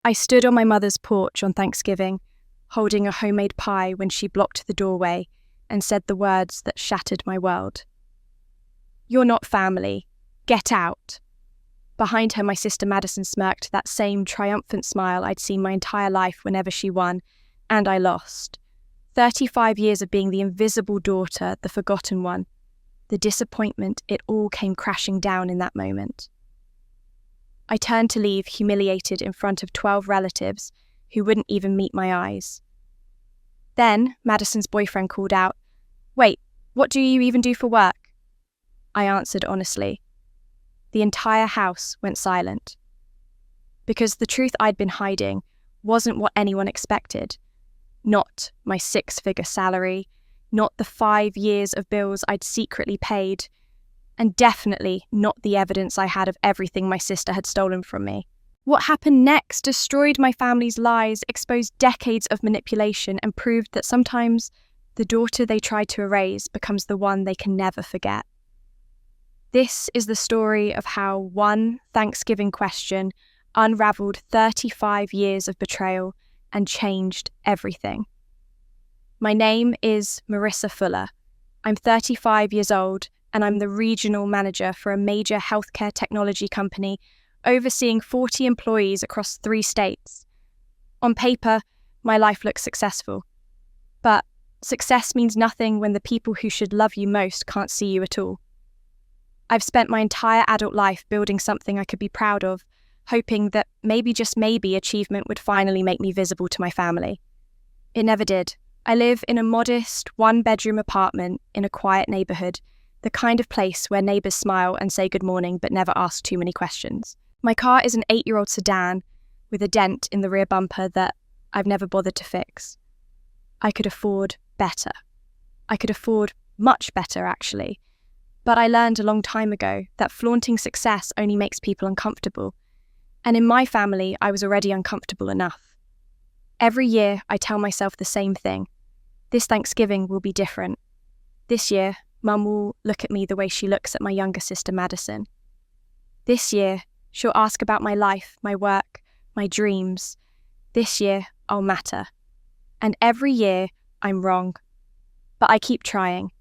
I stood on my mother's porch on Thanksgiving, holding a homemade pie when she blocked the doorway and said the words that shattered my world. "You're not family. Get out." Behind her, my sister Madison smirked that same triumphant smile I'd seen my entire life whenever she won, and I lost. 35 years of being the invisible daughter, the forgotten one. The disappointment, it all came crashing down in that moment. I turned to leave, humiliated in front of 12 relatives who wouldn't even meet my eyes. Then Madison's boyfriend called out, "Wait, what do you even do for work?" I answered honestly. The entire house went silent. Because the truth I'd been hiding wasn't what anyone expected. Not my 6-figure salary, not the 5 years of bills I'd secretly paid, and definitely not the evidence I had of everything my sister had stolen from me. What happened next destroyed my family's lies, exposed decades of manipulation, and proved that sometimes the daughter they try to erase becomes the one they can never forget. This is the story of how one Thanksgiving question unraveled 35 years of betrayal and changed everything. My name is Marissa Fuller. I'm 35 years old, and I'm the regional manager for a major healthcare technology company overseeing 40 employees across 3 states. On paper, my life looks successful. But success means nothing when the people who should love you most can't see you at all. I've spent my entire adult life building something I could be proud of, hoping that maybe, just maybe, achievement would finally make me visible to my family. It never did. I live in a modest 1-bedroom apartment in a quiet neighbourhood, the kind of place where neighbours smile and say good morning but never ask too many questions. My car is an 8-year-old sedan with a dent in the rear bumper that I've never bothered to fix. I could afford better. I could afford much better, actually. But I learned a long time ago that flaunting success only makes people uncomfortable. And in my family, I was already uncomfortable enough. Every year, I tell myself the same thing. This Thanksgiving will be different. This year, Mum will look at me the way she looks at my younger sister Madison. This year, she'll ask about my life, my work, my dreams. This year, I'll matter. And every year, I'm wrong. But I keep trying.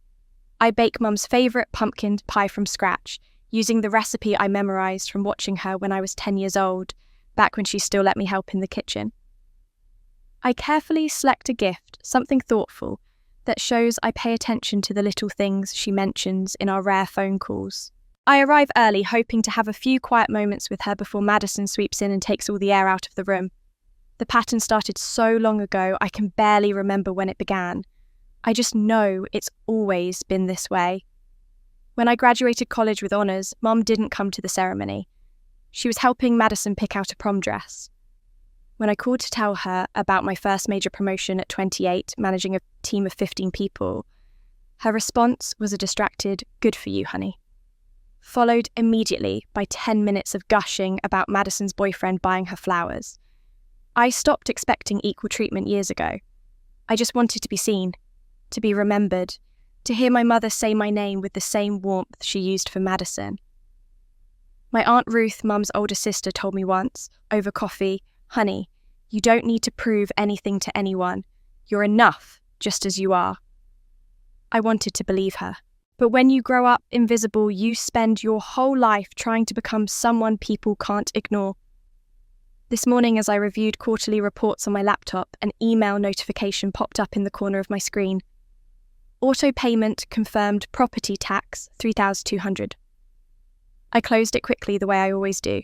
I bake Mum's favourite pumpkin pie from scratch, using the recipe I memorised from watching her when I was 10 years old, back when she still let me help in the kitchen. I carefully select a gift, something thoughtful, that shows I pay attention to the little things she mentions in our rare phone calls. I arrive early, hoping to have a few quiet moments with her before Madison sweeps in and takes all the air out of the room. The pattern started so long ago, I can barely remember when it began. I just know it's always been this way. When I graduated college with honours, Mum didn't come to the ceremony. She was helping Madison pick out a prom dress. When I called to tell her about my first major promotion at 28, managing a team of 15 people, her response was a distracted, "Good for you, honey," followed immediately by 10 minutes of gushing about Madison's boyfriend buying her flowers. I stopped expecting equal treatment years ago. I just wanted to be seen, to be remembered, to hear my mother say my name with the same warmth she used for Madison. My Aunt Ruth, Mum's older sister, told me once, over coffee, "Honey, you don't need to prove anything to anyone. You're enough, just as you are." I wanted to believe her. But when you grow up invisible, you spend your whole life trying to become someone people can't ignore. This morning, as I reviewed quarterly reports on my laptop, an email notification popped up in the corner of my screen. Auto payment confirmed property tax, $3,200. I closed it quickly the way I always do.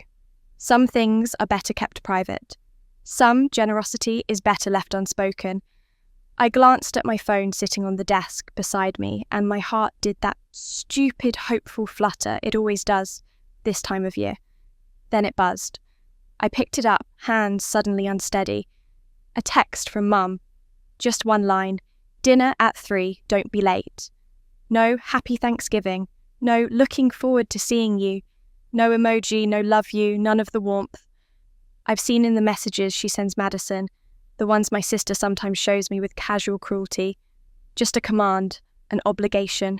Some things are better kept private. Some generosity is better left unspoken. I glanced at my phone sitting on the desk beside me, and my heart did that stupid, hopeful flutter it always does this time of year. Then it buzzed. I picked it up, hands suddenly unsteady. A text from Mum. Just one line. "Dinner at 3, don't be late." No happy Thanksgiving. No looking forward to seeing you. No emoji, no love you, none of the warmth. I've seen in the messages she sends Madison, the ones my sister sometimes shows me with casual cruelty. Just a command, an obligation.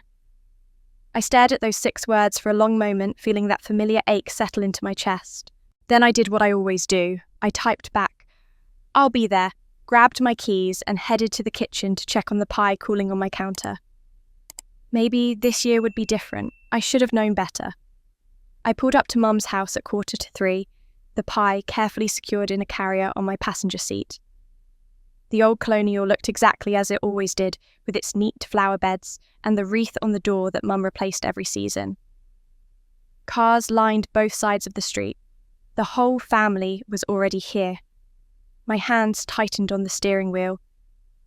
I stared at those 6 words for a long moment, feeling that familiar ache settle into my chest. Then I did what I always do. I typed back, "I'll be there," grabbed my keys and headed to the kitchen to check on the pie cooling on my counter. Maybe this year would be different. I should have known better. I pulled up to Mum's house at 2:45, the pie carefully secured in a carrier on my passenger seat. The old colonial looked exactly as it always did, with its neat flower beds and the wreath on the door that Mum replaced every season. Cars lined both sides of the street. The whole family was already here. My hands tightened on the steering wheel.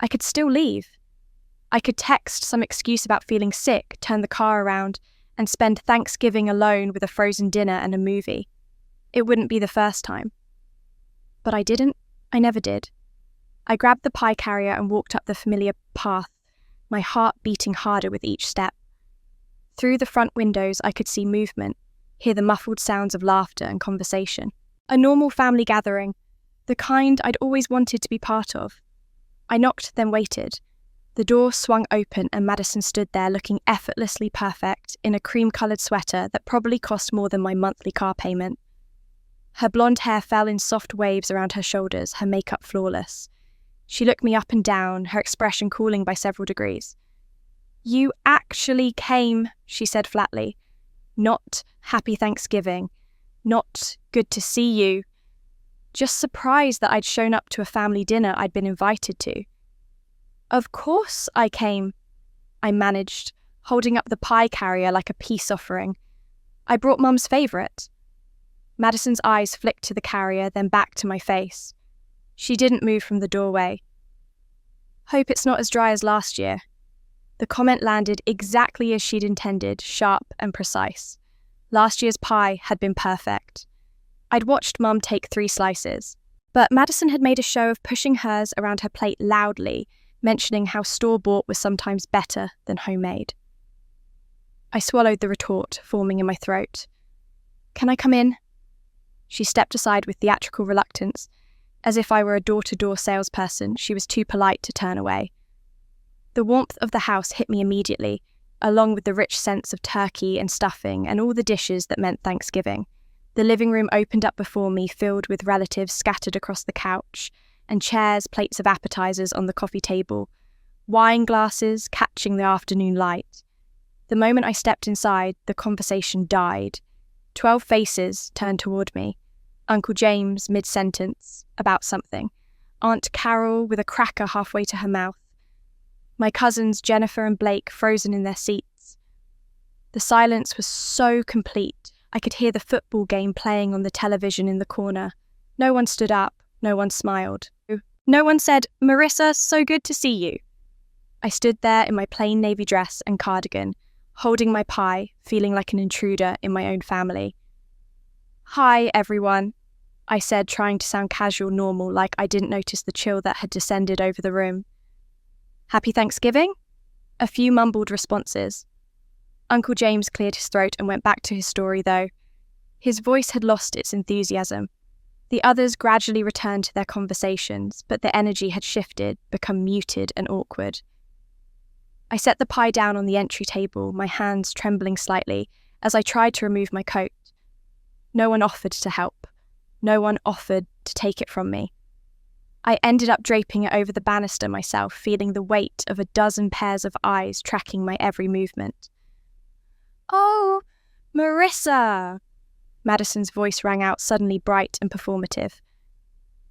I could still leave. I could text some excuse about feeling sick, turn the car around, and spend Thanksgiving alone with a frozen dinner and a movie. It wouldn't be the first time. But I didn't. I never did. I grabbed the pie carrier and walked up the familiar path, my heart beating harder with each step. Through the front windows, I could see movement, hear the muffled sounds of laughter and conversation. A normal family gathering, the kind I'd always wanted to be part of. I knocked, then waited. The door swung open and Madison stood there looking effortlessly perfect in a cream-coloured sweater that probably cost more than my monthly car payment. Her blonde hair fell in soft waves around her shoulders, her makeup flawless. She looked me up and down, her expression cooling by several degrees. "You actually came," she said flatly. Not "Happy Thanksgiving," not "Good to see you," just surprised that I'd shown up to a family dinner I'd been invited to. "Of course I came," I managed, holding up the pie carrier like a peace offering. "I brought Mum's favourite." Madison's eyes flicked to the carrier, then back to my face. She didn't move from the doorway. "Hope it's not as dry as last year." The comment landed exactly as she'd intended, sharp and precise. Last year's pie had been perfect. I'd watched Mum take 3 slices, but Madison had made a show of pushing hers around her plate loudly, mentioning how store-bought was sometimes better than homemade. I swallowed the retort forming in my throat. "Can I come in?" She stepped aside with theatrical reluctance. As if I were a door-to-door salesperson, she was too polite to turn away. The warmth of the house hit me immediately, along with the rich sense of turkey and stuffing and all the dishes that meant Thanksgiving. The living room opened up before me, filled with relatives scattered across the couch, and chairs, plates of appetizers on the coffee table, wine glasses catching the afternoon light. The moment I stepped inside, the conversation died. 12 faces turned toward me. Uncle James, mid-sentence, about something. Aunt Carol with a cracker halfway to her mouth. My cousins Jennifer and Blake frozen in their seats. The silence was so complete, I could hear the football game playing on the television in the corner. No one stood up, no one smiled. No one said, "Marissa, so good to see you." I stood there in my plain navy dress and cardigan, holding my pie, feeling like an intruder in my own family. "Hi, everyone," I said, trying to sound casual, normal, like I didn't notice the chill that had descended over the room. "Happy Thanksgiving?" A few mumbled responses. Uncle James cleared his throat and went back to his story, though. His voice had lost its enthusiasm. The others gradually returned to their conversations, but the energy had shifted, become muted and awkward. I set the pie down on the entry table, my hands trembling slightly, as I tried to remove my coat. No one offered to help. No one offered to take it from me. I ended up draping it over the banister myself, feeling the weight of a dozen pairs of eyes tracking my every movement. "Oh, Marissa!" Madison's voice rang out suddenly bright and performative.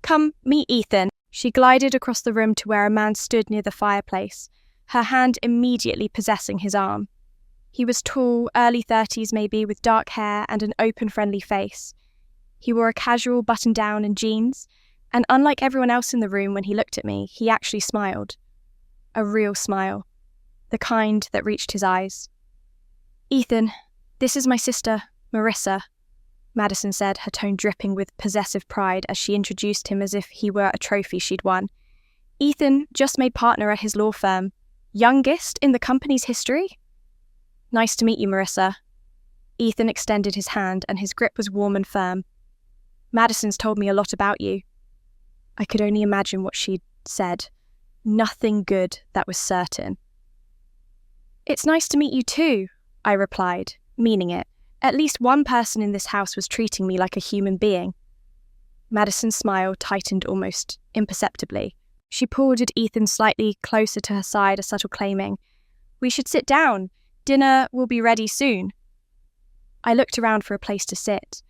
"Come, meet Ethan." She glided across the room to where a man stood near the fireplace, her hand immediately possessing his arm. He was tall, early 30s maybe, with dark hair and an open, friendly face. He wore a casual button-down and jeans, and unlike everyone else in the room when he looked at me, he actually smiled. A real smile. The kind that reached his eyes. "Ethan, this is my sister, Marissa," Madison said, her tone dripping with possessive pride as she introduced him as if he were a trophy she'd won. "Ethan just made partner at his law firm. Youngest in the company's history?" "Nice to meet you, Marissa." Ethan extended his hand and his grip was warm and firm. "Madison's told me a lot about you." I could only imagine what she'd said. Nothing good, that was certain. "It's nice to meet you too," I replied, meaning it, At least one person in this house was treating me like a human being. Madison's smile tightened almost imperceptibly. She pulled Ethan slightly closer to her side, a subtle claiming, "We should sit down. Dinner will be ready soon." I looked around for a place to sit.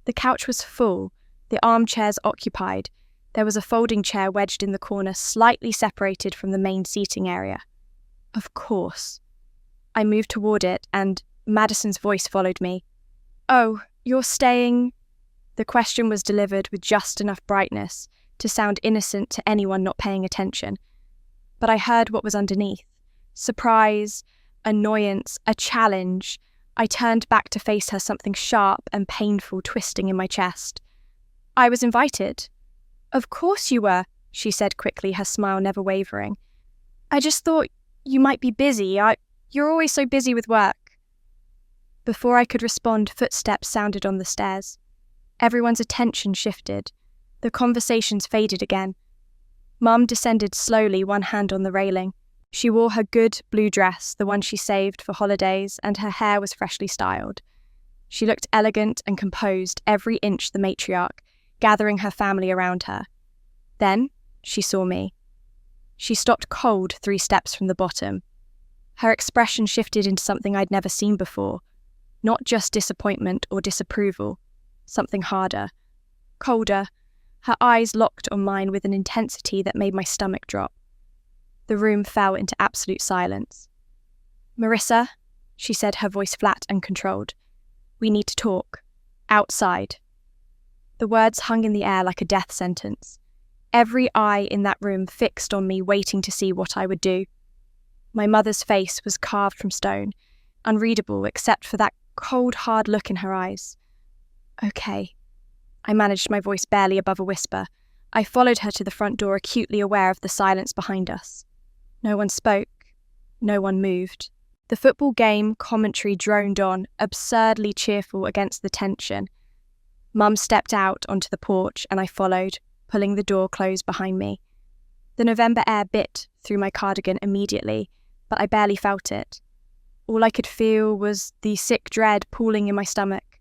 The couch was full, the armchairs occupied. There was a folding chair wedged in the corner, slightly separated from the main seating area. Of course. I moved toward it, and Madison's voice followed me. "Oh, you're staying?" The question was delivered with just enough brightness to sound innocent to anyone not paying attention. But I heard what was underneath. Surprise, annoyance, a challenge. I turned back to face her, something sharp and painful twisting in my chest. "I was invited." "Of course you were," she said quickly, her smile never wavering. "I just thought you might be busy. You're always so busy with work." Before I could respond, footsteps sounded on the stairs. Everyone's attention shifted. The conversations faded again. Mum descended slowly, one hand on the railing. She wore her good blue dress, the one she saved for holidays, and her hair was freshly styled. She looked elegant and composed, every inch the matriarch, gathering her family around her. Then she saw me. She stopped cold 3 steps from the bottom. Her expression shifted into something I'd never seen before. Not just disappointment or disapproval, something harder, colder. Her eyes locked on mine with an intensity that made my stomach drop. The room fell into absolute silence. "Marissa," she said, her voice flat and controlled. "We need to talk. Outside." The words hung in the air like a death sentence. Every eye in that room fixed on me, waiting to see what I would do. My mother's face was carved from stone, unreadable except for that cold, hard look in her eyes. "Okay." I managed my voice barely above a whisper. I followed her to the front door, acutely aware of the silence behind us. No one spoke. No one moved. The football game commentary droned on, absurdly cheerful against the tension. Mum stepped out onto the porch and I followed, pulling the door closed behind me. The November air bit through my cardigan immediately, but I barely felt it. All I could feel was the sick dread pooling in my stomach.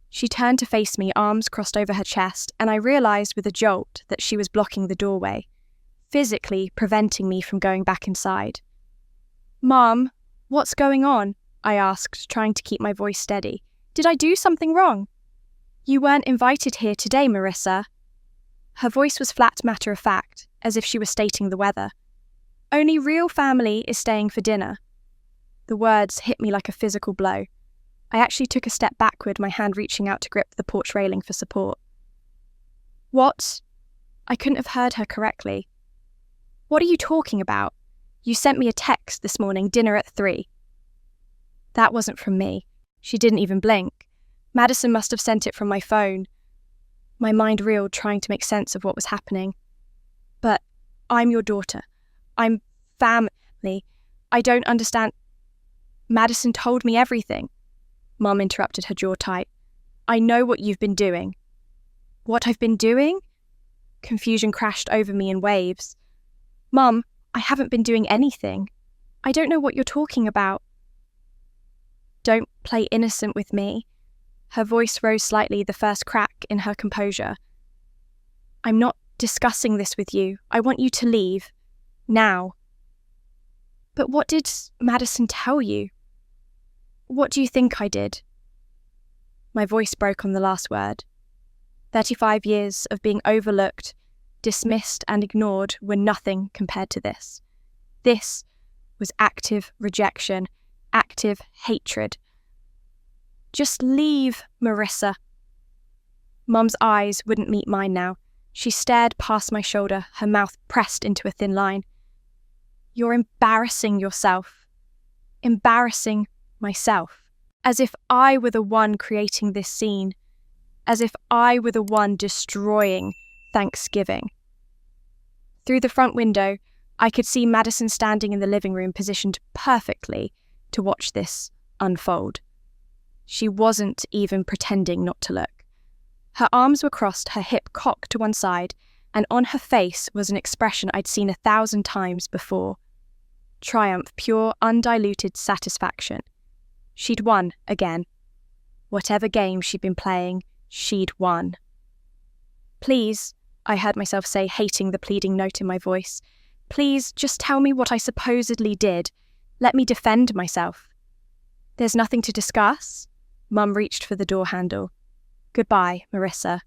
She turned to face me, arms crossed over her chest, and I realised with a jolt that she was blocking the doorway, physically preventing me from going back inside. "Mum, what's going on?" I asked, trying to keep my voice steady. "Did I do something wrong?" "You weren't invited here today, Marissa." Her voice was flat matter-of-fact, as if she was stating the weather. "Only real family is staying for dinner." The words hit me like a physical blow. I actually took a step backward, my hand reaching out to grip the porch railing for support. "What?" I couldn't have heard her correctly. "What are you talking about? You sent me a text this morning, dinner at 3. That wasn't from me. She didn't even blink. Madison must have sent it from my phone. My mind reeled, trying to make sense of what was happening. "But I'm your daughter. I'm family. I don't understand." "Madison told me everything." Mum interrupted, her jaw tight. "I know what you've been doing." "What I've been doing?" Confusion crashed over me in waves. "Mum, I haven't been doing anything. I don't know what you're talking about." "Don't play innocent with me." Her voice rose slightly, the first crack in her composure. "I'm not discussing this with you. I want you to leave. Now." "But what did Madison tell you?" "What do you think I did?" My voice broke on the last word. 35 years of being overlooked, dismissed and ignored were nothing compared to this. This was active rejection, active hatred. "Just leave, Marissa." Mum's eyes wouldn't meet mine now. She stared past my shoulder, her mouth pressed into a thin line. "You're embarrassing yourself." Embarrassing myself. As if I were the one creating this scene. As if I were the one destroying Thanksgiving. Through the front window, I could see Madison standing in the living room, positioned perfectly to watch this unfold. She wasn't even pretending not to look. Her arms were crossed, her hip cocked to one side, and on her face was an expression I'd seen 1,000 times before. Triumph, pure, undiluted satisfaction. She'd won again. Whatever game she'd been playing, she'd won. "Please," I heard myself say, hating the pleading note in my voice. "Please, just tell me what I supposedly did. Let me defend myself." "There's nothing to discuss." Mum reached for the door handle. "Goodbye, Marissa."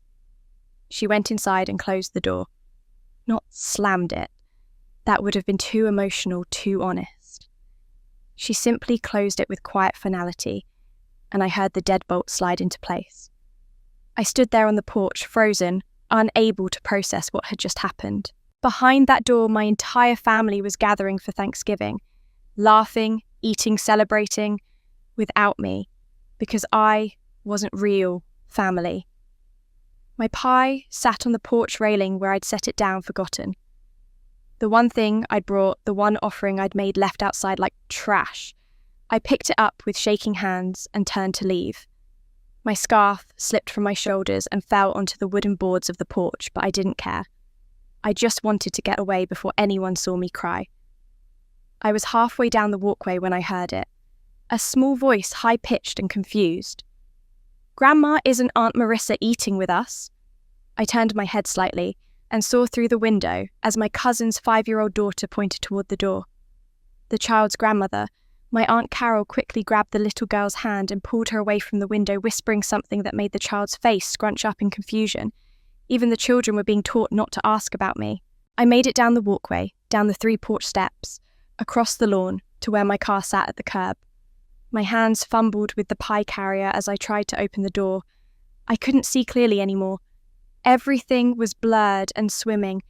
She went inside and closed the door. Not slammed it. That would have been too emotional, too honest. She simply closed it with quiet finality, and I heard the deadbolt slide into place. I stood there on the porch, frozen, unable to process what had just happened. Behind that door, my entire family was gathering for Thanksgiving, laughing, eating, celebrating, without me, because I wasn't real family. My pie sat on the porch railing where I'd set it down, forgotten. The one thing I'd brought, the one offering I'd made, left outside like trash. I picked it up with shaking hands and turned to leave. My scarf slipped from my shoulders and fell onto the wooden boards of the porch, but I didn't care. I just wanted to get away before anyone saw me cry. I was halfway down the walkway when I heard it. A small voice, high-pitched and confused. "Grandma, isn't Aunt Marissa eating with us?" I turned my head slightly and saw through the window as my cousin's 5-year-old daughter pointed toward the door. The child's grandmother, my Aunt Carol, quickly grabbed the little girl's hand and pulled her away from the window, whispering something that made the child's face scrunch up in confusion. Even the children were being taught not to ask about me. I made it down the walkway, down the 3 porch steps, across the lawn to where my car sat at the curb. My hands fumbled with the pie carrier as I tried to open the door. I couldn't see clearly anymore. Everything was blurred and swimming.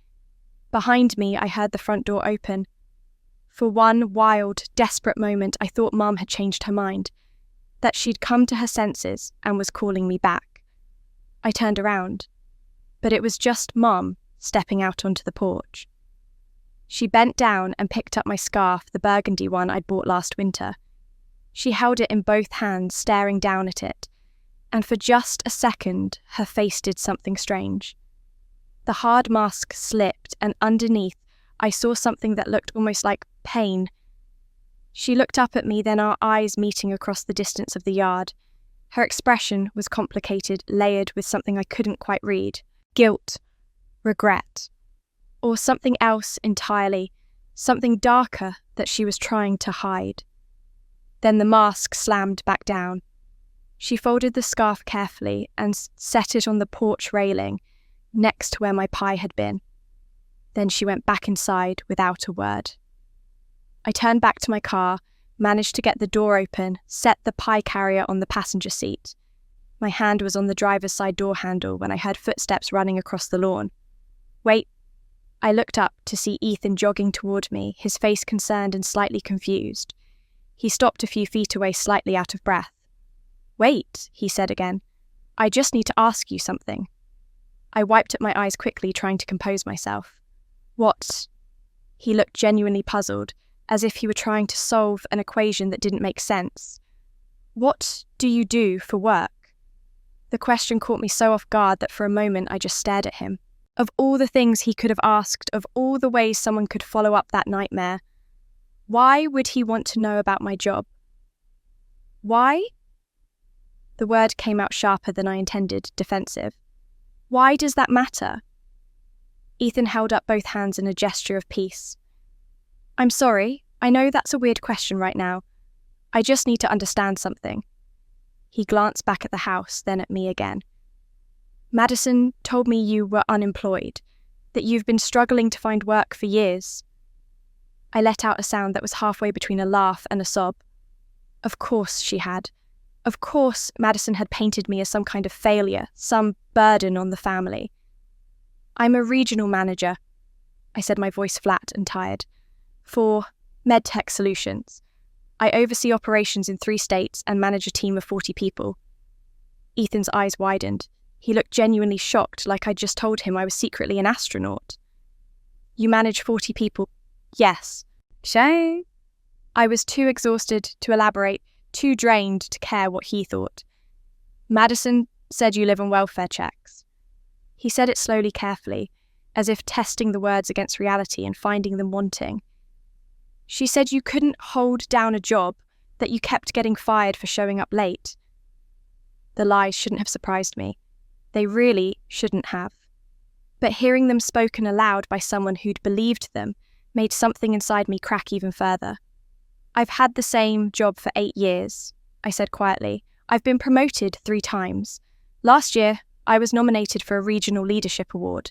Behind me, I heard the front door open. For one wild, desperate moment, I thought Mum had changed her mind, that she'd come to her senses and was calling me back. I turned around, but it was just Mum stepping out onto the porch. She bent down and picked up my scarf, the burgundy one I'd bought last winter. She held it in both hands, staring down at it, and for just a second, her face did something strange. The hard mask slipped, and underneath, I saw something that looked almost like pain. She looked up at me, then our eyes meeting across the distance of the yard. Her expression was complicated, layered with something I couldn't quite read. Guilt, regret, or something else entirely, something darker that she was trying to hide. Then the mask slammed back down. She folded the scarf carefully and set it on the porch railing, next to where my pie had been. Then she went back inside without a word. I turned back to my car, managed to get the door open, set the pie carrier on the passenger seat. My hand was on the driver's side door handle when I heard footsteps running across the lawn. "Wait." I looked up to see Ethan jogging toward me, his face concerned and slightly confused. He stopped a few feet away, slightly out of breath. "Wait," he said again. "I just need to ask you something." I wiped at my eyes quickly, trying to compose myself. "What?" He looked genuinely puzzled, as if he were trying to solve an equation that didn't make sense. "What do you do for work?" The question caught me so off guard that for a moment I just stared at him. Of all the things he could have asked, of all the ways someone could follow up that nightmare, why would he want to know about my job? Why? The word came out sharper than I intended, defensive. Why does that matter? Ethan held up both hands in a gesture of peace. "I'm sorry, I know that's a weird question right now. I just need to understand something." He glanced back at the house, then at me again. "Madison told me you were unemployed, that you've been struggling to find work for years." I let out a sound that was halfway between a laugh and a sob. Of course she had. Of course Madison had painted me as some kind of failure, some burden on the family. "I'm a regional manager," I said, my voice flat and tired, "for MedTech Solutions. I oversee operations in 3 states and manage a team of 40 people. Ethan's eyes widened. He looked genuinely shocked, like I'd just told him I was secretly an astronaut. "You manage 40 people?" "Yes." "Shame." I was too exhausted to elaborate, too drained to care what he thought. "Madison said you live on welfare checks." He said it slowly, carefully, as if testing the words against reality and finding them wanting. "She said you couldn't hold down a job, that you kept getting fired for showing up late." The lies shouldn't have surprised me. They really shouldn't have. But hearing them spoken aloud by someone who'd believed them made something inside me crack even further. "I've had the same job for 8 years," I said quietly. "I've been promoted 3 times. Last year, I was nominated for a regional leadership award."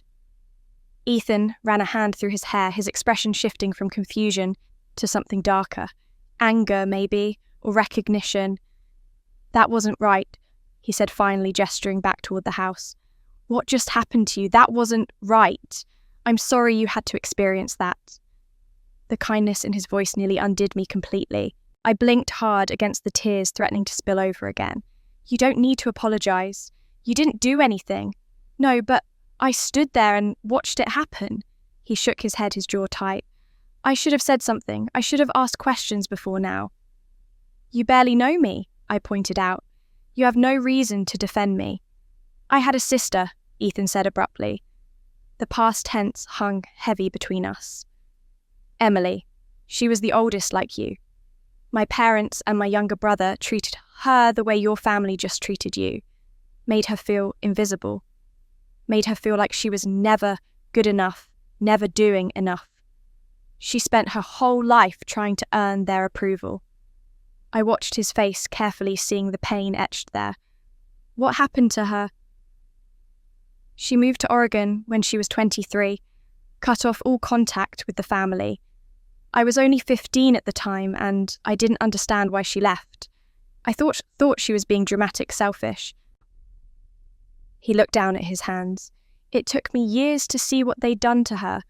Ethan ran a hand through his hair, his expression shifting from confusion to something darker. Anger, maybe, or recognition. "That wasn't right," he said finally, gesturing back toward the house. "What just happened to you? That wasn't right. I'm sorry you had to experience that." The kindness in his voice nearly undid me completely. I blinked hard against the tears threatening to spill over again. "You don't need to apologize. You didn't do anything." "No, but I stood there and watched it happen." He shook his head, his jaw tight. "I should have said something. I should have asked questions before now." "You barely know me," I pointed out. "You have no reason to defend me." "I had a sister," Ethan said abruptly. The past tense hung heavy between us. "Emily. She was the oldest like you. My parents and my younger brother treated her the way your family just treated you. Made her feel invisible. Made her feel like she was never good enough, never doing enough. She spent her whole life trying to earn their approval." I watched his face carefully, seeing the pain etched there. "What happened to her?" "She moved to Oregon when she was 23, cut off all contact with the family. I was only 15 at the time, and I didn't understand why she left. I thought she was being dramatic, selfish." He looked down at his hands. "It took me years to see what they'd done to her.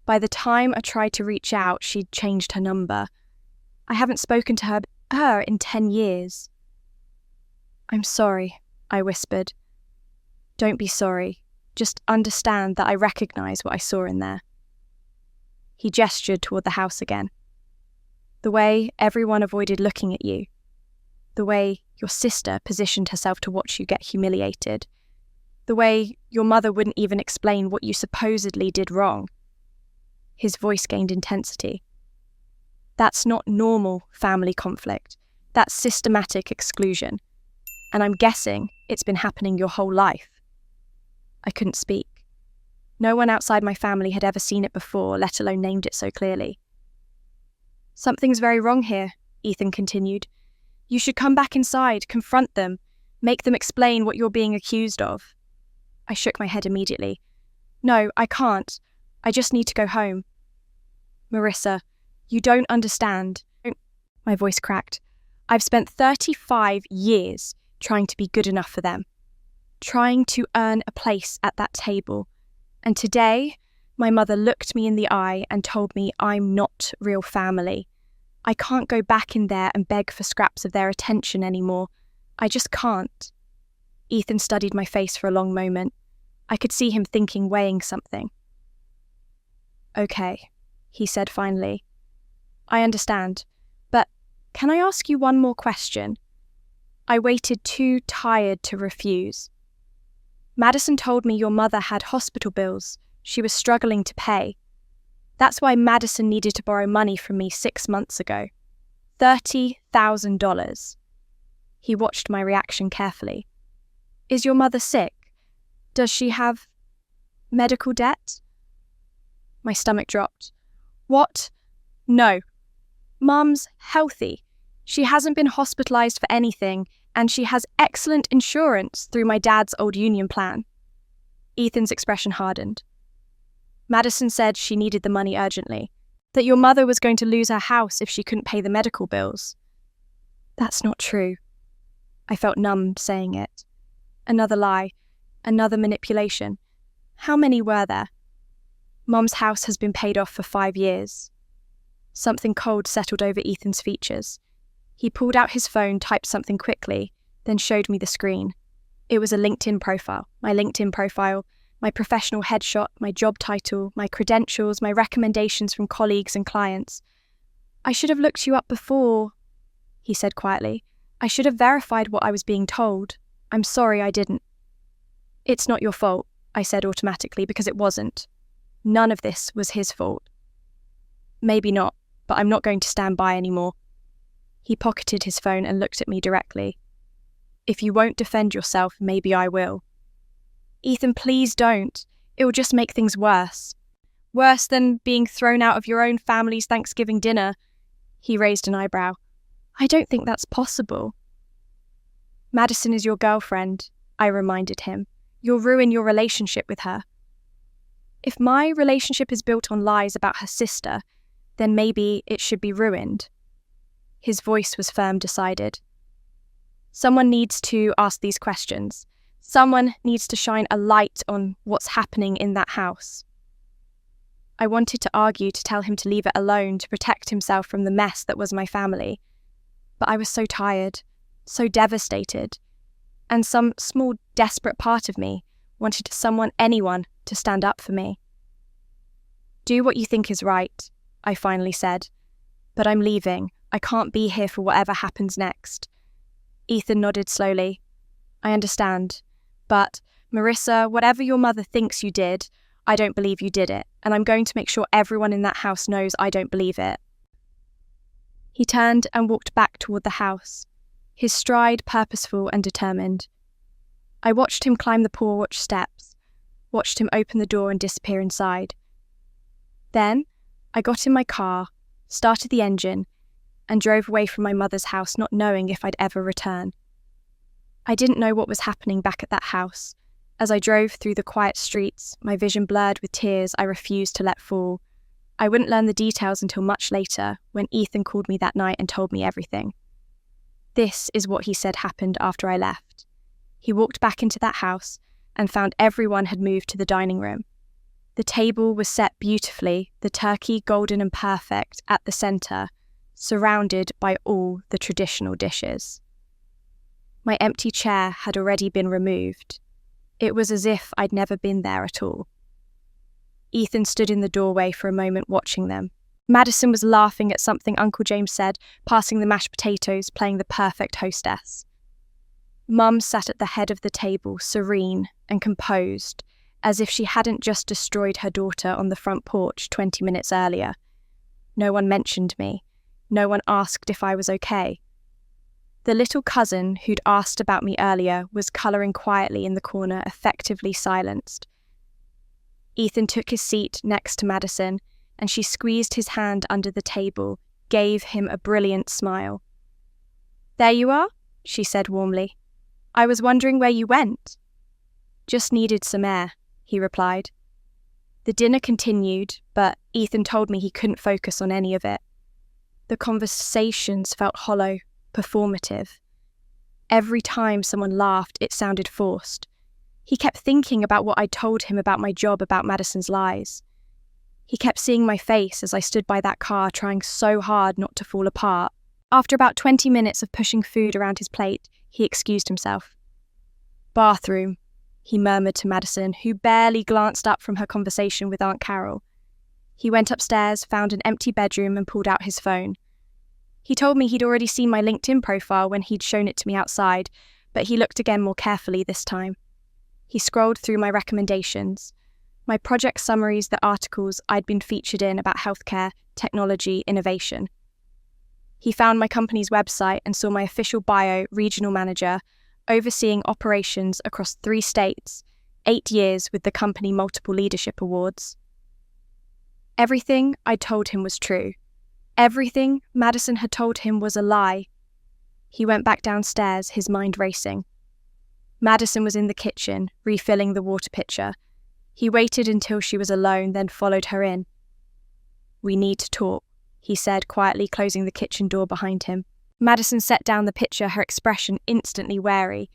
By the time I tried to reach out, she'd changed her number. I haven't spoken to her in 10 years. "I'm sorry," I whispered. "Don't be sorry. Just understand that I recognize what I saw in there." He gestured toward the house again. "The way everyone avoided looking at you. The way your sister positioned herself to watch you get humiliated. The way your mother wouldn't even explain what you supposedly did wrong." His voice gained intensity. "That's not normal family conflict. That's systematic exclusion. And I'm guessing it's been happening your whole life." I couldn't speak. No one outside my family had ever seen it before, let alone named it so clearly. "Something's very wrong here," Ethan continued. "You should come back inside, confront them, make them explain what you're being accused of." I shook my head immediately. "No, I can't. I just need to go home." "Marissa, you don't understand." My voice cracked. "I've spent 35 years trying to be good enough for them, trying to earn a place at that table. And today, my mother looked me in the eye and told me I'm not real family. I can't go back in there and beg for scraps of their attention anymore. I just can't." Ethan studied my face for a long moment. I could see him thinking, weighing something. "Okay," he said finally. "I understand, but can I ask you one more question?" I waited, too tired to refuse. "Madison told me your mother had hospital bills she was struggling to pay. That's why Madison needed to borrow money from me 6 months ago. $30,000. He watched my reaction carefully. "Is your mother sick? Does she have medical debt?" My stomach dropped. "What? No. Mum's healthy. She hasn't been hospitalized for anything, and she has excellent insurance through my dad's old union plan." Ethan's expression hardened. "Madison said she needed the money urgently, that your mother was going to lose her house if she couldn't pay the medical bills." "That's not true." I felt numbed saying it. Another lie, another manipulation. How many were there? Mum's house has been paid off for 5 years. Something cold settled over Ethan's features. He pulled out his phone, typed something quickly, then showed me the screen. It was a LinkedIn profile. My LinkedIn profile, my professional headshot, my job title, my credentials, my recommendations from colleagues and clients. "I should have looked you up before," he said quietly. "I should have verified what I was being told. I'm sorry I didn't." "It's not your fault," I said automatically, because it wasn't. None of this was his fault. "Maybe not, but I'm not going to stand by anymore." He pocketed his phone and looked at me directly. If you won't defend yourself, maybe I will. Ethan, please don't. It will just make things worse. Worse than being thrown out of your own family's Thanksgiving dinner. He raised an eyebrow. I don't think that's possible. Madison is your girlfriend, I reminded him. You'll ruin your relationship with her. If my relationship is built on lies about her sister, then maybe it should be ruined. His voice was firm, decided. Someone needs to ask these questions. Someone needs to shine a light on what's happening in that house. I wanted to argue to tell him to leave it alone to protect himself from the mess that was my family. But I was so tired, so devastated, and some small, desperate part of me wanted anyone, to stand up for me. Do what you think is right, I finally said. But I'm leaving. I can't be here for whatever happens next. Ethan nodded slowly. I understand. But, Marissa, whatever your mother thinks you did, I don't believe you did it, and I'm going to make sure everyone in that house knows I don't believe it. He turned and walked back toward the house, his stride purposeful and determined. I watched him climb the porch steps, watched him open the door and disappear inside. Then, I got in my car, started the engine, and drove away from my mother's house, not knowing if I'd ever return. I didn't know what was happening back at that house. As I drove through the quiet streets, my vision blurred with tears I refused to let fall. I wouldn't learn the details until much later, when Ethan called me that night and told me everything. This is what he said happened after I left. He walked back into that house and found everyone had moved to the dining room. The table was set beautifully, the turkey golden and perfect at the centre, surrounded by all the traditional dishes. My empty chair had already been removed. It was as if I'd never been there at all. Ethan stood in the doorway for a moment watching them. Madison was laughing at something Uncle James said, passing the mashed potatoes, playing the perfect hostess. Mum sat at the head of the table, serene and composed, as if she hadn't just destroyed her daughter on the front porch 20 minutes earlier. No one mentioned me. No one asked if I was okay. The little cousin who'd asked about me earlier was colouring quietly in the corner, effectively silenced. Ethan took his seat next to Madison, and she squeezed his hand under the table, gave him a brilliant smile. "There you are," she said warmly. "I was wondering where you went." "Just needed some air," he replied. The dinner continued, but Ethan told me he couldn't focus on any of it. The conversations felt hollow, performative. Every time someone laughed, it sounded forced. He kept thinking about what I told him about my job, about Madison's lies. He kept seeing my face as I stood by that car, trying so hard not to fall apart. After about 20 minutes of pushing food around his plate, he excused himself. "Bathroom," he murmured to Madison, who barely glanced up from her conversation with Aunt Carol. He went upstairs, found an empty bedroom and pulled out his phone. He told me he'd already seen my LinkedIn profile when he'd shown it to me outside, but he looked again more carefully this time. He scrolled through my recommendations, my project summaries, the articles I'd been featured in about healthcare, technology, innovation. He found my company's website and saw my official bio, regional manager, overseeing operations across 3 states, 8 years with the company multiple leadership awards. Everything I told him was true. Everything Madison had told him was a lie. He went back downstairs, his mind racing. Madison was in the kitchen, refilling the water pitcher. He waited until she was alone, then followed her in. "We need to talk," he said, quietly closing the kitchen door behind him. Madison set down the pitcher, her expression instantly wary.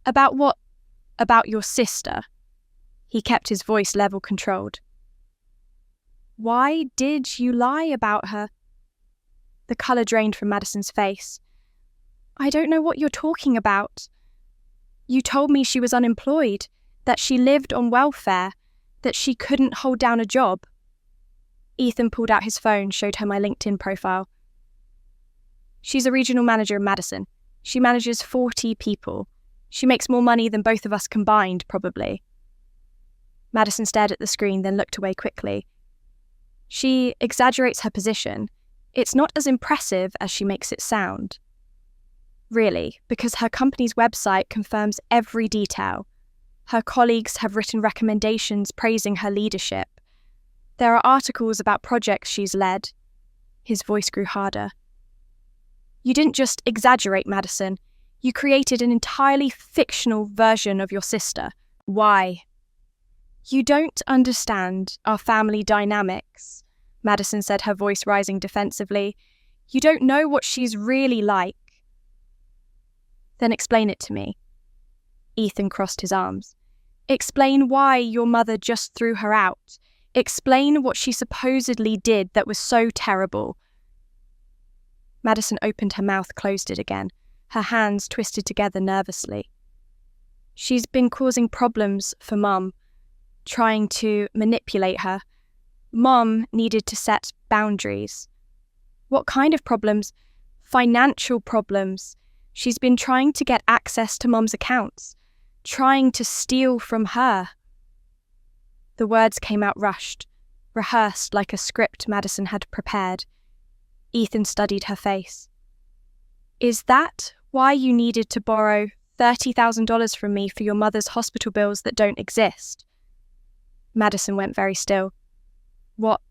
"About what? About your sister?" He kept his voice level controlled. "Why did you lie about her?" The colour drained from Madison's face. "I don't know what you're talking about. You told me she was unemployed, that she lived on welfare, that she couldn't hold down a job." Ethan pulled out his phone, showed her my LinkedIn profile. "She's a regional manager in Madison. She manages 40 people. She makes more money than both of us combined, probably." Madison stared at the screen, then looked away quickly. "She exaggerates her position. It's not as impressive as she makes it sound." really, because her company's website confirms every detail. Her colleagues have written recommendations praising her leadership. There are articles about projects she's led. His voice grew harder. You didn't just exaggerate, Madison. You created an entirely fictional version of your sister. Why? You don't understand our family dynamics, Madison said, her voice rising defensively. You don't know what she's really like. Then explain it to me. Ethan crossed his arms. Explain why your mother just threw her out. Explain what she supposedly did that was so terrible. Madison opened her mouth, closed it again, her hands twisted together nervously. She's been causing problems for Mum, trying to manipulate her. Mum needed to set boundaries. What kind of problems? Financial problems. She's been trying to get access to Mum's accounts, trying to steal from her. The words came out rushed, rehearsed like a script Madison had prepared. Ethan studied her face. Is that why you needed to borrow $30,000 from me for your mother's hospital bills that don't exist? Madison went very still. What?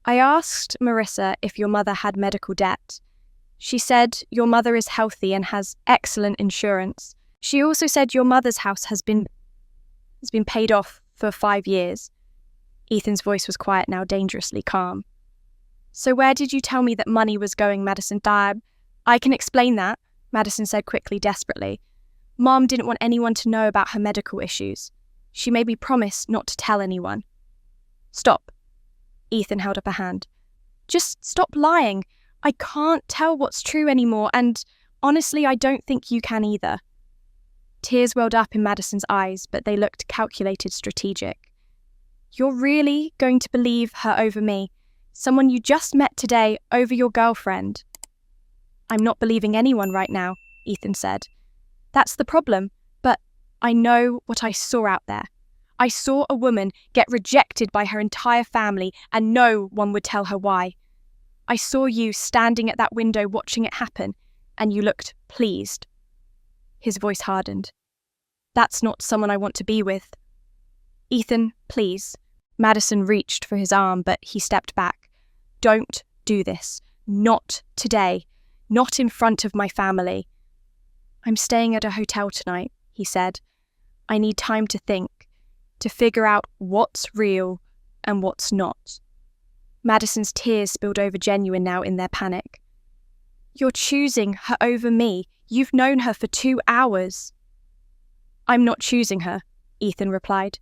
I asked Marissa if your mother had medical debt. She said your mother is healthy and has excellent insurance. She also said your mother's house has been paid off for 5 years. Ethan's voice was quiet now, dangerously calm. So where did you tell me that money was going, Madison? I can explain that, Madison said quickly, desperately. Mom didn't want anyone to know about her medical issues. She made me promise not to tell anyone. Stop. Ethan held up a hand. Just stop lying. I can't tell what's true anymore, and honestly, I don't think you can either. Tears welled up in Madison's eyes, but they looked calculated, strategic. You're really going to believe her over me? Someone you just met today over your girlfriend? I'm not believing anyone right now, Ethan said. That's the problem, but I know what I saw out there. I saw a woman get rejected by her entire family and no one would tell her why. I saw you standing at that window watching it happen, and you looked pleased. His voice hardened. That's not someone I want to be with. Ethan, please. Madison reached for his arm, but he stepped back. Don't do this. Not today. Not in front of my family. I'm staying at a hotel tonight, he said. I need time to think, to figure out what's real and what's not. Madison's tears spilled over genuine now in their panic. You're choosing her over me. You've known her for 2 hours. I'm not choosing her, Ethan replied.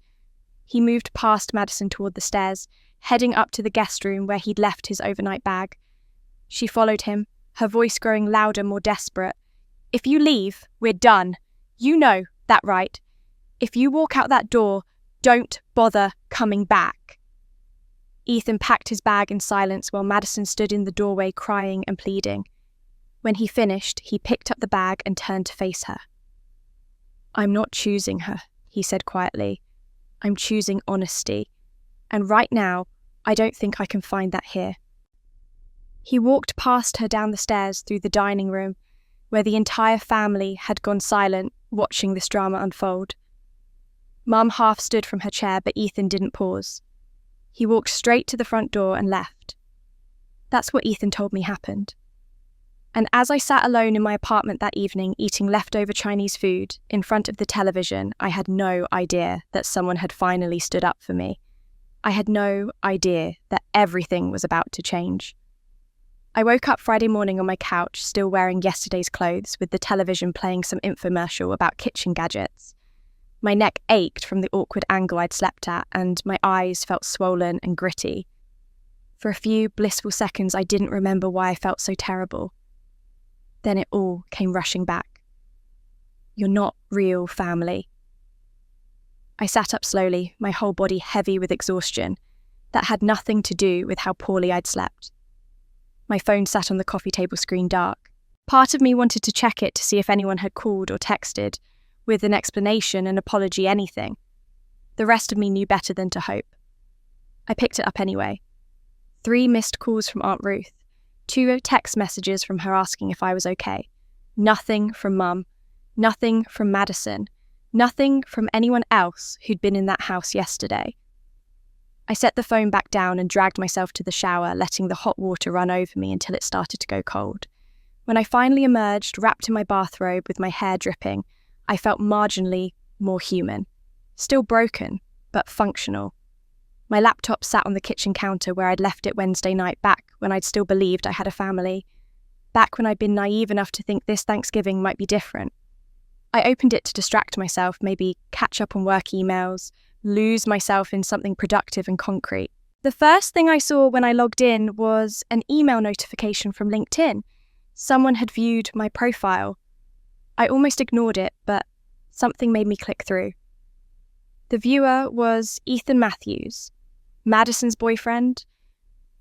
He moved past Madison toward the stairs, heading up to the guest room where he'd left his overnight bag. She followed him, her voice growing louder, more desperate. If you leave, we're done. You know that, right? If you walk out that door, don't bother coming back. Ethan packed his bag in silence while Madison stood in the doorway crying and pleading. When he finished, he picked up the bag and turned to face her. I'm not choosing her, he said quietly. I'm choosing honesty. And right now, I don't think I can find that here. He walked past her down the stairs through the dining room, where the entire family had gone silent, watching this drama unfold. Mum half stood from her chair, but Ethan didn't pause. He walked straight to the front door and left. That's what Ethan told me happened. And as I sat alone in my apartment that evening eating leftover Chinese food in front of the television, I had no idea that someone had finally stood up for me. I had no idea that everything was about to change. I woke up Friday morning on my couch, still wearing yesterday's clothes, with the television playing some infomercial about kitchen gadgets. My neck ached from the awkward angle I'd slept at, and my eyes felt swollen and gritty. For a few blissful seconds, I didn't remember why I felt so terrible. Then it all came rushing back. You're not real family. I sat up slowly, my whole body heavy with exhaustion. That had nothing to do with how poorly I'd slept. My phone sat on the coffee table screen dark. Part of me wanted to check it to see if anyone had called or texted, with an explanation, an apology, anything. The rest of me knew better than to hope. I picked it up anyway. 3 missed calls from Aunt Ruth. 2 text messages from her asking if I was okay. Nothing from Mum, nothing from Madison, nothing from anyone else who'd been in that house yesterday. I set the phone back down and dragged myself to the shower, letting the hot water run over me until it started to go cold. When I finally emerged, wrapped in my bathrobe with my hair dripping, I felt marginally more human. Still broken, but functional. My laptop sat on the kitchen counter where I'd left it Wednesday night, back when I'd still believed I had a family. Back when I'd been naive enough to think this Thanksgiving might be different. I opened it to distract myself, maybe catch up on work emails, lose myself in something productive and concrete. The first thing I saw when I logged in was an email notification from LinkedIn. Someone had viewed my profile. I almost ignored it, but something made me click through. The viewer was Ethan Matthews, Madison's boyfriend,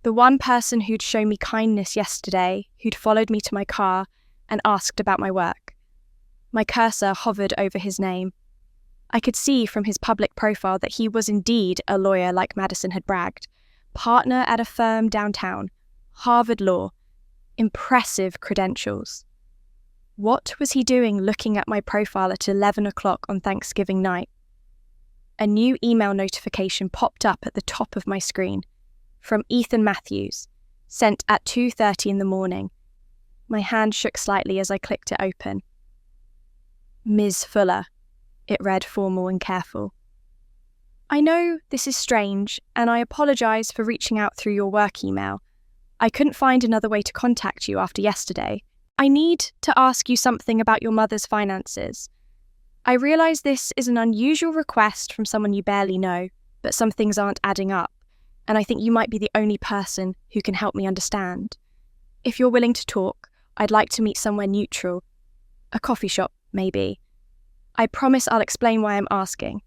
the one person who'd shown me kindness yesterday, who'd followed me to my car and asked about my work. My cursor hovered over his name. I could see from his public profile that he was indeed a lawyer like Madison had bragged, partner at a firm downtown, Harvard Law, impressive credentials. What was he doing looking at my profile at 11 o'clock on Thanksgiving night? A new email notification popped up at the top of my screen, from Ethan Matthews, sent at 2:30 in the morning. My hand shook slightly as I clicked it open. Ms. Fuller, it read formal and careful. I know this is strange, and I apologise for reaching out through your work email. I couldn't find another way to contact you after yesterday. I need to ask you something about your mother's finances. I realise this is an unusual request from someone you barely know, but some things aren't adding up, and I think you might be the only person who can help me understand. If you're willing to talk, I'd like to meet somewhere neutral. A coffee shop, maybe. I promise I'll explain why I'm asking.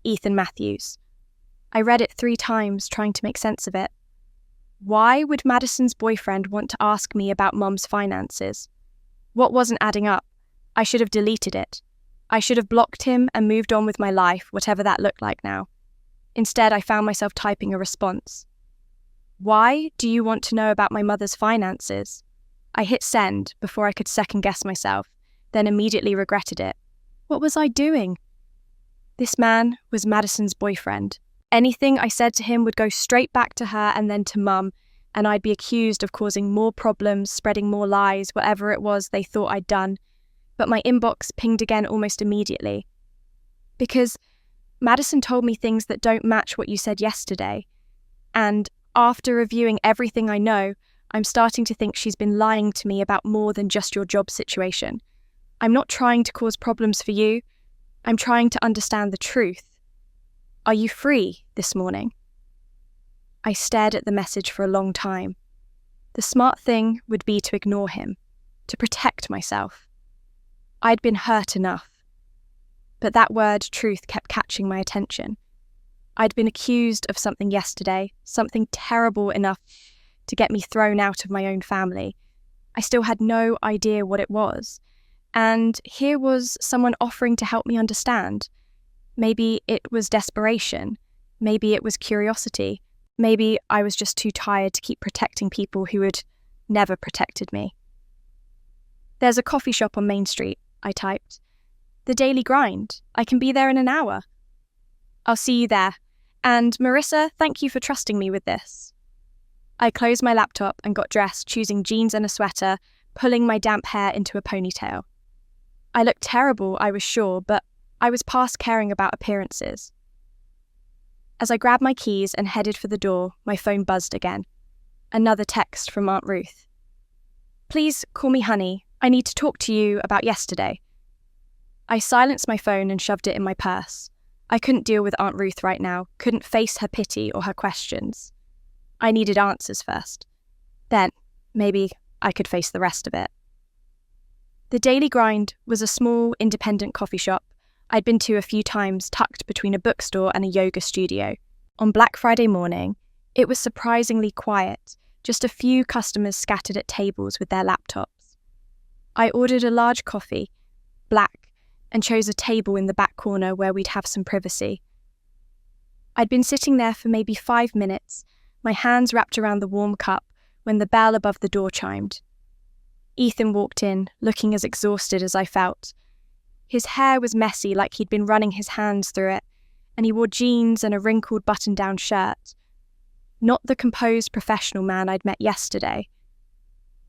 Ethan Matthews. I read it 3 times, trying to make sense of it. Why would Madison's boyfriend want to ask me about Mum's finances? What wasn't adding up? I should have deleted it. I should have blocked him and moved on with my life, whatever that looked like now. Instead, I found myself typing a response. Why do you want to know about my mother's finances? I hit send before I could second-guess myself, then immediately regretted it. What was I doing? This man was Madison's boyfriend. Anything I said to him would go straight back to her and then to Mum, and I'd be accused of causing more problems, spreading more lies, whatever it was they thought I'd done. But my inbox pinged again almost immediately. Because Madison told me things that don't match what you said yesterday. And after reviewing everything I know, I'm starting to think she's been lying to me about more than just your job situation. I'm not trying to cause problems for you. I'm trying to understand the truth. Are you free this morning? I stared at the message for a long time. The smart thing would be to ignore him, to protect myself. I'd been hurt enough. But that word truth kept catching my attention. I'd been accused of something yesterday, something terrible enough to get me thrown out of my own family. I still had no idea what it was. And here was someone offering to help me understand. Maybe it was desperation. Maybe it was curiosity. Maybe I was just too tired to keep protecting people who had never protected me. There's a coffee shop on Main Street, I typed. The Daily Grind. I can be there in an hour. I'll see you there. And Marissa, thank you for trusting me with this. I closed my laptop and got dressed, choosing jeans and a sweater, pulling my damp hair into a ponytail. I looked terrible, I was sure, but I was past caring about appearances. As I grabbed my keys and headed for the door, my phone buzzed again. Another text from Aunt Ruth. Please call me honey. I need to talk to you about yesterday. I silenced my phone and shoved it in my purse. I couldn't deal with Aunt Ruth right now, couldn't face her pity or her questions. I needed answers first. Then, maybe I could face the rest of it. The Daily Grind was a small, independent coffee shop I'd been to a few times, tucked between a bookstore and a yoga studio. On Black Friday morning, it was surprisingly quiet, just a few customers scattered at tables with their laptops. I ordered a large coffee, black, and chose a table in the back corner where we'd have some privacy. I'd been sitting there for maybe 5 minutes, my hands wrapped around the warm cup, when the bell above the door chimed. Ethan walked in, looking as exhausted as I felt. His hair was messy, like he'd been running his hands through it, and he wore jeans and a wrinkled button-down shirt. Not the composed professional man I'd met yesterday.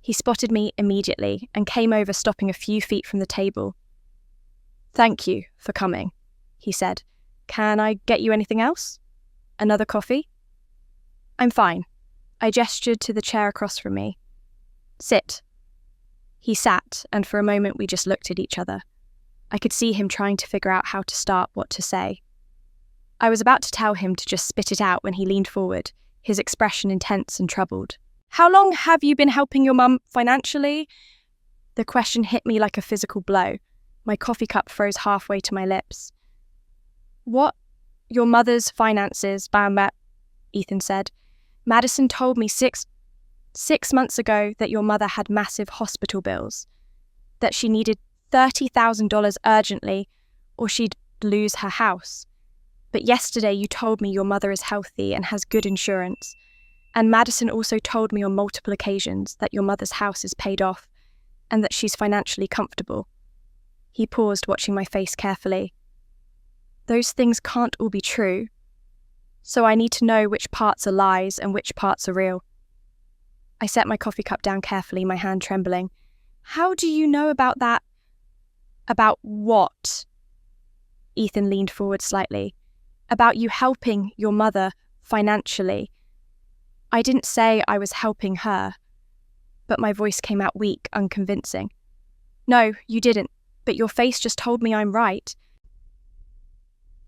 He spotted me immediately and came over, stopping a few feet from the table. "Thank you for coming," he said. "Can I get you anything else? Another coffee?" "I'm fine." I gestured to the chair across from me. "Sit." He sat, and for a moment we just looked at each other. I could see him trying to figure out how to start, what to say. I was about to tell him to just spit it out when he leaned forward, his expression intense and troubled. "How long have you been helping your mum financially?" The question hit me like a physical blow. My coffee cup froze halfway to my lips. "What? Your mother's finances, Ethan said. "Madison told me six months ago that your mother had massive hospital bills, that she needed $30,000 urgently or she'd lose her house. But yesterday you told me your mother is healthy and has good insurance. And Madison also told me on multiple occasions that your mother's house is paid off and that she's financially comfortable." He paused, watching my face carefully. "Those things can't all be true. So I need to know which parts are lies and which parts are real." I set my coffee cup down carefully, my hand trembling. "How do you know about that?" "About what?" Ethan leaned forward slightly. "About you helping your mother financially." I didn't say I was helping her, but my voice came out weak, unconvincing. "No, you didn't, but your face just told me I'm right."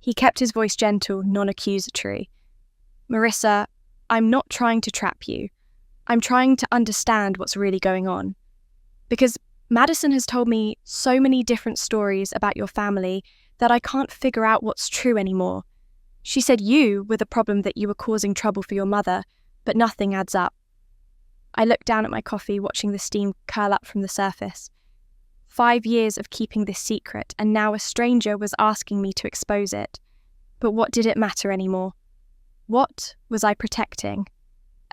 He kept his voice gentle, non-accusatory. "Marissa, I'm not trying to trap you. I'm trying to understand what's really going on. Because Madison has told me so many different stories about your family that I can't figure out what's true anymore. She said you were the problem, that you were causing trouble for your mother, but nothing adds up." I looked down at my coffee, watching the steam curl up from the surface. 5 years of keeping this secret, and now a stranger was asking me to expose it. But what did it matter anymore? What was I protecting?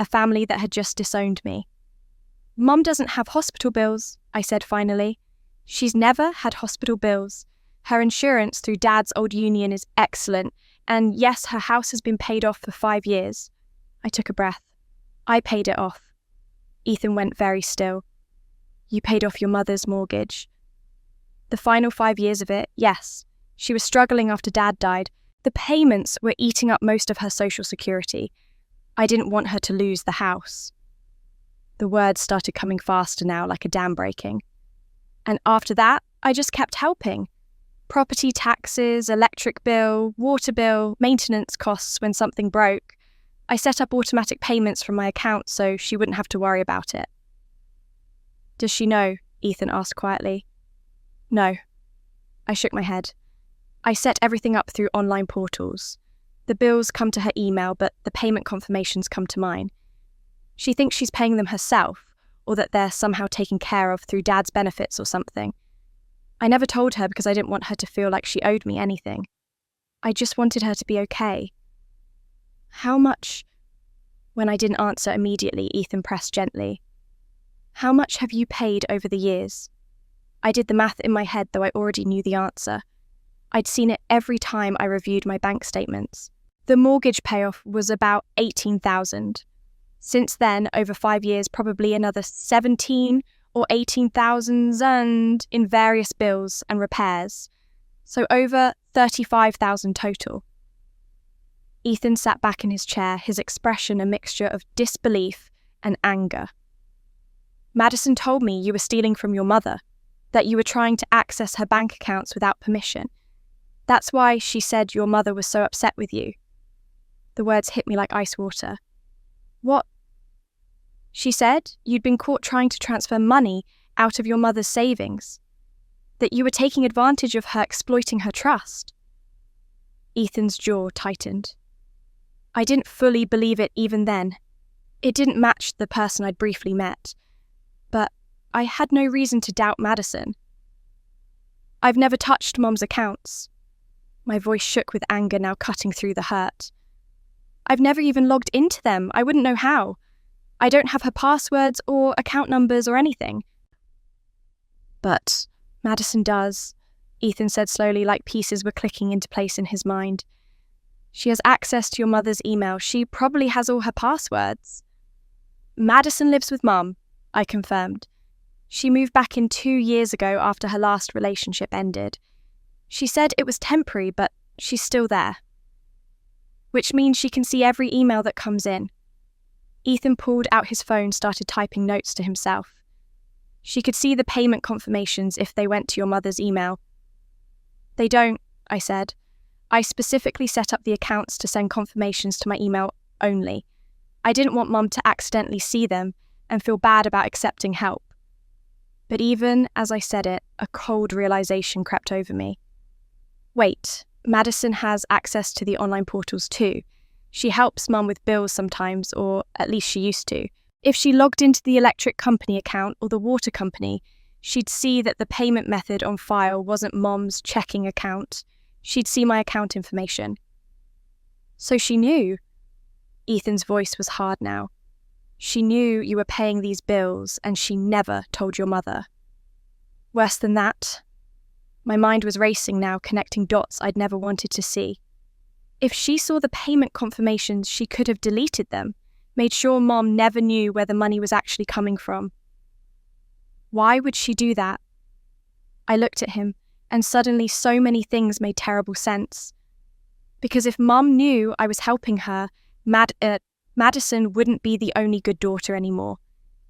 A family that had just disowned me. "Mum doesn't have hospital bills," I said finally. "She's never had hospital bills. Her insurance through Dad's old union is excellent, and yes, her house has been paid off for 5 years. I took a breath. "I paid it off." Ethan went very still. "You paid off your mother's mortgage?" "The final 5 years of it, yes. She was struggling after Dad died. The payments were eating up most of her social security. I didn't want her to lose the house." The words started coming faster now, like a dam breaking. "And after that, I just kept helping. Property taxes, electric bill, water bill, maintenance costs when something broke. I set up automatic payments from my account so she wouldn't have to worry about it." "Does she know?" Ethan asked quietly. "No." I shook my head. "I set everything up through online portals. The bills come to her email, but the payment confirmations come to mine. She thinks she's paying them herself, or that they're somehow taken care of through Dad's benefits or something. I never told her because I didn't want her to feel like she owed me anything. I just wanted her to be okay." "How much?" When I didn't answer immediately, Ethan pressed gently. "How much have you paid over the years?" I did the math in my head, though I already knew the answer. I'd seen it every time I reviewed my bank statements. The mortgage payoff was about $18,000. Since then, over 5 years, probably another 17 or 18,000 and in various bills and repairs. So over 35,000 total. Ethan sat back in his chair, his expression a mixture of disbelief and anger. "Madison told me you were stealing from your mother, that you were trying to access her bank accounts without permission. That's why she said your mother was so upset with you." The words hit me like ice water. "What?" "She said you'd been caught trying to transfer money out of your mother's savings, that you were taking advantage of her, exploiting her trust." Ethan's jaw tightened. I didn't fully believe it even then. It didn't match the person I'd briefly met. But I had no reason to doubt Madison. "I've never touched Mom's accounts." My voice shook with anger, now cutting through the hurt. "I've never even logged into them. I wouldn't know how. I don't have her passwords or account numbers or anything." But Madison does, Ethan said slowly, like pieces were clicking into place in his mind. She has access to your mother's email. She probably has all her passwords. Madison lives with Mum, I confirmed. She moved back in 2 years ago after her last relationship ended. She said it was temporary, but she's still there. Which means she can see every email that comes in. Ethan pulled out his phone, started typing notes to himself. She could see the payment confirmations if they went to your mother's email. They don't, I said. I specifically set up the accounts to send confirmations to my email only. I didn't want Mum to accidentally see them and feel bad about accepting help. But even as I said it, a cold realization crept over me. Wait, Madison has access to the online portals too. She helps Mum with bills sometimes, or at least she used to. If she logged into the electric company account or the water company, she'd see that the payment method on file wasn't Mom's checking account. She'd see my account information. So she knew. Ethan's voice was hard now. She knew you were paying these bills and she never told your mother. Worse than that, my mind was racing now, connecting dots I'd never wanted to see. If she saw the payment confirmations, she could have deleted them, made sure Mom never knew where the money was actually coming from. Why would she do that? I looked at him, and suddenly so many things made terrible sense. Because if Mum knew I was helping her, Madison wouldn't be the only good daughter anymore.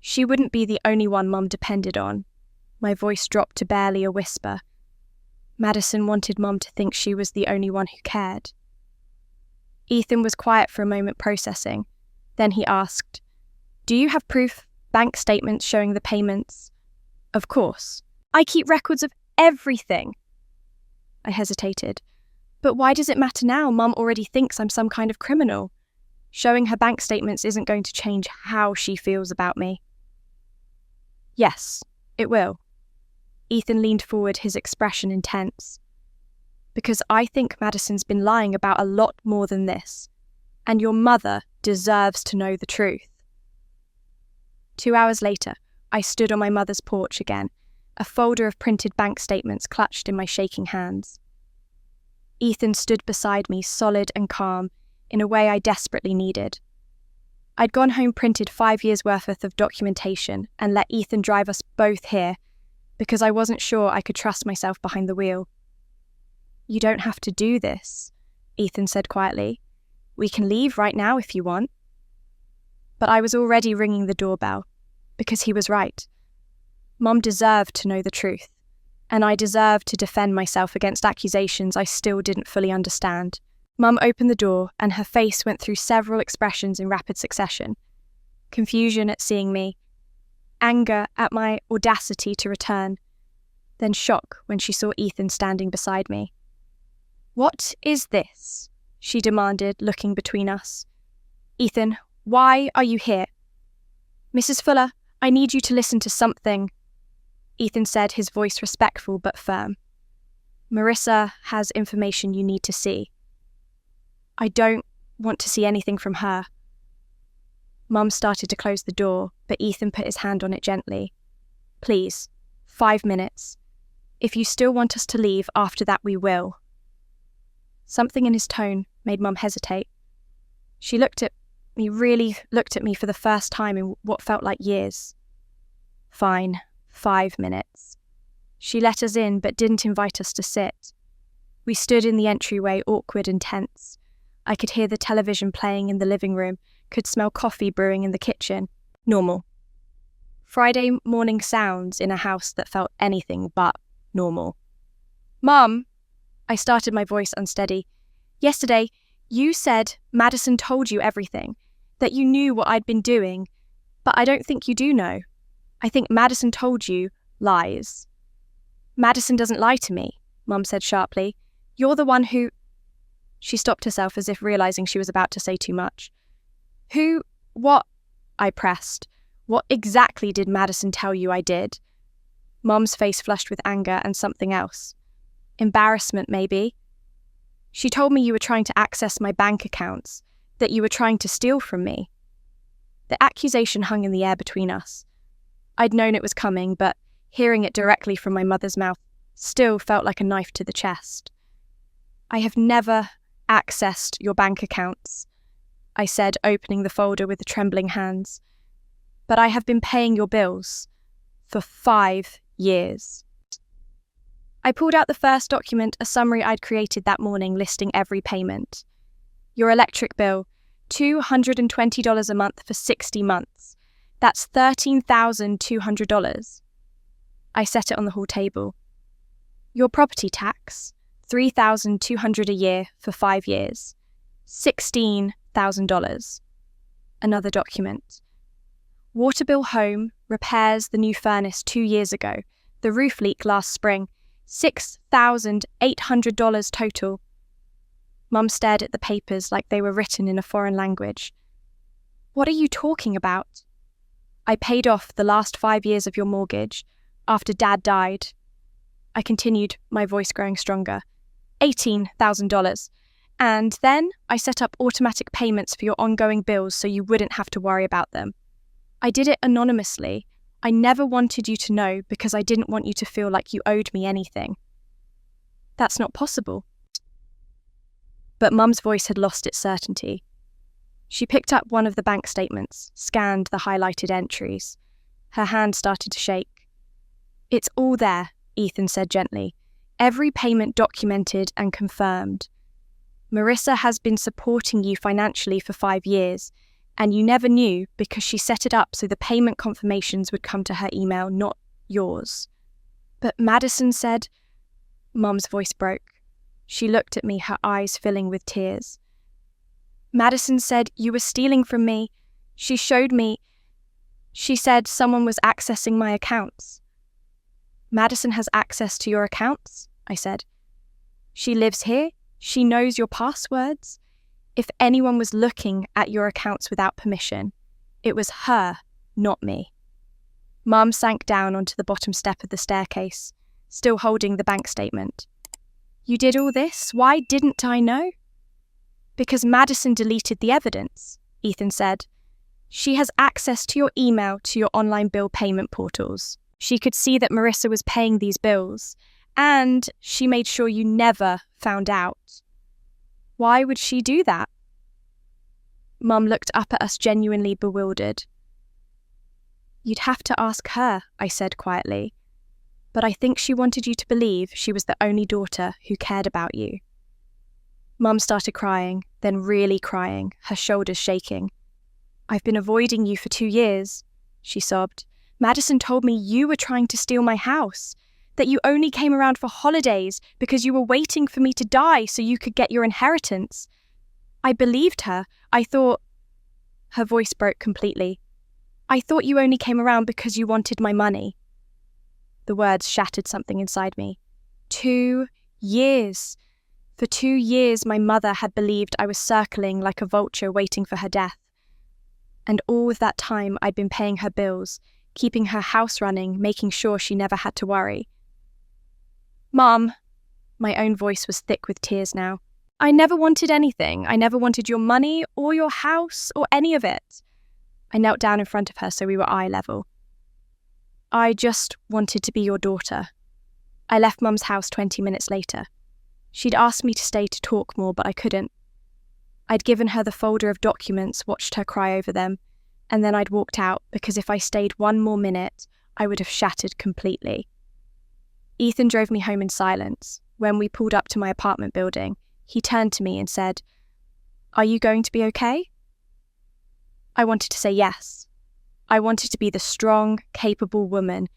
She wouldn't be the only one Mum depended on. My voice dropped to barely a whisper. Madison wanted Mum to think she was the only one who cared. Ethan was quiet for a moment, processing. Then he asked, "Do you have proof, bank statements showing the payments?" "Of course. I keep records of everything." I hesitated. "But why does it matter now? Mum already thinks I'm some kind of criminal. Showing her bank statements isn't going to change how she feels about me." "Yes, it will." Ethan leaned forward, his expression intense. "Because I think Madison's been lying about a lot more than this. And your mother deserves to know the truth." 2 hours later, I stood on my mother's porch again, a folder of printed bank statements clutched in my shaking hands. Ethan stood beside me, solid and calm, in a way I desperately needed. I'd gone home, printed 5 years' worth of documentation, and let Ethan drive us both here, because I wasn't sure I could trust myself behind the wheel. "You don't have to do this," Ethan said quietly. "We can leave right now if you want." But I was already ringing the doorbell, because he was right. Mum deserved to know the truth, and I deserved to defend myself against accusations I still didn't fully understand. Mum opened the door, and her face went through several expressions in rapid succession. Confusion at seeing me, anger at my audacity to return, then shock when she saw Ethan standing beside me. "What is this?" she demanded, looking between us. "Ethan, why are you here?" "Mrs. Fuller, I need you to listen to something," Ethan said, his voice respectful but firm. "Marissa has information you need to see." "I don't want to see anything from her." Mum started to close the door, but Ethan put his hand on it gently. "Please, 5 minutes. If you still want us to leave after that, we will." Something in his tone made Mum hesitate. She really looked at me for the first time in what felt like years. "Fine, 5 minutes." She let us in, but didn't invite us to sit. We stood in the entryway, awkward and tense. I could hear the television playing in the living room, could smell coffee brewing in the kitchen. Normal. Friday morning sounds in a house that felt anything but normal. "Mum," I started, my voice unsteady. "Yesterday, you said Madison told you everything, that you knew what I'd been doing, but I don't think you do know. I think Madison told you lies." "Madison doesn't lie to me," Mum said sharply. "You're the one who—" She stopped herself as if realizing she was about to say too much. What? I pressed. "What exactly did Madison tell you I did?" Mum's face flushed with anger and something else. Embarrassment, maybe. "She told me you were trying to access my bank accounts, that you were trying to steal from me." The accusation hung in the air between us. I'd known it was coming, but Hearing it directly from my mother's mouth still felt like a knife to the chest. "I have never accessed your bank accounts," I said, opening the folder with trembling hands. "But I have been paying your bills for 5 years." I pulled out the first document, a summary I'd created that morning listing every payment. "Your electric bill, $220 a month for 60 months. That's $13,200. I set it on the hall table. "Your property tax, $3,200 a year for 5 years. $16,000. Another document. "Water bill home, repairs the new furnace 2 years ago, the roof leak last spring, $6,800 total." Mum stared at the papers like they were written in a foreign language. "What are you talking about?" "I paid off the last 5 years of your mortgage after Dad died." I continued, my voice growing stronger. $18,000. "And then I set up automatic payments for your ongoing bills so you wouldn't have to worry about them. I did it anonymously. I never wanted you to know because I didn't want you to feel like you owed me anything." "That's not possible." But Mum's voice had lost its certainty. She picked up one of the bank statements, scanned the highlighted entries. Her hand started to shake. "It's all there," Ethan said gently. "Every payment documented and confirmed. Marissa has been supporting you financially for 5 years, and you never knew because she set it up so the payment confirmations would come to her email, not yours." "But Madison said—" Mum's voice broke. She looked at me, her eyes filling with tears. "Madison said you were stealing from me. She showed me. She said someone was accessing my accounts." "Madison has access to your accounts?" I said. "She lives here. She knows your passwords. If anyone was looking at your accounts without permission, it was her, not me." Mum sank down onto the bottom step of the staircase, still holding the bank statement. "You did all this? Why didn't I know?" "Because Madison deleted the evidence," Ethan said. "She has access to your email, to your online bill payment portals. She could see that Marissa was paying these bills, and she made sure you never found out." "Why would she do that?" Mum looked up at us genuinely bewildered. "You'd have to ask her," I said quietly. "But I think she wanted you to believe she was the only daughter who cared about you." Mum started crying, then really crying, her shoulders shaking. "I've been avoiding you for 2 years," she sobbed. "Madison told me you were trying to steal my house, that you only came around for holidays because you were waiting for me to die so you could get your inheritance. I believed her. I thought—" Her voice broke completely. "I thought you only came around because you wanted my money." The words shattered something inside me. 2 years. For 2 years, my mother had believed I was circling like a vulture waiting for her death. And all of that time, I'd been paying her bills, keeping her house running, making sure she never had to worry. "Mum," my own voice was thick with tears now, "I never wanted anything. I never wanted your money or your house or any of it." I knelt down in front of her so we were eye level. "I just wanted to be your daughter." I left Mum's house 20 minutes later. She'd asked me to stay to talk more, but I couldn't. I'd given her the folder of documents, watched her cry over them, and then I'd walked out because if I stayed 1 more minute, I would have shattered completely. Ethan drove me home in silence. When we pulled up to my apartment building, he turned to me and said, "Are you going to be okay?" I wanted to say yes. I wanted to be the strong, capable woman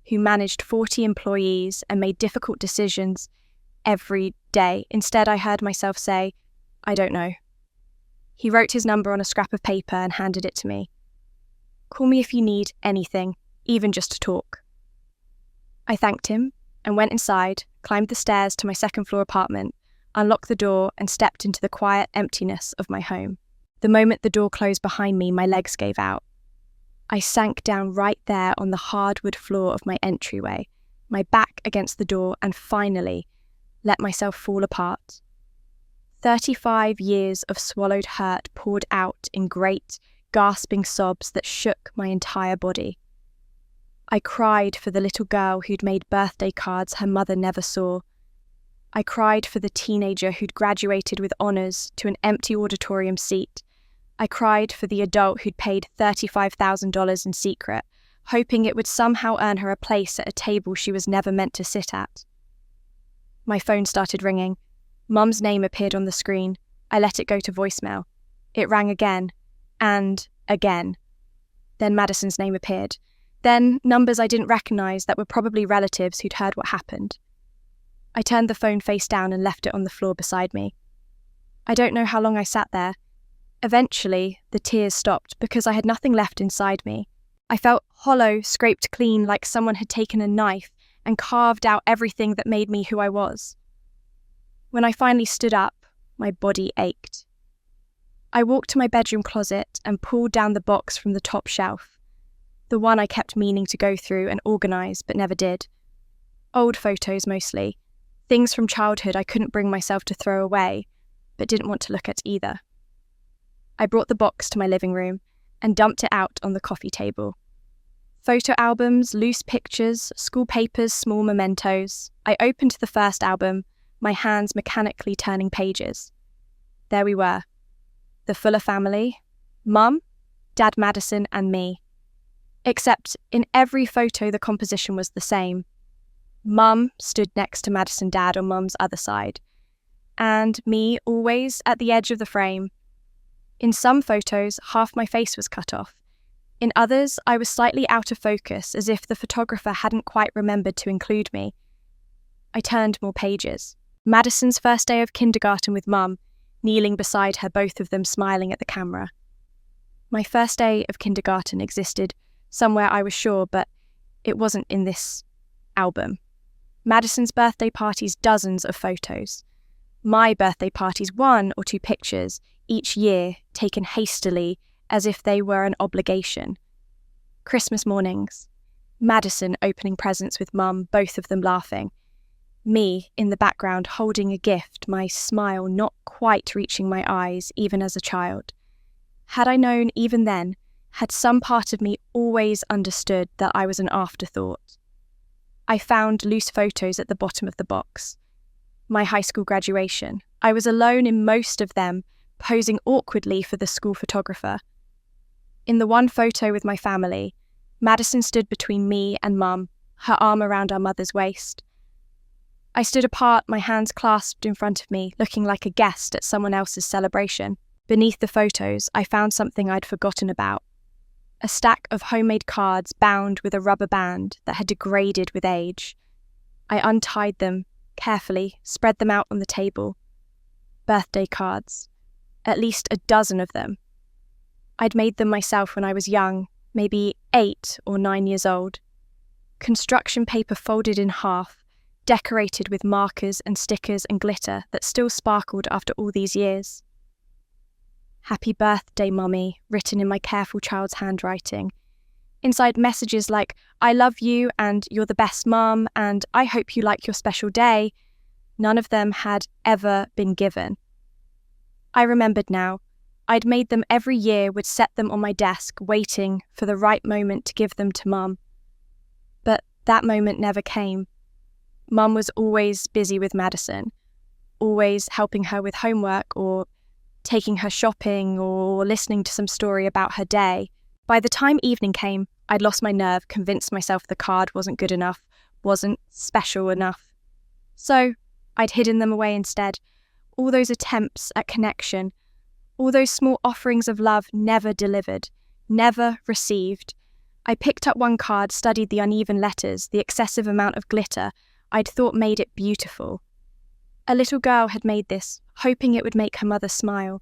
who managed 40 employees and made difficult decisions every day. Instead, I heard myself say, "I don't know." He wrote his number on a scrap of paper and handed it to me. "Call me if you need anything, even just to talk." I thanked him and went inside, climbed the stairs to my second-floor apartment, unlocked the door and stepped into the quiet emptiness of my home. The moment the door closed behind me, my legs gave out. I sank down right there on the hardwood floor of my entryway, my back against the door, and finally let myself fall apart. 35 years of swallowed hurt poured out in great, gasping sobs that shook my entire body. I cried for the little girl who'd made birthday cards her mother never saw. I cried for the teenager who'd graduated with honours to an empty auditorium seat. I cried for the adult who'd paid $35,000 in secret, hoping it would somehow earn her a place at a table she was never meant to sit at. My phone started ringing. Mum's name appeared on the screen. I let it go to voicemail. It rang again, and again. Then Madison's name appeared. Then numbers I didn't recognise that were probably relatives who'd heard what happened. I turned the phone face down and left it on the floor beside me. I don't know how long I sat there. Eventually, the tears stopped because I had nothing left inside me. I felt hollow, scraped clean, like someone had taken a knife and carved out everything that made me who I was. When I finally stood up, my body ached. I walked to my bedroom closet and pulled down the box from the top shelf, the one I kept meaning to go through and organise but never did. Old photos mostly, things from childhood I couldn't bring myself to throw away, but didn't want to look at either. I brought the box to my living room and dumped it out on the coffee table. Photo albums, loose pictures, school papers, small mementos. I opened the first album, my hands mechanically turning pages. There we were. The Fuller family, Mum, Dad Madison and me. Except in every photo the composition was the same. Mum stood next to Madison Dad on Mum's other side, and me always at the edge of the frame. In some photos, half my face was cut off. In others, I was slightly out of focus, as if the photographer hadn't quite remembered to include me. I turned more pages. Madison's first day of kindergarten with Mum, kneeling beside her, both of them smiling at the camera. My first day of kindergarten existed somewhere, I was sure, but it wasn't in this album. Madison's birthday parties, dozens of photos. My birthday parties, 1 or 2 pictures, each year taken hastily as if they were an obligation. Christmas mornings. Madison opening presents with Mum, both of them laughing. Me in the background holding a gift, my smile not quite reaching my eyes even as a child. Had I known even then, had some part of me always understood that I was an afterthought. I found loose photos at the bottom of the box. My high school graduation. I was alone in most of them, posing awkwardly for the school photographer. In the one photo with my family, Madison stood between me and Mum, her arm around our mother's waist. I stood apart, my hands clasped in front of me, looking like a guest at someone else's celebration. Beneath the photos, I found something I'd forgotten about. A stack of homemade cards bound with a rubber band that had degraded with age. I untied them carefully, spread them out on the table. Birthday cards. At least a dozen of them. I'd made them myself when I was young, maybe 8 or 9 years old. Construction paper folded in half, decorated with markers and stickers and glitter that still sparkled after all these years. Happy birthday, Mummy, written in my careful child's handwriting. Inside messages like, I love you and you're the best mum and I hope you like your special day. None of them had ever been given. I remembered now. I'd made them every year, would set them on my desk, waiting for the right moment to give them to Mum. But that moment never came. Mum was always busy with Madison, always helping her with homework or taking her shopping or listening to some story about her day. By the time evening came, I'd lost my nerve, convinced myself the card wasn't good enough, wasn't special enough. So I'd hidden them away instead. All those attempts at connection, all those small offerings of love never delivered, never received. I picked up one card, studied the uneven letters, the excessive amount of glitter I'd thought made it beautiful. A little girl had made this, hoping it would make her mother smile.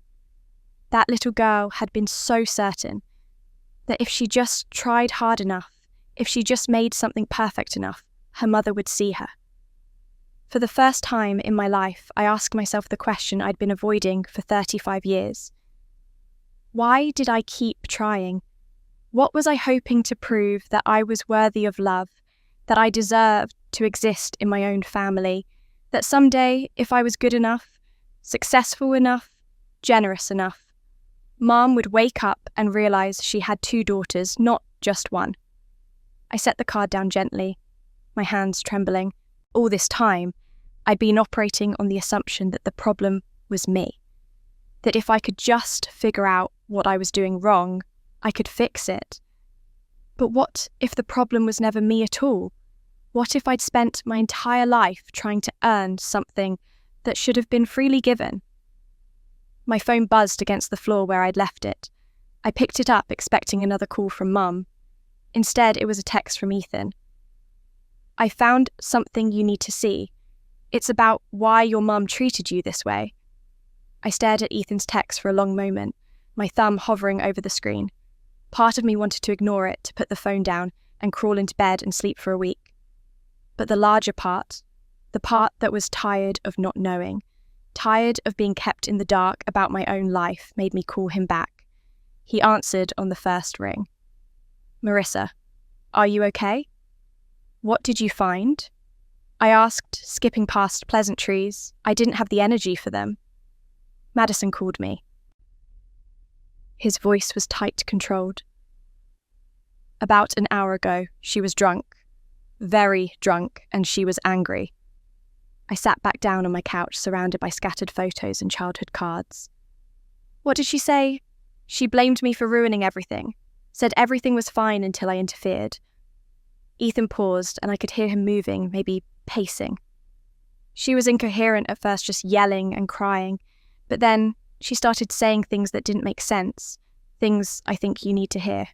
That little girl had been so certain that if she just tried hard enough, if she just made something perfect enough, her mother would see her. For the first time in my life, I asked myself the question I'd been avoiding for 35 years. Why did I keep trying? What was I hoping to prove that I was worthy of love, that I deserved to exist in my own family, that someday, if I was good enough, successful enough, generous enough, Mom would wake up and realise she had 2 daughters, not just one. I set the card down gently, my hands trembling. All this time, I'd been operating on the assumption that the problem was me. That if I could just figure out what I was doing wrong, I could fix it. But what if the problem was never me at all? What if I'd spent my entire life trying to earn something that should have been freely given? My phone buzzed against the floor where I'd left it. I picked it up expecting another call from Mum. Instead, it was a text from Ethan. I found something you need to see. It's about why your mum treated you this way. I stared at Ethan's text for a long moment, my thumb hovering over the screen. Part of me wanted to ignore it, to put the phone down and crawl into bed and sleep for a week. But the larger part, the part that was tired of not knowing, tired of being kept in the dark about my own life, made me call him back. He answered on the first ring. Marissa, are you okay? What did you find? I asked, skipping past pleasantries. I didn't have the energy for them. Madison called me. His voice was tight, controlled. About an hour ago, she was drunk. Very drunk, and she was angry. I sat back down on my couch, surrounded by scattered photos and childhood cards. What did she say? She blamed me for ruining everything, said everything was fine until I interfered. Ethan paused, and I could hear him moving, maybe pacing. She was incoherent at first, just yelling and crying, but then she started saying things that didn't make sense, things I think you need to hear.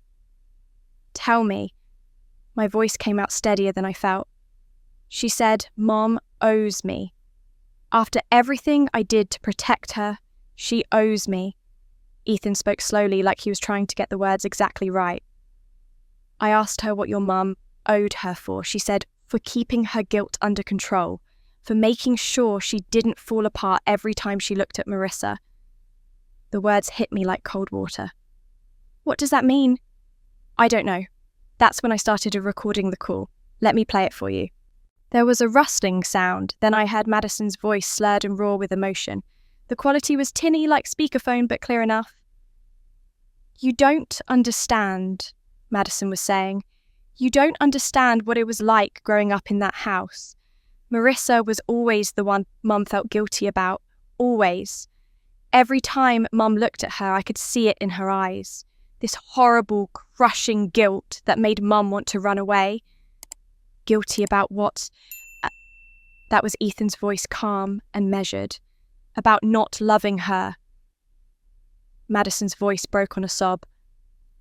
Tell me. My voice came out steadier than I felt. She said, Mom owes me. After everything I did to protect her, she owes me. Ethan spoke slowly, like he was trying to get the words exactly right. I asked her what your mum owed her for. She said, for keeping her guilt under control, for making sure she didn't fall apart every time she looked at Marissa. The words hit me like cold water. What does that mean? I don't know. That's when I started recording the call. Let me play it for you. There was a rustling sound, then I heard Madison's voice slurred and raw with emotion. The quality was tinny like speakerphone, but clear enough. You don't understand, Madison was saying. You don't understand what it was like growing up in that house. Marissa was always the one Mum felt guilty about, always. Every time Mum looked at her, I could see it in her eyes. This horrible, crushing guilt that made Mum want to run away. Guilty about what? That was Ethan's voice, calm and measured. About not loving her. Madison's voice broke on a sob.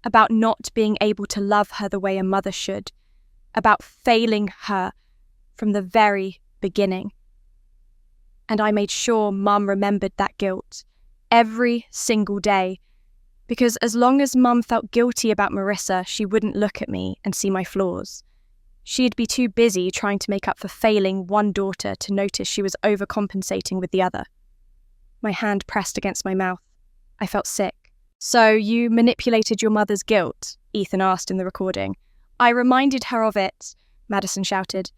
About not being able to love her the way a mother should. About failing her from the very beginning. And I made sure Mum remembered that guilt every single day, because as long as Mum felt guilty about Marissa, she wouldn't look at me and see my flaws. She'd be too busy trying to make up for failing one daughter to notice she was overcompensating with the other. My hand pressed against my mouth. I felt sick. So you manipulated your mother's guilt? Ethan asked in the recording. I reminded her of it, Madison shouted.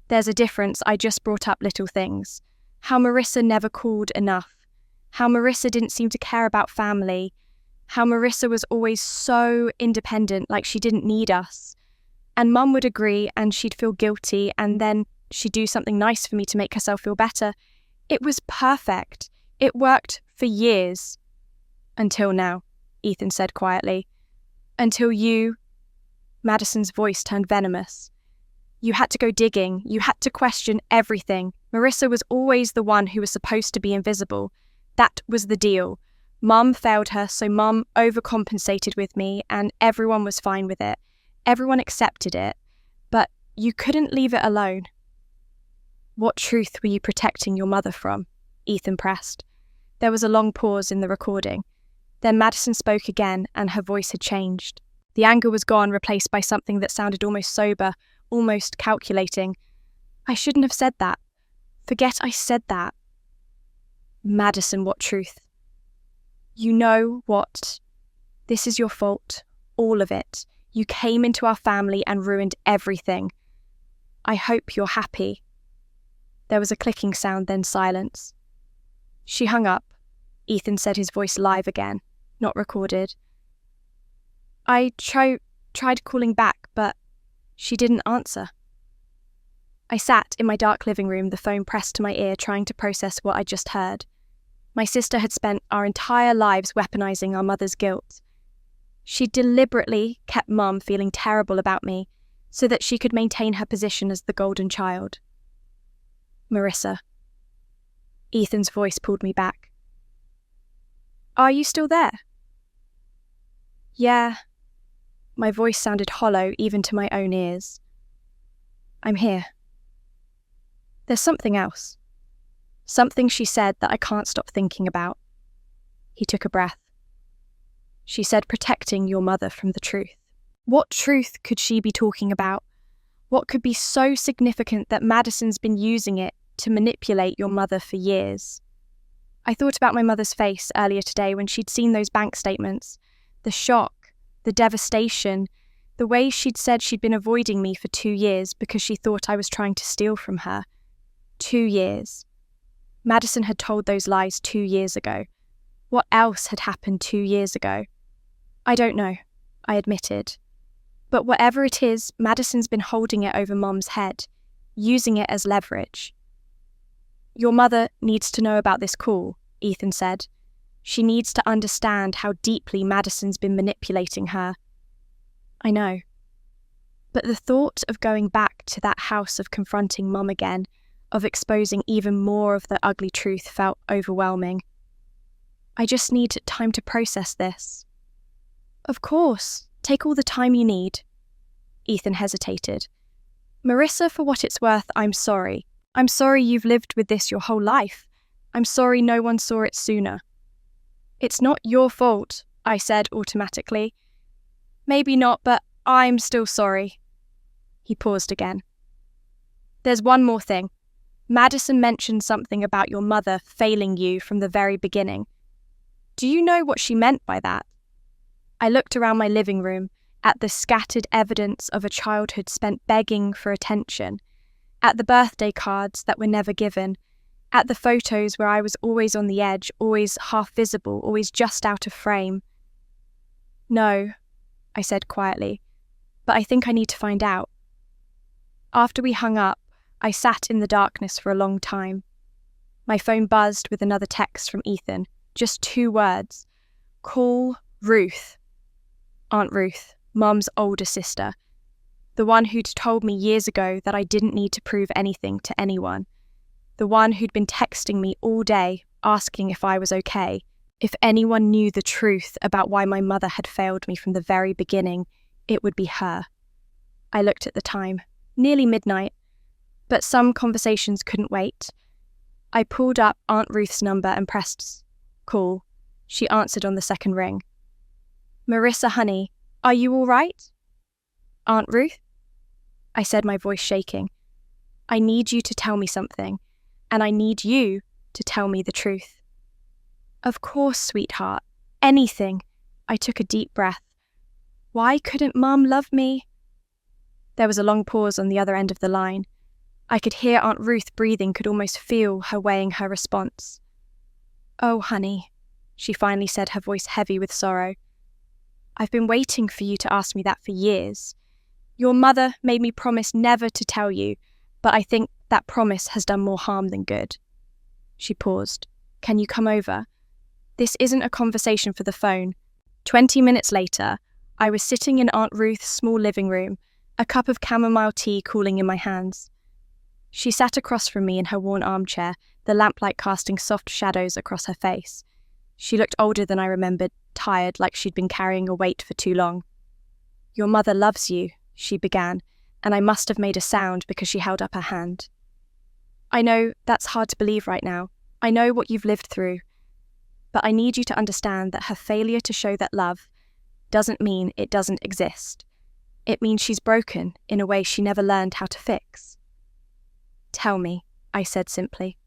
There's a difference. I just brought up little things. How Marissa never called enough. How Marissa didn't seem to care about family. How Marissa was always so independent, like she didn't need us. And Mum would agree and she'd feel guilty and then she'd do something nice for me to make herself feel better. It was perfect. It worked for years. Until now, Ethan said quietly. Until you... Madison's voice turned venomous. You had to go digging. You had to question everything. Marissa was always the one who was supposed to be invisible. That was the deal. Mum failed her, so Mum overcompensated with me and everyone was fine with it. Everyone accepted it. But you couldn't leave it alone. What truth were you protecting your mother from? Ethan pressed. There was a long pause in the recording. Then Madison spoke again, and her voice had changed. The anger was gone, replaced by something that sounded almost sober, almost calculating. I shouldn't have said that. Forget I said that. Madison, what truth? You know what? This is your fault. All of it. You came into our family and ruined everything. I hope you're happy. There was a clicking sound, then silence. She hung up. Ethan said, his voice live again, not recorded. I tried calling back, but She didn't answer. I sat in my dark living room, the phone pressed to my ear, trying to process what I'd just heard. My sister had spent our entire lives weaponizing our mother's guilt. She deliberately kept Mum feeling terrible about me so that she could maintain her position as the golden child. Marissa. Ethan's voice pulled me back. Are you still there? Yeah. My voice sounded hollow even to my own ears. I'm here. There's something else. Something she said that I can't stop thinking about. He took a breath. She said protecting your mother from the truth. What truth could she be talking about? What could be so significant that Madison's been using it to manipulate your mother for years? I thought about my mother's face earlier today when she'd seen those bank statements. The shock, the devastation, the way she'd said she'd been avoiding me for 2 years because she thought I was trying to steal from her. 2 years. Madison had told those lies 2 years ago. What else had happened 2 years ago? I don't know, I admitted. But whatever it is, Madison's been holding it over Mum's head, using it as leverage. Your mother needs to know about this call, Ethan said. She needs to understand how deeply Madison's been manipulating her. I know. But the thought of going back to that house, of confronting Mum again, of exposing even more of the ugly truth felt overwhelming. I just need time to process this. Of course, take all the time you need. Ethan hesitated. Marissa, for what it's worth, I'm sorry. I'm sorry you've lived with this your whole life. I'm sorry no one saw it sooner. It's not your fault, I said automatically. Maybe not, but I'm still sorry. He paused again. There's one more thing. Madison mentioned something about your mother failing you from the very beginning. Do you know what she meant by that? I looked around my living room at the scattered evidence of a childhood spent begging for attention, at the birthday cards that were never given, at the photos where I was always on the edge, always half visible, always just out of frame. No, I said quietly, but I think I need to find out. After we hung up, I sat in the darkness for a long time. My phone buzzed with another text from Ethan, just 2 words. Call Ruth. Aunt Ruth, Mum's older sister. The one who'd told me years ago that I didn't need to prove anything to anyone. The one who'd been texting me all day, asking if I was okay. If anyone knew the truth about why my mother had failed me from the very beginning, it would be her. I looked at the time, nearly midnight, but some conversations couldn't wait. I pulled up Aunt Ruth's number and pressed call. She answered on the second ring. Marissa, honey, are you all right? Aunt Ruth? I said, my voice shaking. I need you to tell me something, and I need you to tell me the truth. Of course, sweetheart. Anything. I took a deep breath. Why couldn't Mum love me? There was a long pause on the other end of the line. I could hear Aunt Ruth breathing, could almost feel her weighing her response. Oh, honey, she finally said, her voice heavy with sorrow. I've been waiting for you to ask me that for years. Your mother made me promise never to tell you, but I think that promise has done more harm than good. She paused. Can you come over? This isn't a conversation for the phone. 20 minutes later, I was sitting in Aunt Ruth's small living room, a cup of chamomile tea cooling in my hands. She sat across from me in her worn armchair, the lamplight casting soft shadows across her face. She looked older than I remembered, tired, like she'd been carrying a weight for too long. Your mother loves you, she began, and I must have made a sound because she held up her hand. I know that's hard to believe right now. I know what you've lived through. But I need you to understand that her failure to show that love doesn't mean it doesn't exist. It means she's broken in a way she never learned how to fix. Tell me, I said simply.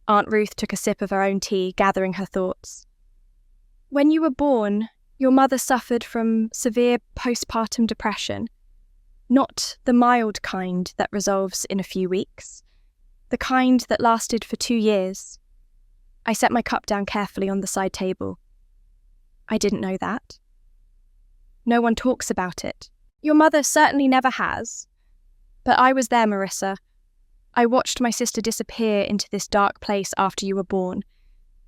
Aunt Ruth took a sip of her own tea, gathering her thoughts. When you were born, your mother suffered from severe postpartum depression. Not the mild kind that resolves in a few weeks. The kind that lasted for 2 years. I set my cup down carefully on the side table. I didn't know that. No one talks about it. Your mother certainly never has. But I was there, Marissa. I watched my sister disappear into this dark place after you were born.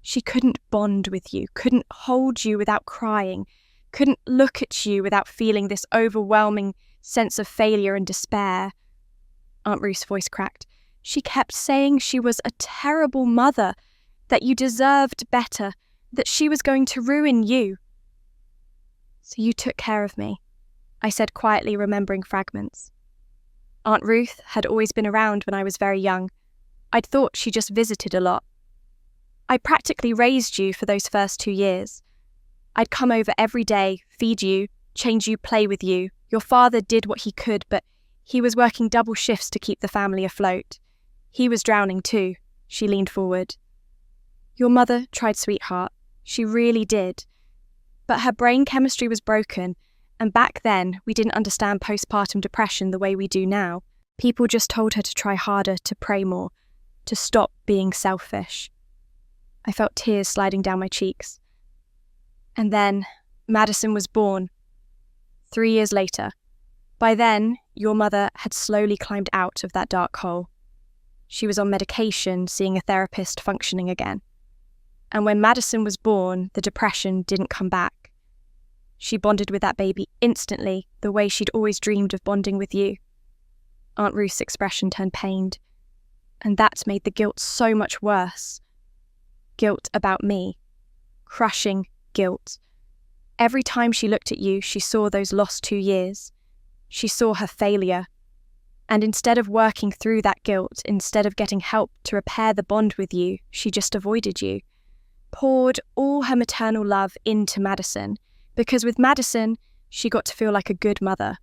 She couldn't bond with you, couldn't hold you without crying, couldn't look at you without feeling this overwhelming sense of failure and despair. Aunt Ruth's voice cracked. She kept saying she was a terrible mother, that you deserved better, that she was going to ruin you. So you took care of me, I said quietly, remembering fragments. Aunt Ruth had always been around when I was very young. I'd thought she just visited a lot. I practically raised you for those first 2 years. I'd come over every day, feed you, change you, play with you. Your father did what he could, but he was working double shifts to keep the family afloat. He was drowning too. She leaned forward. Your mother tried, sweetheart. She really did. But her brain chemistry was broken, and back then we didn't understand postpartum depression the way we do now. People just told her to try harder, to pray more, to stop being selfish. I felt tears sliding down my cheeks. And then Madison was born. 3 years later. By then, your mother had slowly climbed out of that dark hole. She was on medication, seeing a therapist, functioning again. And when Madison was born, the depression didn't come back. She bonded with that baby instantly, the way she'd always dreamed of bonding with you. Aunt Ruth's expression turned pained. And that made the guilt so much worse. Guilt about me. Crushing guilt. Every time she looked at you, she saw those lost 2 years. She saw her failure. And instead of working through that guilt, instead of getting help to repair the bond with you, she just avoided you. Poured all her maternal love into Madison, because with Madison, she got to feel like a good mother.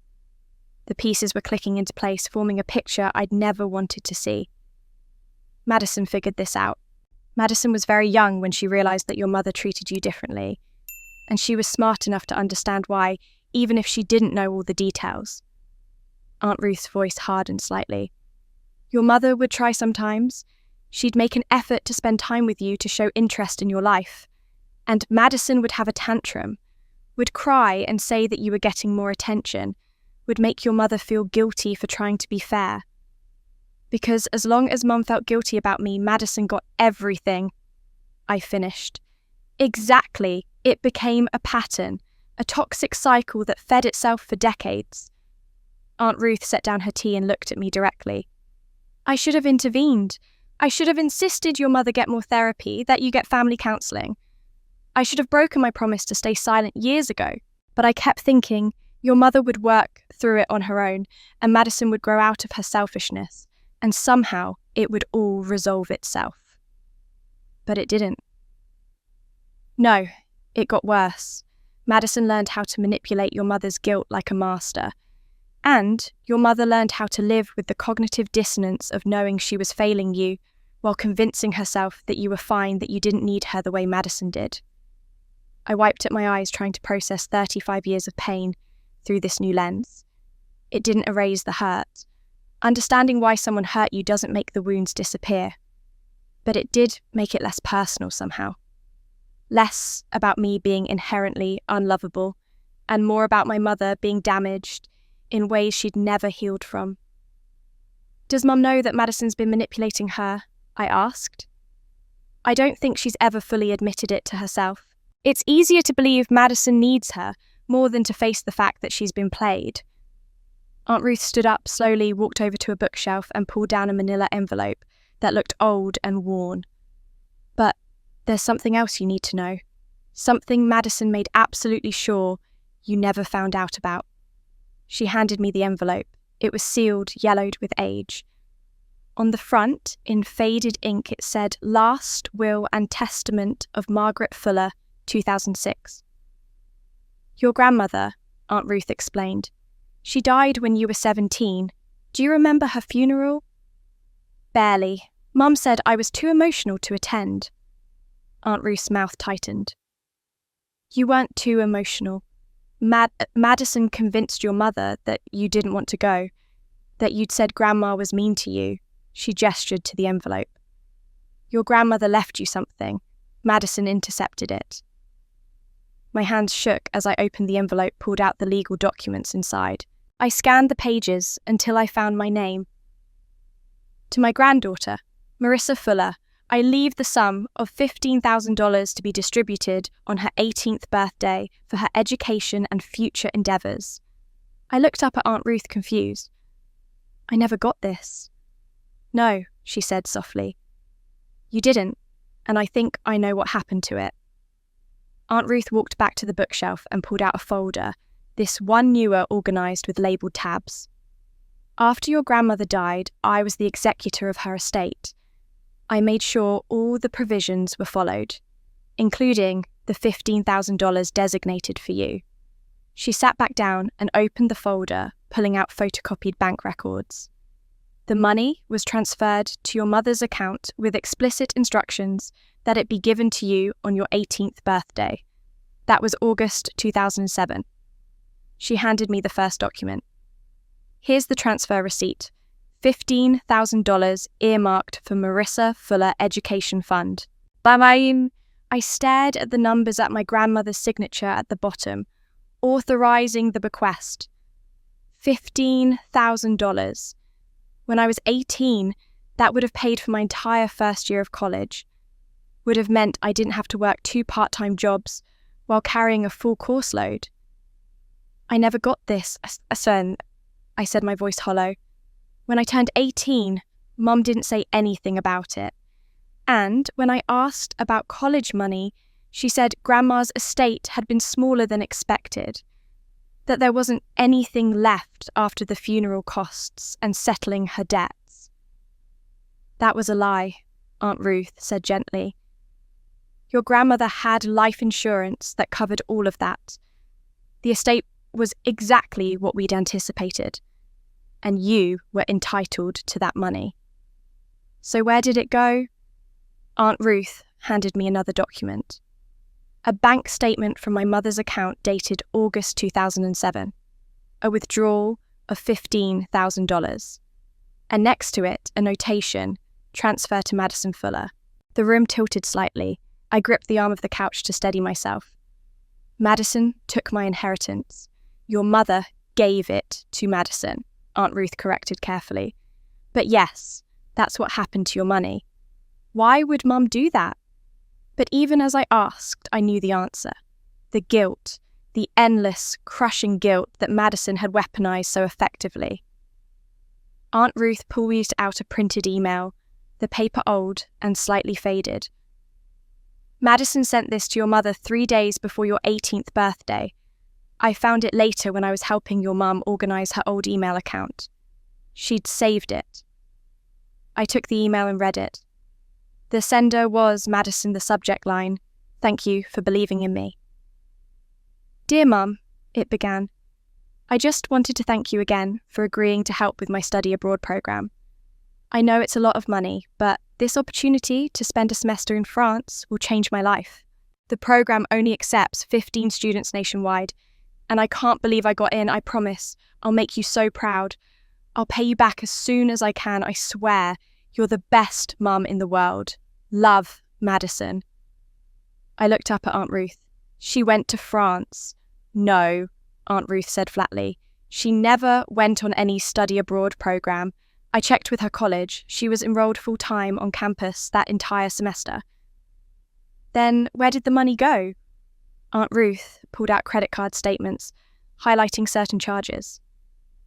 The pieces were clicking into place, forming a picture I'd never wanted to see. Madison figured this out. Madison was very young when she realized that your mother treated you differently, and she was smart enough to understand why, even if she didn't know all the details. Aunt Ruth's voice hardened slightly. Your mother would try sometimes. She'd make an effort to spend time with you to show interest in your life. And Madison would have a tantrum, would cry and say that you were getting more attention, would make your mother feel guilty for trying to be fair. Because as long as Mum felt guilty about me, Madison got everything. I finished. Exactly. It became a pattern, a toxic cycle that fed itself for decades. Aunt Ruth set down her tea and looked at me directly. I should have intervened. I should have insisted your mother get more therapy, that you get family counselling. I should have broken my promise to stay silent years ago. But I kept thinking your mother would work through it on her own, and Madison would grow out of her selfishness, and somehow it would all resolve itself. But it didn't. No, it got worse. Madison learned how to manipulate your mother's guilt like a master. And your mother learned how to live with the cognitive dissonance of knowing she was failing you while convincing herself that you were fine, that you didn't need her the way Madison did. I wiped at my eyes, trying to process 35 years of pain through this new lens. It didn't erase the hurt. Understanding why someone hurt you doesn't make the wounds disappear. But it did make it less personal somehow. Less about me being inherently unlovable, and more about my mother being damaged in ways she'd never healed from. Does Mum know that Madison's been manipulating her? I asked. I don't think she's ever fully admitted it to herself. It's easier to believe Madison needs her more than to face the fact that she's been played. Aunt Ruth stood up, slowly walked over to a bookshelf and pulled down a manila envelope that looked old and worn. But there's something else you need to know. Something Madison made absolutely sure you never found out about. She handed me the envelope. It was sealed, yellowed with age. On the front, in faded ink, it said, Last Will and Testament of Margaret Fuller, 2006. Your grandmother, Aunt Ruth explained. She died when you were 17. Do you remember her funeral? Barely. Mum said I was too emotional to attend. Aunt Ruth's mouth tightened. You weren't too emotional. Madison convinced your mother that you didn't want to go, that you'd said Grandma was mean to you. She gestured to the envelope. Your grandmother left you something. Madison intercepted it. My hands shook as I opened the envelope, pulled out the legal documents inside. I scanned the pages until I found my name. To my granddaughter, Marissa Fuller, I leave the sum of $15,000 to be distributed on her 18th birthday for her education and future endeavours. I looked up at Aunt Ruth confused. I never got this. No, she said softly. You didn't, and I think I know what happened to it. Aunt Ruth walked back to the bookshelf and pulled out a folder, this one newer organised with labelled tabs. After your grandmother died, I was the executor of her estate. I made sure all the provisions were followed, including the $15,000 designated for you. She sat back down and opened the folder, pulling out photocopied bank records. The money was transferred to your mother's account with explicit instructions that it be given to you on your 18th birthday. That was August 2007. She handed me the first document. Here's the transfer receipt. $15,000 earmarked for Marissa Fuller Education Fund. I stared at the numbers at my grandmother's signature at the bottom, authorising the bequest. $15,000. When I was 18, that would have paid for my entire first year of college. Would have meant I didn't have to work 2 part-time jobs while carrying a full course load. I never got this, son, I said, my voice hollow. When I turned 18, Mum didn't say anything about it. And when I asked about college money, she said Grandma's estate had been smaller than expected, that there wasn't anything left after the funeral costs and settling her debts. That was a lie, Aunt Ruth said gently. Your grandmother had life insurance that covered all of that. The estate was exactly what we'd anticipated, and you were entitled to that money. So where did it go? Aunt Ruth handed me another document. A bank statement from my mother's account dated August 2007. A withdrawal of $15,000. And next to it, a notation, transfer to Madison Fuller. The room tilted slightly. I gripped the arm of the couch to steady myself. Madison took my inheritance. Your mother gave it to Madison, Aunt Ruth corrected carefully. But yes, that's what happened to your money. Why would Mum do that? But even as I asked, I knew the answer. The guilt, the endless, crushing guilt that Madison had weaponized so effectively. Aunt Ruth pulled out a printed email, the paper old and slightly faded. Madison sent this to your mother 3 days before your 18th birthday. I found it later when I was helping your mum organise her old email account. She'd saved it. I took the email and read it. The sender was Madison, the subject line. Thank you for believing in me. Dear Mum, it began. I just wanted to thank you again for agreeing to help with my study abroad programme. I know it's a lot of money, but this opportunity to spend a semester in France will change my life. The programme only accepts 15 students nationwide, and I can't believe I got in, I promise. I'll make you so proud. I'll pay you back as soon as I can, I swear. You're the best mum in the world. Love, Madison. I looked up at Aunt Ruth. She went to France. No, Aunt Ruth said flatly. She never went on any study abroad programme. I checked with her college. She was enrolled full-time on campus that entire semester. Then where did the money go? Aunt Ruth pulled out credit card statements, highlighting certain charges.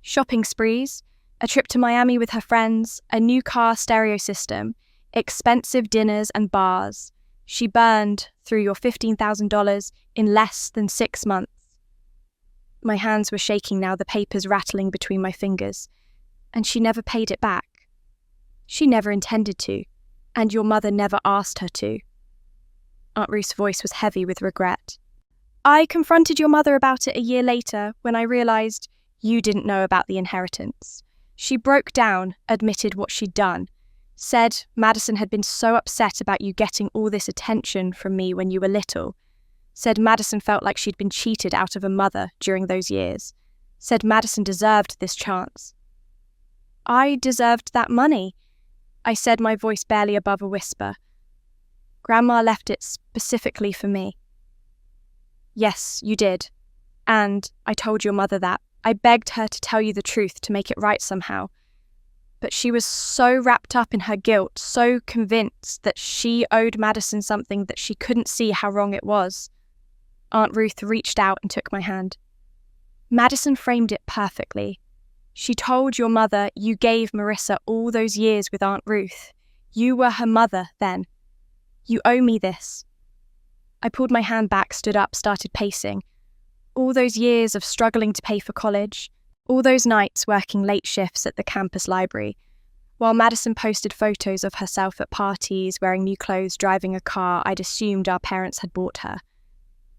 Shopping sprees, a trip to Miami with her friends, a new car stereo system, expensive dinners and bars. She burned through your $15,000 in less than 6 months. My hands were shaking now, the papers rattling between my fingers. And she never paid it back. She never intended to, and your mother never asked her to. Aunt Ruth's voice was heavy with regret. I confronted your mother about it a year later when I realised you didn't know about the inheritance. She broke down, admitted what she'd done, said Madison had been so upset about you getting all this attention from me when you were little, said Madison felt like she'd been cheated out of a mother during those years, said Madison deserved this chance. I deserved that money, I said, my voice barely above a whisper. Grandma left it specifically for me. Yes, you did. And I told your mother that I begged her to tell you the truth to make it right somehow. But she was so wrapped up in her guilt, so convinced that she owed Madison something that she couldn't see how wrong it was. Aunt Ruth reached out and took my hand. Madison framed it perfectly. She told your mother you gave Marissa all those years with Aunt Ruth. You were her mother then. You owe me this. I pulled my hand back, stood up, started pacing. All those years of struggling to pay for college, all those nights working late shifts at the campus library, while Madison posted photos of herself at parties, wearing new clothes, driving a car I'd assumed our parents had bought her.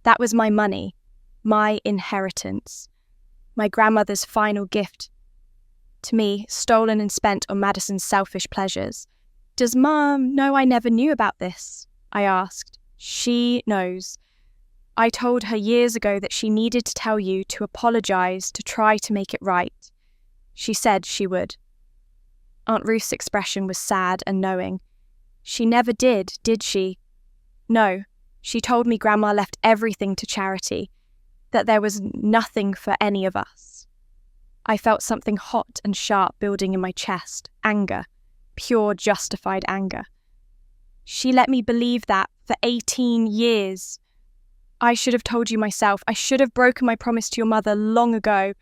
That was my money, my inheritance, my grandmother's final gift to me, stolen and spent on Madison's selfish pleasures. Does Mum know I never knew about this? I asked. She knows. I told her years ago that she needed to tell you, to apologise, to try to make it right. She said she would. Aunt Ruth's expression was sad and knowing. She never did she? No. She told me Grandma left everything to charity, that there was nothing for any of us. I felt something hot and sharp building in my chest, anger, pure justified anger. She let me believe that for 18 years. I should have told you myself. I should have broken my promise to your mother long ago.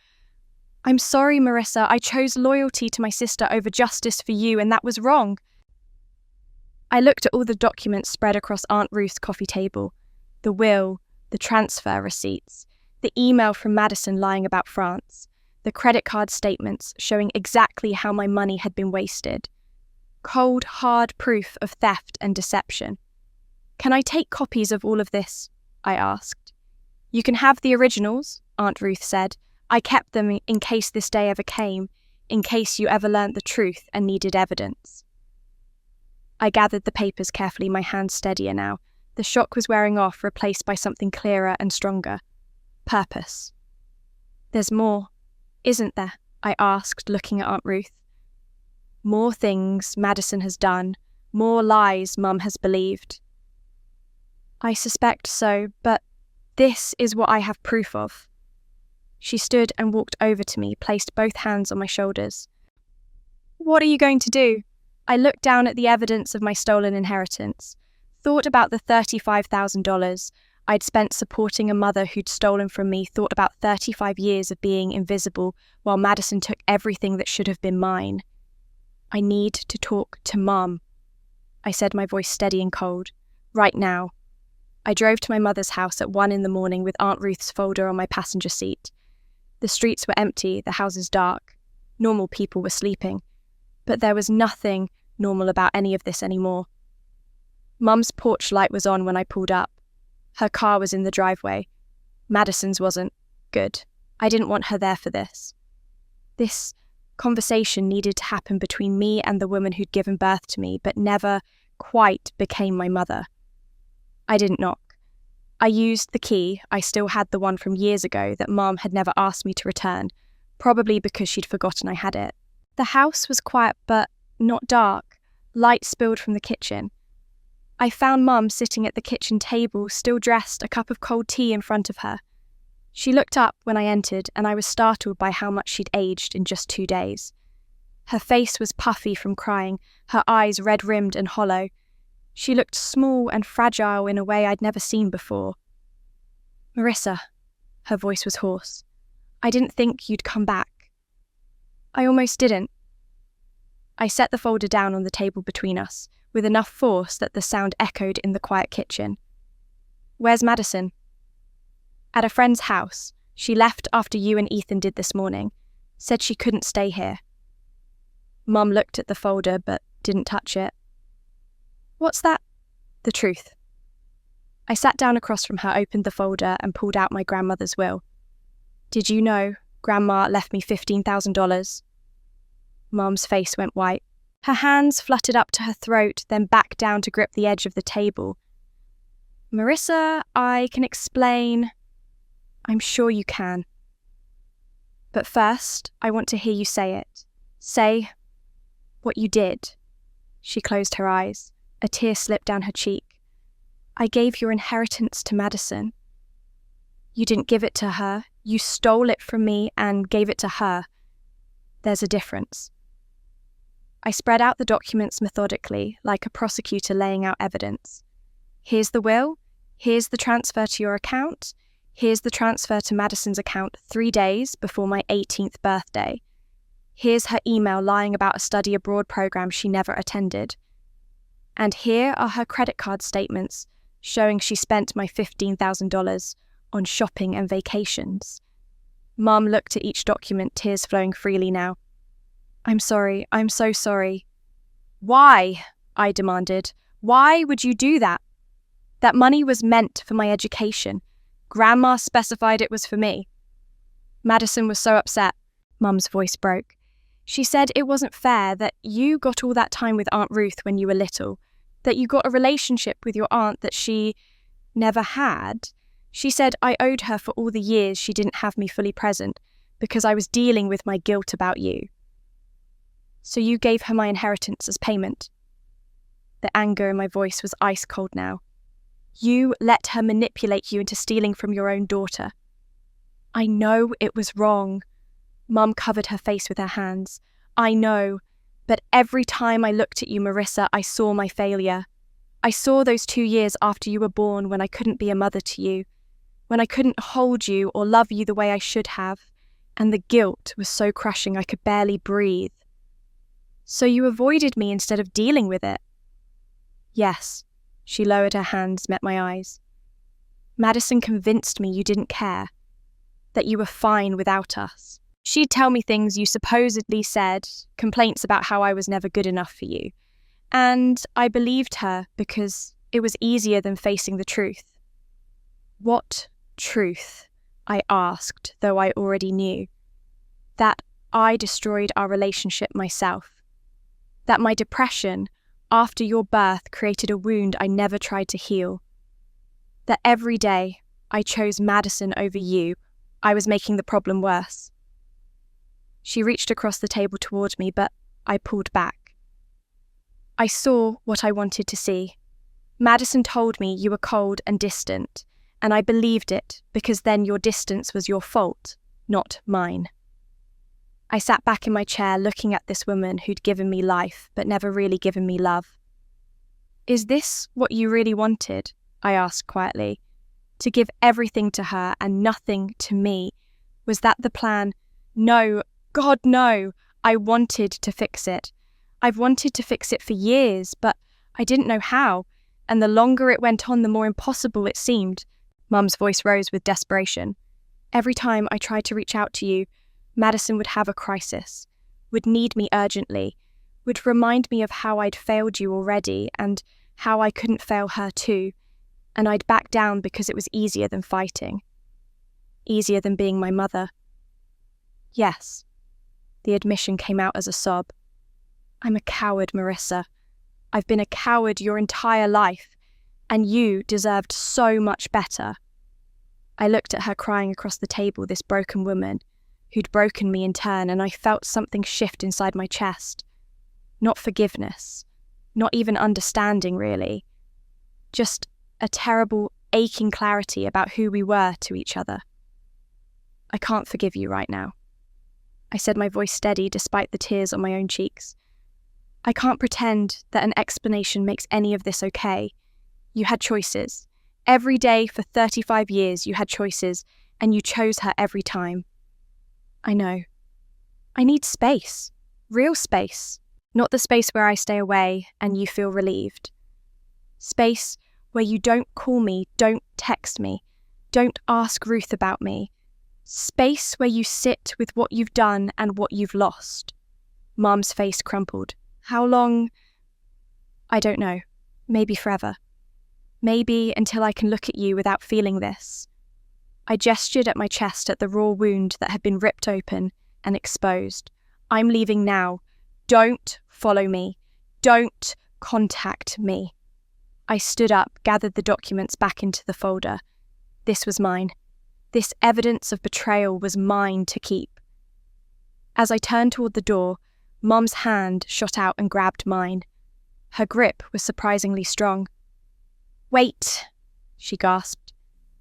I'm sorry, Marissa. I chose loyalty to my sister over justice for you, and that was wrong. I looked at all the documents spread across Aunt Ruth's coffee table. The will, the transfer receipts, the email from Madison lying about France, the credit card statements showing exactly how my money had been wasted. Cold, hard proof of theft and deception. Can I take copies of all of this? I asked. You can have the originals, Aunt Ruth said. I kept them in case this day ever came, in case you ever learnt the truth and needed evidence. I gathered the papers carefully, my hands steadier now. The shock was wearing off, replaced by something clearer and stronger. Purpose. There's more, isn't there? I asked, looking at Aunt Ruth. More things Madison has done, more lies Mum has believed. I suspect so, but this is what I have proof of. She stood and walked over to me, placed both hands on my shoulders. What are you going to do? I looked down at the evidence of my stolen inheritance, thought about the $35,000 I'd spent supporting a mother who'd stolen from me, thought about 35 years of being invisible while Madison took everything that should have been mine. I need to talk to Mum, I said, my voice steady and cold. Right now. I drove to my mother's house at 1 a.m. with Aunt Ruth's folder on my passenger seat. The streets were empty, the houses dark. Normal people were sleeping. But there was nothing normal about any of this anymore. Mum's porch light was on when I pulled up. Her car was in the driveway. Madison's wasn't. Good. I didn't want her there for this. This conversation needed to happen between me and the woman who'd given birth to me, but never quite became my mother. I didn't knock. I used the key. I still had the one from years ago that Mum had never asked me to return, probably because she'd forgotten I had it. The house was quiet but not dark. Light spilled from the kitchen. I found Mum sitting at the kitchen table, still dressed, a cup of cold tea in front of her. She looked up when I entered, and I was startled by how much she'd aged in just 2 days. Her face was puffy from crying, her eyes red-rimmed and hollow. She looked small and fragile in a way I'd never seen before. Marissa, her voice was hoarse. I didn't think you'd come back. I almost didn't. I set the folder down on the table between us, with enough force that the sound echoed in the quiet kitchen. Where's Madison? At a friend's house. She left after you and Ethan did this morning. Said she couldn't stay here. Mum looked at the folder but didn't touch it. What's that? The truth. I sat down across from her, opened the folder and pulled out my grandmother's will. Did you know Grandma left me $15,000? Mum's face went white. Her hands fluttered up to her throat, then back down to grip the edge of the table. Marissa, I can explain. I'm sure you can. But first, I want to hear you say it. Say what you did. She closed her eyes. A tear slipped down her cheek. I gave your inheritance to Madison. You didn't give it to her. You stole it from me and gave it to her. There's a difference. I spread out the documents methodically, like a prosecutor laying out evidence. Here's the will. Here's the transfer to your account. Here's the transfer to Madison's account 3 days before my 18th birthday. Here's her email lying about a study abroad program she never attended. And here are her credit card statements showing she spent my $15,000 on shopping and vacations. Mum looked at each document, tears flowing freely now. I'm sorry, I'm so sorry. Why? I demanded. Why would you do that? That money was meant for my education. Grandma specified it was for me. Madison was so upset. Mum's voice broke. She said it wasn't fair that you got all that time with Aunt Ruth when you were little, that you got a relationship with your aunt that she never had. She said I owed her for all the years she didn't have me fully present because I was dealing with my guilt about you. So you gave her my inheritance as payment. The anger in my voice was ice cold now. You let her manipulate you into stealing from your own daughter. I know it was wrong. Mum covered her face with her hands. I know, but every time I looked at you, Marissa, I saw my failure. I saw those 2 years after you were born when I couldn't be a mother to you, when I couldn't hold you or love you the way I should have, and the guilt was so crushing I could barely breathe. So you avoided me instead of dealing with it? Yes. She lowered her hands, met my eyes. Madison convinced me you didn't care, that you were fine without us. She'd tell me things you supposedly said, complaints about how I was never good enough for you. And I believed her because it was easier than facing the truth. What truth? I asked, though I already knew. That I destroyed our relationship myself. That my depression after your birth created a wound I never tried to heal. That every day I chose Madison over you, I was making the problem worse. She reached across the table toward me, but I pulled back. I saw what I wanted to see. Madison told me you were cold and distant, and I believed it because then your distance was your fault, not mine. I sat back in my chair looking at this woman who'd given me life but never really given me love. Is this what you really wanted? I asked quietly. To give everything to her and nothing to me. Was that the plan? No, God no. I wanted to fix it. I've wanted to fix it for years, but I didn't know how, and the longer it went on, the more impossible it seemed. Mum's voice rose with desperation. Every time I tried to reach out to you, Madison would have a crisis, would need me urgently, would remind me of how I'd failed you already and how I couldn't fail her too, and I'd back down because it was easier than fighting. Easier than being my mother. Yes. The admission came out as a sob. I'm a coward, Marissa. I've been a coward your entire life, and you deserved so much better. I looked at her crying across the table, this broken woman, who'd broken me in turn, and I felt something shift inside my chest. Not forgiveness, not even understanding, really. Just a terrible, aching clarity about who we were to each other. I can't forgive you right now. I said, my voice steady despite the tears on my own cheeks. I can't pretend that an explanation makes any of this okay. You had choices. Every day for 35 years you had choices, and you chose her every time. I know. I need space. Real space. Not the space where I stay away and you feel relieved. Space where you don't call me, don't text me, don't ask Ruth about me. Space where you sit with what you've done and what you've lost. Mum's face crumpled. How long? I don't know. Maybe forever. Maybe until I can look at you without feeling this. I gestured at my chest at the raw wound that had been ripped open and exposed. I'm leaving now. Don't follow me. Don't contact me. I stood up, gathered the documents back into the folder. This was mine. This evidence of betrayal was mine to keep. As I turned toward the door, Mum's hand shot out and grabbed mine. Her grip was surprisingly strong. Wait, she gasped.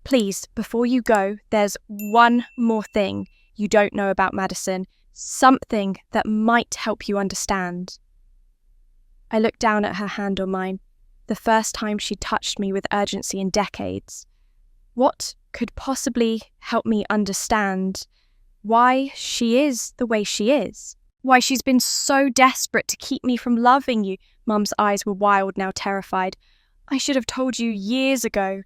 Please, before you go, there's one more thing you don't know about Madison, something that might help you understand. I looked down at her hand on mine, the first time she touched me with urgency in decades. What could possibly help me understand why she is the way she is? Why she's been so desperate to keep me from loving you? Mum's eyes were wild, now terrified. I should have told you years ago.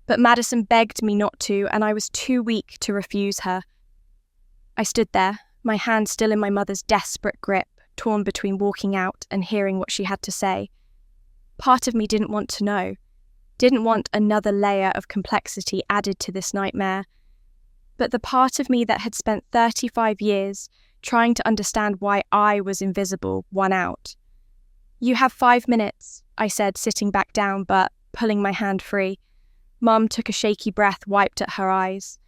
But Madison begged me not to, and I was too weak to refuse her. I stood there, my hand still in my mother's desperate grip, torn between walking out and hearing what she had to say. Part of me didn't want to know, didn't want another layer of complexity added to this nightmare. But the part of me that had spent 35 years trying to understand why I was invisible won out. You have 5 minutes, I said, sitting back down but pulling my hand free. Mum took a shaky breath, wiped at her eyes.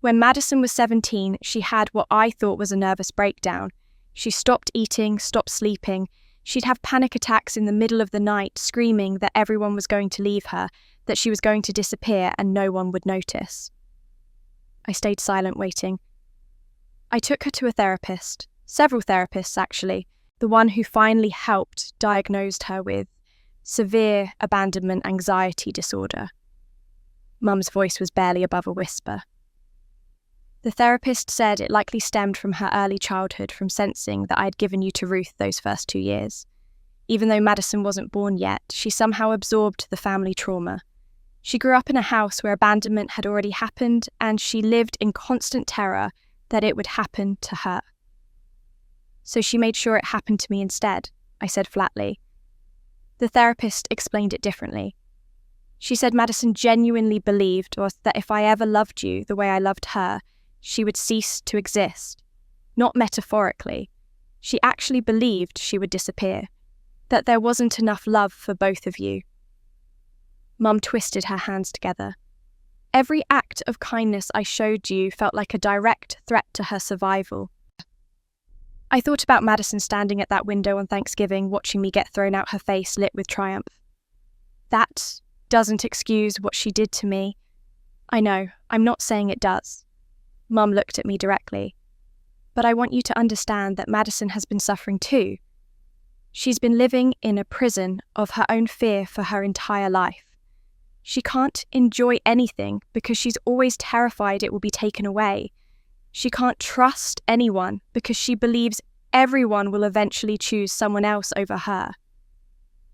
When Madison was 17, she had what I thought was a nervous breakdown. She stopped eating, stopped sleeping. She'd have panic attacks in the middle of the night, screaming that everyone was going to leave her, that she was going to disappear and no one would notice. I stayed silent, waiting. I took her to a therapist, several therapists actually. The one who finally helped diagnosed her with severe abandonment anxiety disorder. Mum's voice was barely above a whisper. The therapist said it likely stemmed from her early childhood, from sensing that I'd given you to Ruth those first 2 years. Even though Madison wasn't born yet, she somehow absorbed the family trauma. She grew up in a house where abandonment had already happened, and she lived in constant terror that it would happen to her. So she made sure it happened to me instead, I said flatly. The therapist explained it differently. She said Madison genuinely believed that if I ever loved you the way I loved her, she would cease to exist. Not metaphorically. She actually believed she would disappear, that there wasn't enough love for both of you. Mum twisted her hands together. Every act of kindness I showed you felt like a direct threat to her survival. I thought about Madison standing at that window on Thanksgiving, watching me get thrown out her face lit with triumph. That doesn't excuse what she did to me. I know, I'm not saying it does. Mum looked at me directly. But I want you to understand that Madison has been suffering too. She's been living in a prison of her own fear for her entire life. She can't enjoy anything because she's always terrified it will be taken away. She can't trust anyone because she believes everyone will eventually choose someone else over her.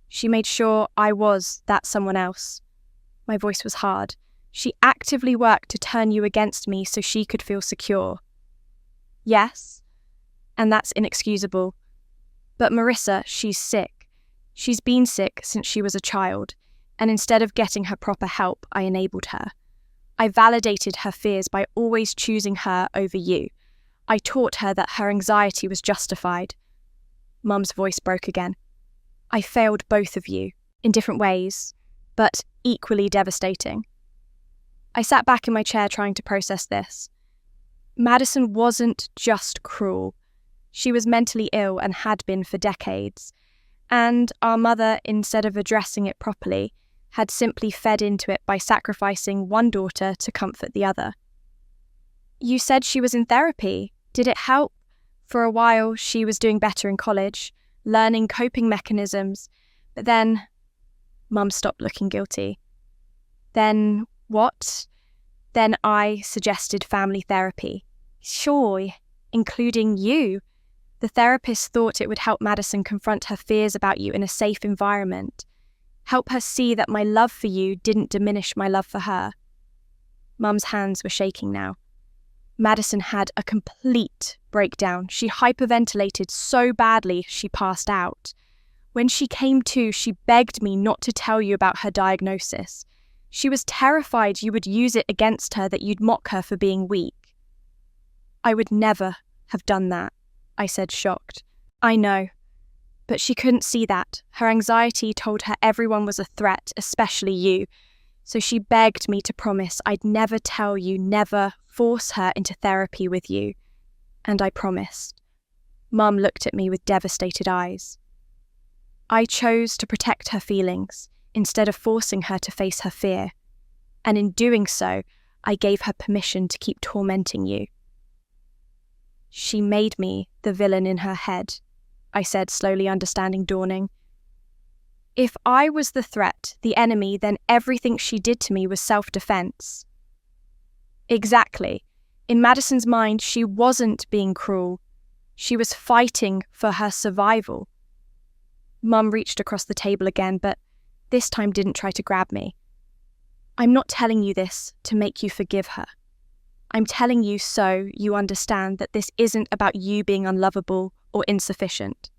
She made sure I was that someone else. My voice was hard. She actively worked to turn you against me so she could feel secure. Yes, and that's inexcusable. But Marissa, she's sick. She's been sick since she was a child, and instead of getting her proper help, I enabled her. I validated her fears by always choosing her over you. I taught her that her anxiety was justified. Mum's voice broke again. I failed both of you, in different ways, but equally devastating. I sat back in my chair trying to process this. Madison wasn't just cruel. She was mentally ill and had been for decades. And our mother, instead of addressing it properly, had simply fed into it by sacrificing one daughter to comfort the other. You said she was in therapy. Did it help? For a while, she was doing better in college, learning coping mechanisms. But then, Mum stopped looking guilty. Then what? Then I suggested family therapy. Sure, including you. The therapist thought it would help Madison confront her fears about you in a safe environment. Help her see that my love for you didn't diminish my love for her. Mum's hands were shaking now. Madison had a complete breakdown. She hyperventilated so badly she passed out. When she came to, she begged me not to tell you about her diagnosis. She was terrified you would use it against her, that you'd mock her for being weak. I would never have done that, I said, shocked. I know. But she couldn't see that. Her anxiety told her everyone was a threat, especially you. So she begged me to promise I'd never tell you, never force her into therapy with you. And I promised. Mum looked at me with devastated eyes. I chose to protect her feelings instead of forcing her to face her fear. and in doing so, I gave her permission to keep tormenting you. She made me the villain in her head, I said, slowly understanding dawning. If I was the threat, the enemy, then everything she did to me was self-defense. Exactly. In Madison's mind, she wasn't being cruel. She was fighting for her survival. Mum reached across the table again, but this time didn't try to grab me. I'm not telling you this to make you forgive her. I'm telling you so you understand that this isn't about you being unlovable or insufficient.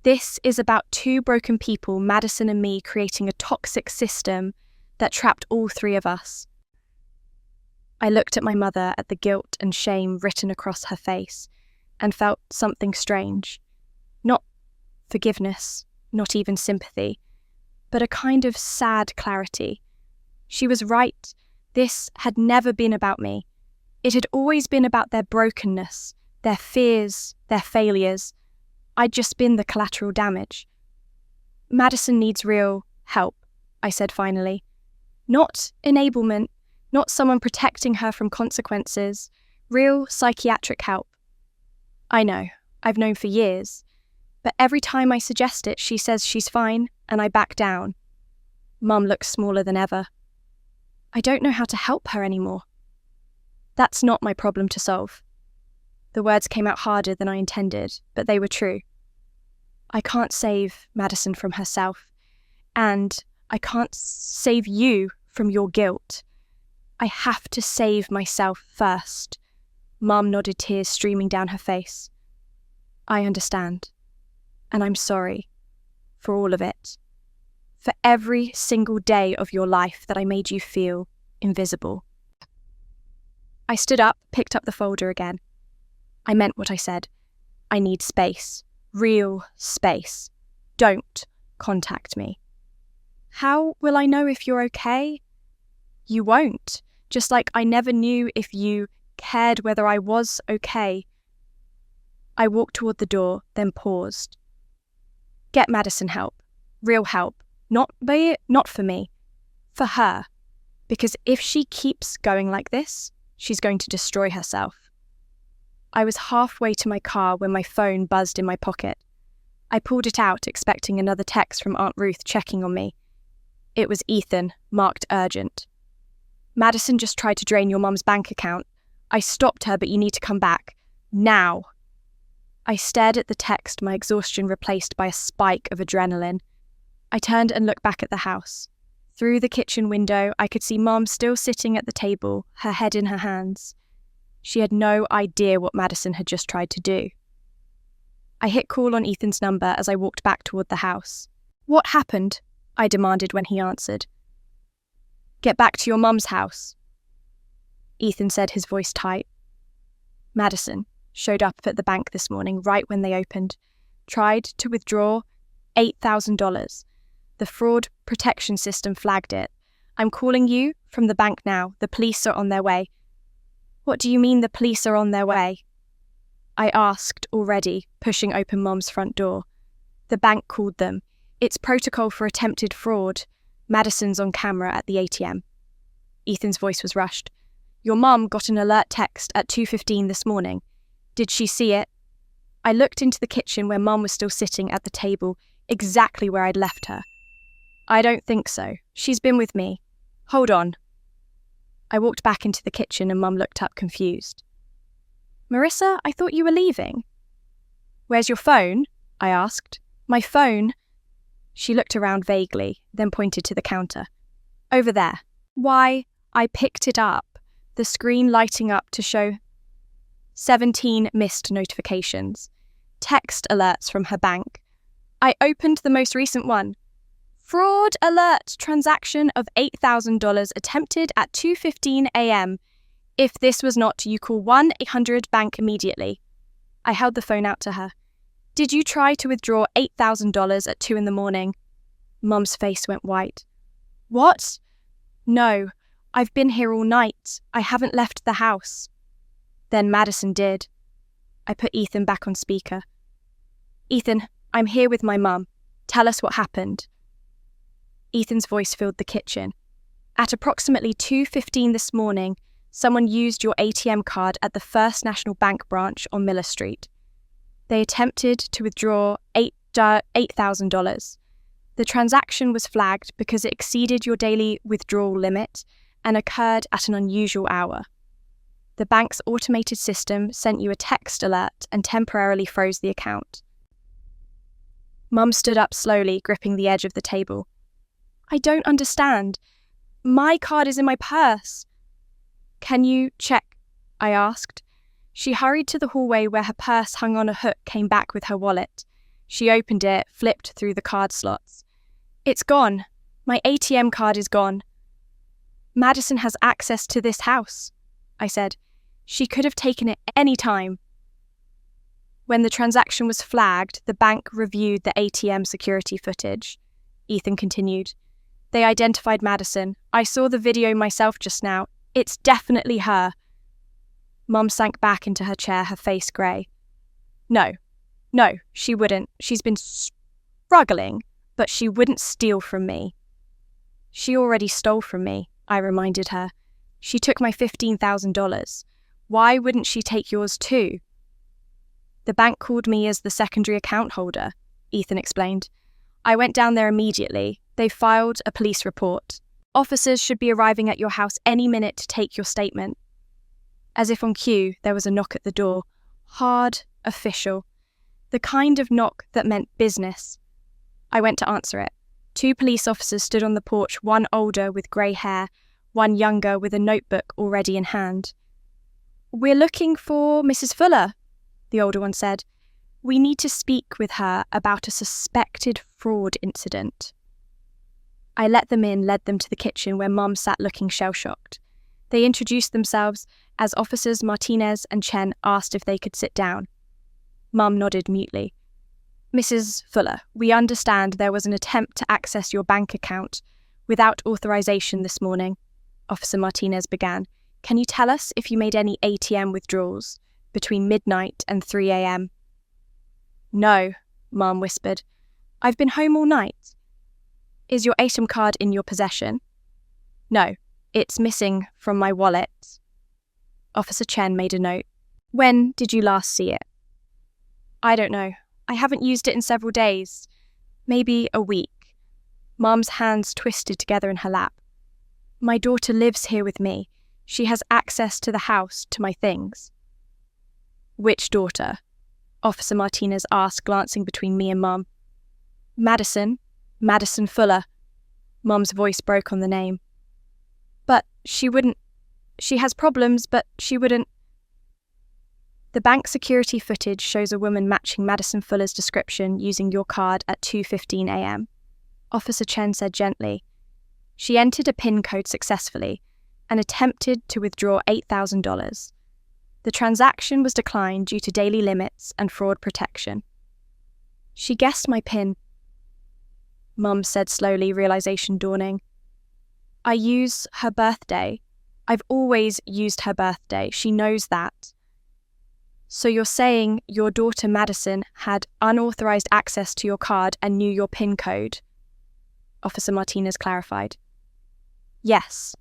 This is about two broken people, Madison and me, creating a toxic system that trapped all three of us. I looked at my mother at the guilt and shame written across her face and felt something strange. Not forgiveness, not even sympathy, but a kind of sad clarity. She was right. This had never been about me. It had always been about their brokenness, their fears, their failures. I'd just been the collateral damage. Madison needs real help, I said finally. Not enablement, not someone protecting her from consequences. Real psychiatric help. I know, I've known for years. But every time I suggest it, she says she's fine, and I back down. Mum looks smaller than ever. I don't know how to help her anymore. That's not my problem to solve. The words came out harder than I intended, but they were true. I can't save Madison from herself, and I can't save you from your guilt. I have to save myself first. Mum nodded, tears streaming down her face. I understand, and I'm sorry for all of it. For every single day of your life that I made you feel invisible. I stood up, picked up the folder again. I meant what I said. I need space. Real space. Don't contact me. How will I know if you're okay? You won't. Just like I never knew if you cared whether I was okay. I walked toward the door, then paused. Get Madison help. Real help. Not for me. For her. Because if she keeps going like this, she's going to destroy herself. I was halfway to my car when my phone buzzed in my pocket. I pulled it out, expecting another text from Aunt Ruth checking on me. It was Ethan, marked urgent. Madison just tried to drain your mum's bank account. I stopped her, but you need to come back. Now. I stared at the text, my exhaustion replaced by a spike of adrenaline. I turned and looked back at the house. Through the kitchen window, I could see Mum still sitting at the table, her head in her hands. She had no idea what Madison had just tried to do. I hit call on Ethan's number as I walked back toward the house. What happened? I demanded when he answered. Get back to your mum's house. Ethan said, his voice tight. Madison showed up at the bank this morning right when they opened. Tried to withdraw $8,000. The fraud protection system flagged it. I'm calling you from the bank now. The police are on their way. What do you mean the police are on their way? I asked already, pushing open Mum's front door. The bank called them. It's protocol for attempted fraud. Madison's on camera at the ATM. Ethan's voice was rushed. Your mum got an alert text at 2:15 this morning. Did she see it? I looked into the kitchen where Mum was still sitting at the table, exactly where I'd left her. I don't think so. She's been with me. Hold on. I walked back into the kitchen and Mum looked up confused. Marissa, I thought you were leaving. Where's your phone? I asked. My phone? She looked around vaguely, then pointed to the counter. Over there. Why? I picked it up, the screen lighting up to show 17 missed notifications. Text alerts from her bank. I opened the most recent one. Fraud alert, transaction of $8,000 attempted at 2:15 a.m. If this was not, you call 1-800-BANK immediately. I held the phone out to her. Did you try to withdraw $8,000 at 2 a.m? Mum's face went white. What? No, I've been here all night. I haven't left the house. Then Madison did. I put Ethan back on speaker. Ethan, I'm here with my mum. Tell us what happened. Ethan's voice filled the kitchen. At approximately 2:15 this morning, someone used your ATM card at the First National Bank branch on Miller Street. They attempted to withdraw $8,000. The transaction was flagged because it exceeded your daily withdrawal limit and occurred at an unusual hour. The bank's automated system sent you a text alert and temporarily froze the account. Mum stood up slowly, gripping the edge of the table. I don't understand. My card is in my purse. Can you check? I asked. She hurried to the hallway where her purse hung on a hook, came back with her wallet. She opened it, flipped through the card slots. It's gone. My ATM card is gone. Madison has access to this house, I said. She could have taken it any time. When the transaction was flagged, the bank reviewed the ATM security footage. Ethan continued. They identified Madison. I saw the video myself just now. It's definitely her. Mum sank back into her chair, her face grey. No, she wouldn't. She's been struggling, but she wouldn't steal from me. She already stole from me, I reminded her. She took my $15,000. Why wouldn't she take yours too? The bank called me as the secondary account holder, Ethan explained. I went down there immediately. They filed a police report. Officers should be arriving at your house any minute to take your statement. As if on cue, there was a knock at the door. Hard, official. The kind of knock that meant business. I went to answer it. 2 police officers stood on the porch, one older with grey hair, one younger with a notebook already in hand. We're looking for Mrs. Fuller, the older one said. We need to speak with her about a suspected fraud incident. I let them in, led them to the kitchen where Mum sat looking shell-shocked. They introduced themselves as Officers Martinez and Chen asked if they could sit down. Mum nodded mutely. Mrs. Fuller, we understand there was an attempt to access your bank account without authorization this morning, Officer Martinez began. Can you tell us if you made any ATM withdrawals between midnight and 3 a.m? No, Mum whispered. I've been home all night. Is your ATM card in your possession? No, it's missing from my wallet. Officer Chen made a note. When did you last see it? I don't know. I haven't used it in several days. Maybe a week. Mum's hands twisted together in her lap. My daughter lives here with me. She has access to the house, to my things. Which daughter? Officer Martinez asked, glancing between me and Mum. Madison Fuller. Mum's voice broke on the name. But she wouldn't. She has problems, but she wouldn't. The bank security footage shows a woman matching Madison Fuller's description using your card at 2:15 a.m. Officer Chen said gently. She entered a PIN code successfully and attempted to withdraw $8,000. The transaction was declined due to daily limits and fraud protection. She guessed my PIN, Mum said slowly, realization dawning. I use her birthday. I've always used her birthday. She knows that. So you're saying your daughter Madison had unauthorized access to your card and knew your PIN code? Officer Martinez clarified. Yes,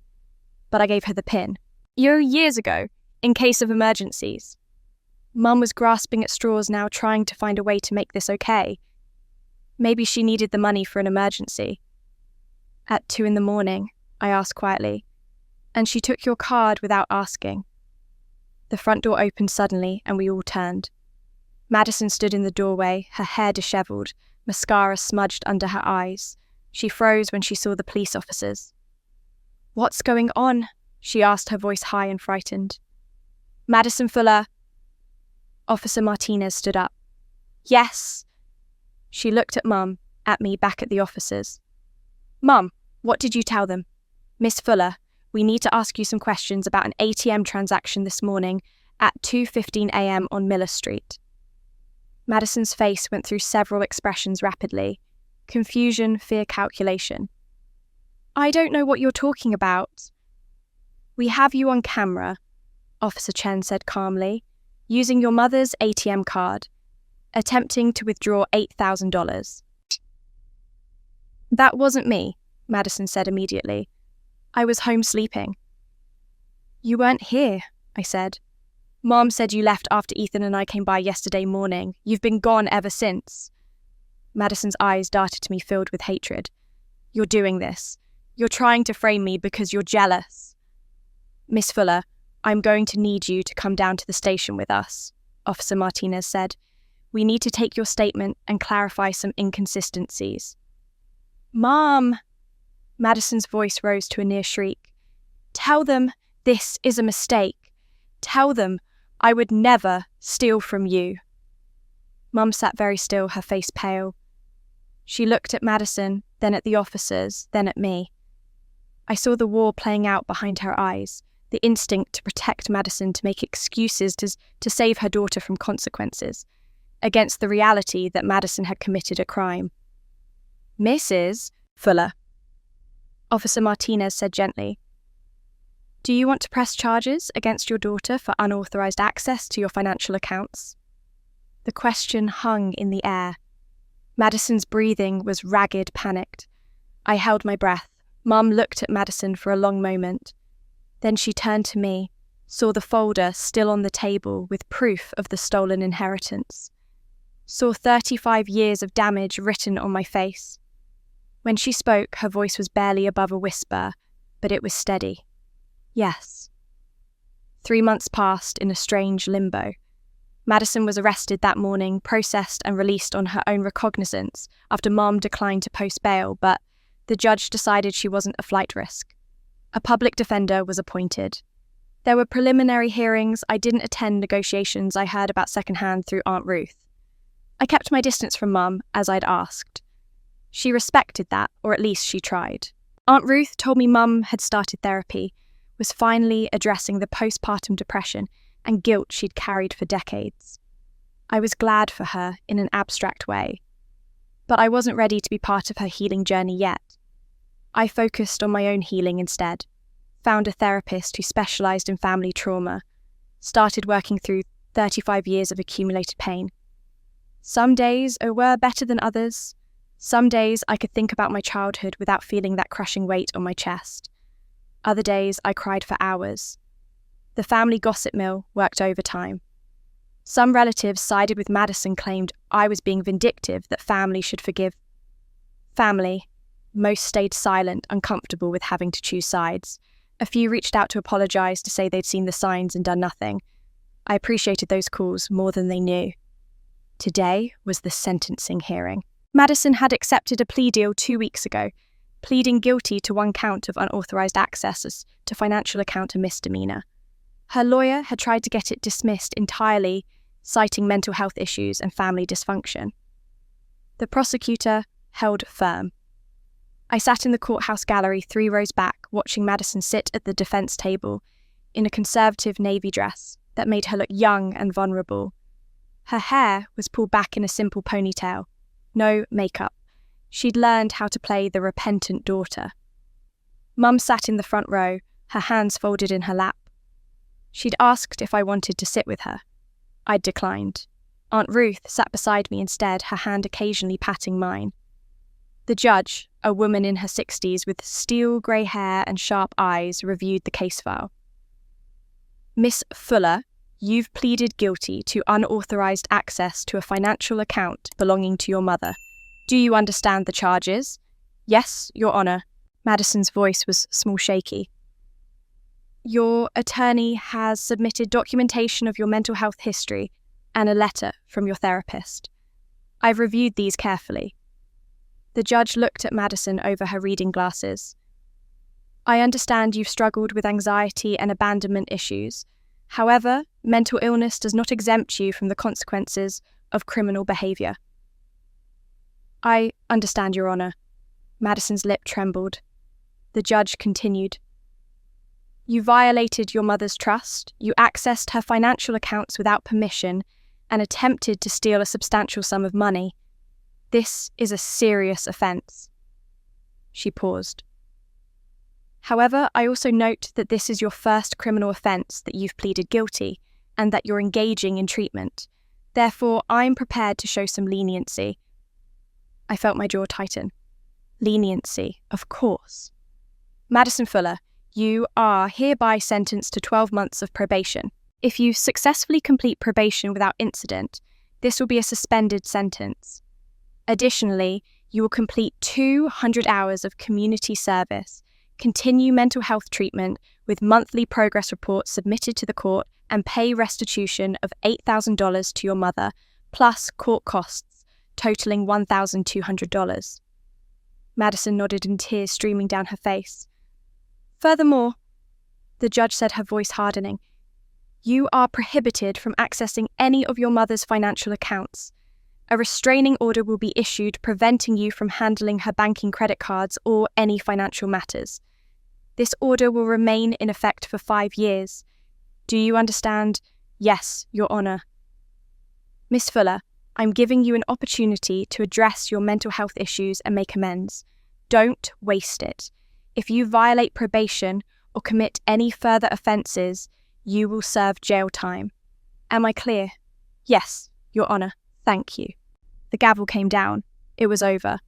but I gave her the PIN. Years ago, in case of emergencies. Mum was grasping at straws now, trying to find a way to make this okay. Maybe she needed the money for an emergency. At 2 a.m, I asked quietly, and she took your card without asking. The front door opened suddenly and we all turned. Madison stood in the doorway, her hair dishevelled, mascara smudged under her eyes. She froze when she saw the police officers. What's going on? She asked, her voice high and frightened. Madison Fuller. Officer Martinez stood up. Yes. She looked at Mum, at me, back at the officers. Mum, what did you tell them? Miss Fuller, we need to ask you some questions about an ATM transaction this morning at 2:15 a.m. on Miller Street. Madison's face went through several expressions rapidly. Confusion, fear, calculation. I don't know what you're talking about. We have you on camera, Officer Chen said calmly, using your mother's ATM card, attempting to withdraw $8,000. That wasn't me, Madison said immediately. I was home sleeping. You weren't here, I said. Mom said you left after Ethan and I came by yesterday morning. You've been gone ever since. Madison's eyes darted to me filled with hatred. You're doing this. You're trying to frame me because you're jealous. Miss Fuller, I'm going to need you to come down to the station with us, Officer Martinez said. We need to take your statement and clarify some inconsistencies. Mom! Madison's voice rose to a near shriek. Tell them this is a mistake. Tell them I would never steal from you. Mum sat very still, her face pale. She looked at Madison, then at the officers, then at me. I saw the war playing out behind her eyes, the instinct to protect Madison, to make excuses to save her daughter from consequences, against the reality that Madison had committed a crime. Mrs. Fuller, Officer Martinez said gently, do you want to press charges against your daughter for unauthorized access to your financial accounts? The question hung in the air. Madison's breathing was ragged, panicked. I held my breath. Mum looked at Madison for a long moment. Then she turned to me, saw the folder still on the table with proof of the stolen inheritance, saw 35 years of damage written on my face. When she spoke, her voice was barely above a whisper, but it was steady. Yes. 3 months passed in a strange limbo. Madison was arrested that morning, processed and released on her own recognizance after Mom declined to post bail, but the judge decided she wasn't a flight risk. A public defender was appointed. There were preliminary hearings. I didn't attend negotiations I heard about secondhand through Aunt Ruth. I kept my distance from Mum, as I'd asked. She respected that, or at least she tried. Aunt Ruth told me Mum had started therapy, was finally addressing the postpartum depression and guilt she'd carried for decades. I was glad for her in an abstract way, but I wasn't ready to be part of her healing journey yet. I focused on my own healing instead, found a therapist who specialized in family trauma, started working through 35 years of accumulated pain. Some days were better than others. Some days I could think about my childhood without feeling that crushing weight on my chest. Other days I cried for hours. The family gossip mill worked overtime. Some relatives sided with Madison, claimed I was being vindictive, that family should forgive. Family. Most stayed silent, uncomfortable with having to choose sides. A few reached out to apologize, to say they'd seen the signs and done nothing. I appreciated those calls more than they knew. Today was the sentencing hearing. Madison had accepted a plea deal 2 weeks ago, pleading guilty to 1 count of unauthorized access to financial account, a misdemeanor. Her lawyer had tried to get it dismissed entirely, citing mental health issues and family dysfunction. The prosecutor held firm. I sat in the courthouse gallery 3 rows back, watching Madison sit at the defense table in a conservative navy dress that made her look young and vulnerable. Her hair was pulled back in a simple ponytail. No makeup. She'd learned how to play the repentant daughter. Mum sat in the front row, her hands folded in her lap. She'd asked if I wanted to sit with her. I'd declined. Aunt Ruth sat beside me instead, her hand occasionally patting mine. The judge, a woman in her 60s with steel grey hair and sharp eyes, reviewed the case file. Miss Fuller, you've pleaded guilty to unauthorized access to a financial account belonging to your mother. Do you understand the charges? Yes, Your Honor. Madison's voice was small shaky. Your attorney has submitted documentation of your mental health history and a letter from your therapist. I've reviewed these carefully. The judge looked at Madison over her reading glasses. I understand you've struggled with anxiety and abandonment issues. However, mental illness does not exempt you from the consequences of criminal behavior. I understand, Your Honor. Madison's lip trembled. The judge continued. You violated your mother's trust, you accessed her financial accounts without permission, and attempted to steal a substantial sum of money. This is a serious offence. She paused. However, I also note that this is your first criminal offence that you've pleaded guilty, and that you're engaging in treatment. Therefore, I'm prepared to show some leniency. I felt my jaw tighten. Leniency, of course. Madison Fuller, you are hereby sentenced to 12 months of probation. If you successfully complete probation without incident, this will be a suspended sentence. Additionally, you will complete 200 hours of community service, continue mental health treatment with monthly progress reports submitted to the court, and pay restitution of $8,000 to your mother, plus court costs, totaling $1,200. Madison nodded in tears streaming down her face. Furthermore, the judge said, her voice hardening, you are prohibited from accessing any of your mother's financial accounts. A restraining order will be issued preventing you from handling her banking credit cards or any financial matters. This order will remain in effect for 5 years. Do you understand? Yes, Your Honour. Miss Fuller, I'm giving you an opportunity to address your mental health issues and make amends. Don't waste it. If you violate probation or commit any further offences, you will serve jail time. Am I clear? Yes, Your Honour. Thank you. The gavel came down. It was over.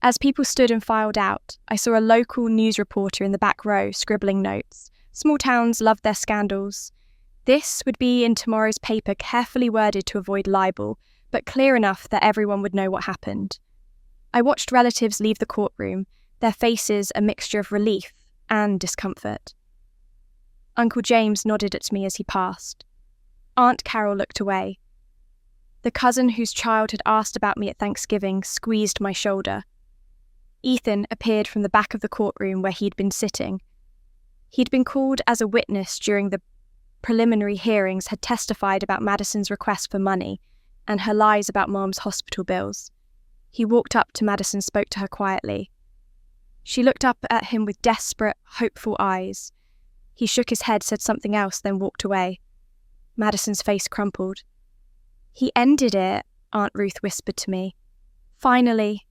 As people stood and filed out, I saw a local news reporter in the back row scribbling notes. Small towns love their scandals. This would be in tomorrow's paper, carefully worded to avoid libel, but clear enough that everyone would know what happened. I watched relatives leave the courtroom, their faces a mixture of relief and discomfort. Uncle James nodded at me as he passed. Aunt Carol looked away. The cousin whose child had asked about me at Thanksgiving squeezed my shoulder. Ethan appeared from the back of the courtroom where he'd been sitting. He'd been called as a witness during the preliminary hearings, had testified about Madison's request for money and her lies about Mom's hospital bills. He walked up to Madison, spoke to her quietly. She looked up at him with desperate, hopeful eyes. He shook his head, said something else, then walked away. Madison's face crumpled. He ended it, Aunt Ruth whispered to me. Finally.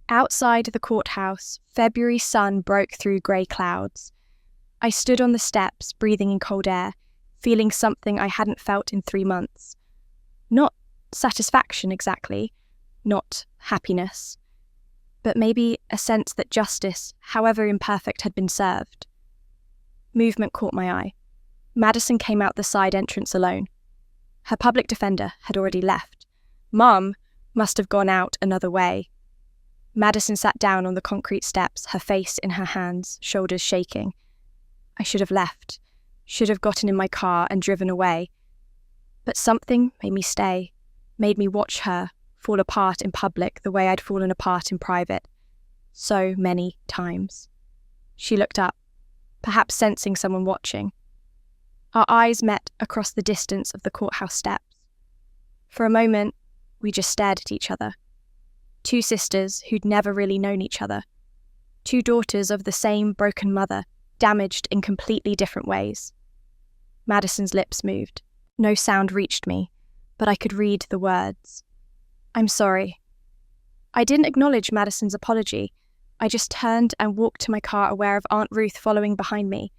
Outside the courthouse, February sun broke through grey clouds. I stood on the steps, breathing in cold air, feeling something I hadn't felt in 3 months. Not satisfaction exactly, not happiness, but maybe a sense that justice, however imperfect, had been served. Movement caught my eye. Madison came out the side entrance alone. Her public defender had already left. Mum must have gone out another way. Madison sat down on the concrete steps, her face in her hands, shoulders shaking. I should have left, should have gotten in my car and driven away. But something made me stay, made me watch her fall apart in public the way I'd fallen apart in private. So many times. She looked up, perhaps sensing someone watching. Our eyes met across the distance of the courthouse steps. For a moment, we just stared at each other. 2 sisters who'd never really known each other. 2 daughters of the same broken mother, damaged in completely different ways. Madison's lips moved. No sound reached me, but I could read the words. I'm sorry. I didn't acknowledge Madison's apology. I just turned and walked to my car, aware of Aunt Ruth following behind me.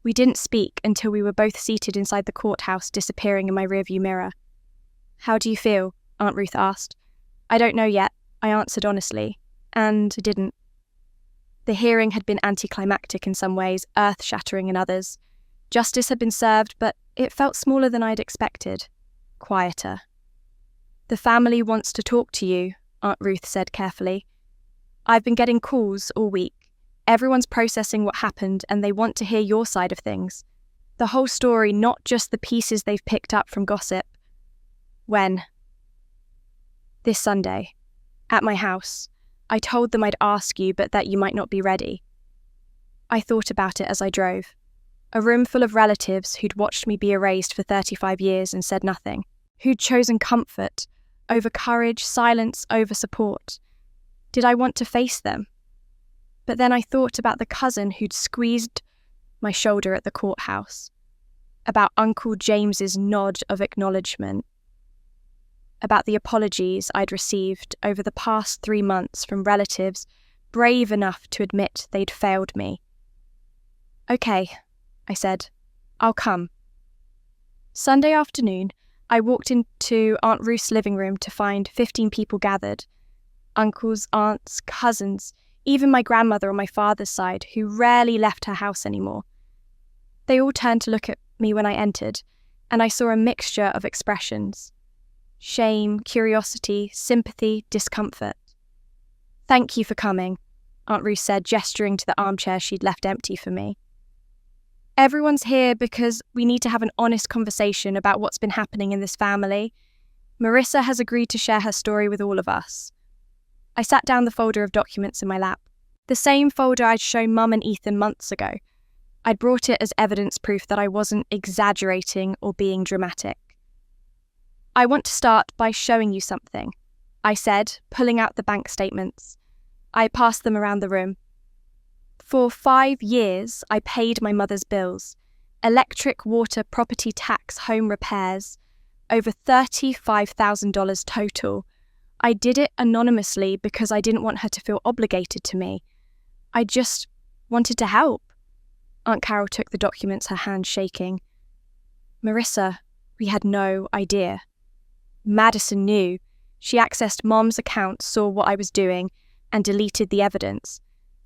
We didn't speak until we were both seated inside the courthouse, disappearing in my rearview mirror. How do you feel? Aunt Ruth asked. I don't know yet, I answered honestly, and didn't. The hearing had been anticlimactic in some ways, earth-shattering in others. Justice had been served, but it felt smaller than I'd expected. Quieter. The family wants to talk to you, Aunt Ruth said carefully. I've been getting calls all week. Everyone's processing what happened and they want to hear your side of things. The whole story, not just the pieces they've picked up from gossip. When? This Sunday. At my house. I told them I'd ask you, but that you might not be ready. I thought about it as I drove. A room full of relatives who'd watched me be erased for 35 years and said nothing. Who'd chosen comfort over courage, silence over support. Did I want to face them? But then I thought about the cousin who'd squeezed my shoulder at the courthouse, about Uncle James's nod of acknowledgement, about the apologies I'd received over the past 3 months from relatives brave enough to admit they'd failed me. Okay, I said, I'll come. Sunday afternoon, I walked into Aunt Ruth's living room to find 15 people gathered. Uncles, aunts, cousins, even my grandmother on my father's side, who rarely left her house anymore. They all turned to look at me when I entered, and I saw a mixture of expressions: shame, curiosity, sympathy, discomfort. "Thank you for coming," Aunt Ruth said, gesturing to the armchair she'd left empty for me. "Everyone's here because we need to have an honest conversation about what's been happening in this family. Marissa has agreed to share her story with all of us." I sat down the folder of documents in my lap, the same folder I'd shown Mum and Ethan months ago. I'd brought it as evidence proof that I wasn't exaggerating or being dramatic. "I want to start by showing you something," I said, pulling out the bank statements. I passed them around the room. "For 5 years, I paid my mother's bills: electric, water, property tax, home repairs, over $35,000 total. I did it anonymously because I didn't want her to feel obligated to me. I just wanted to help." Aunt Carol took the documents, her hand shaking. "Marissa, we had no idea. Madison knew. She accessed Mom's account, saw what I was doing, and deleted the evidence.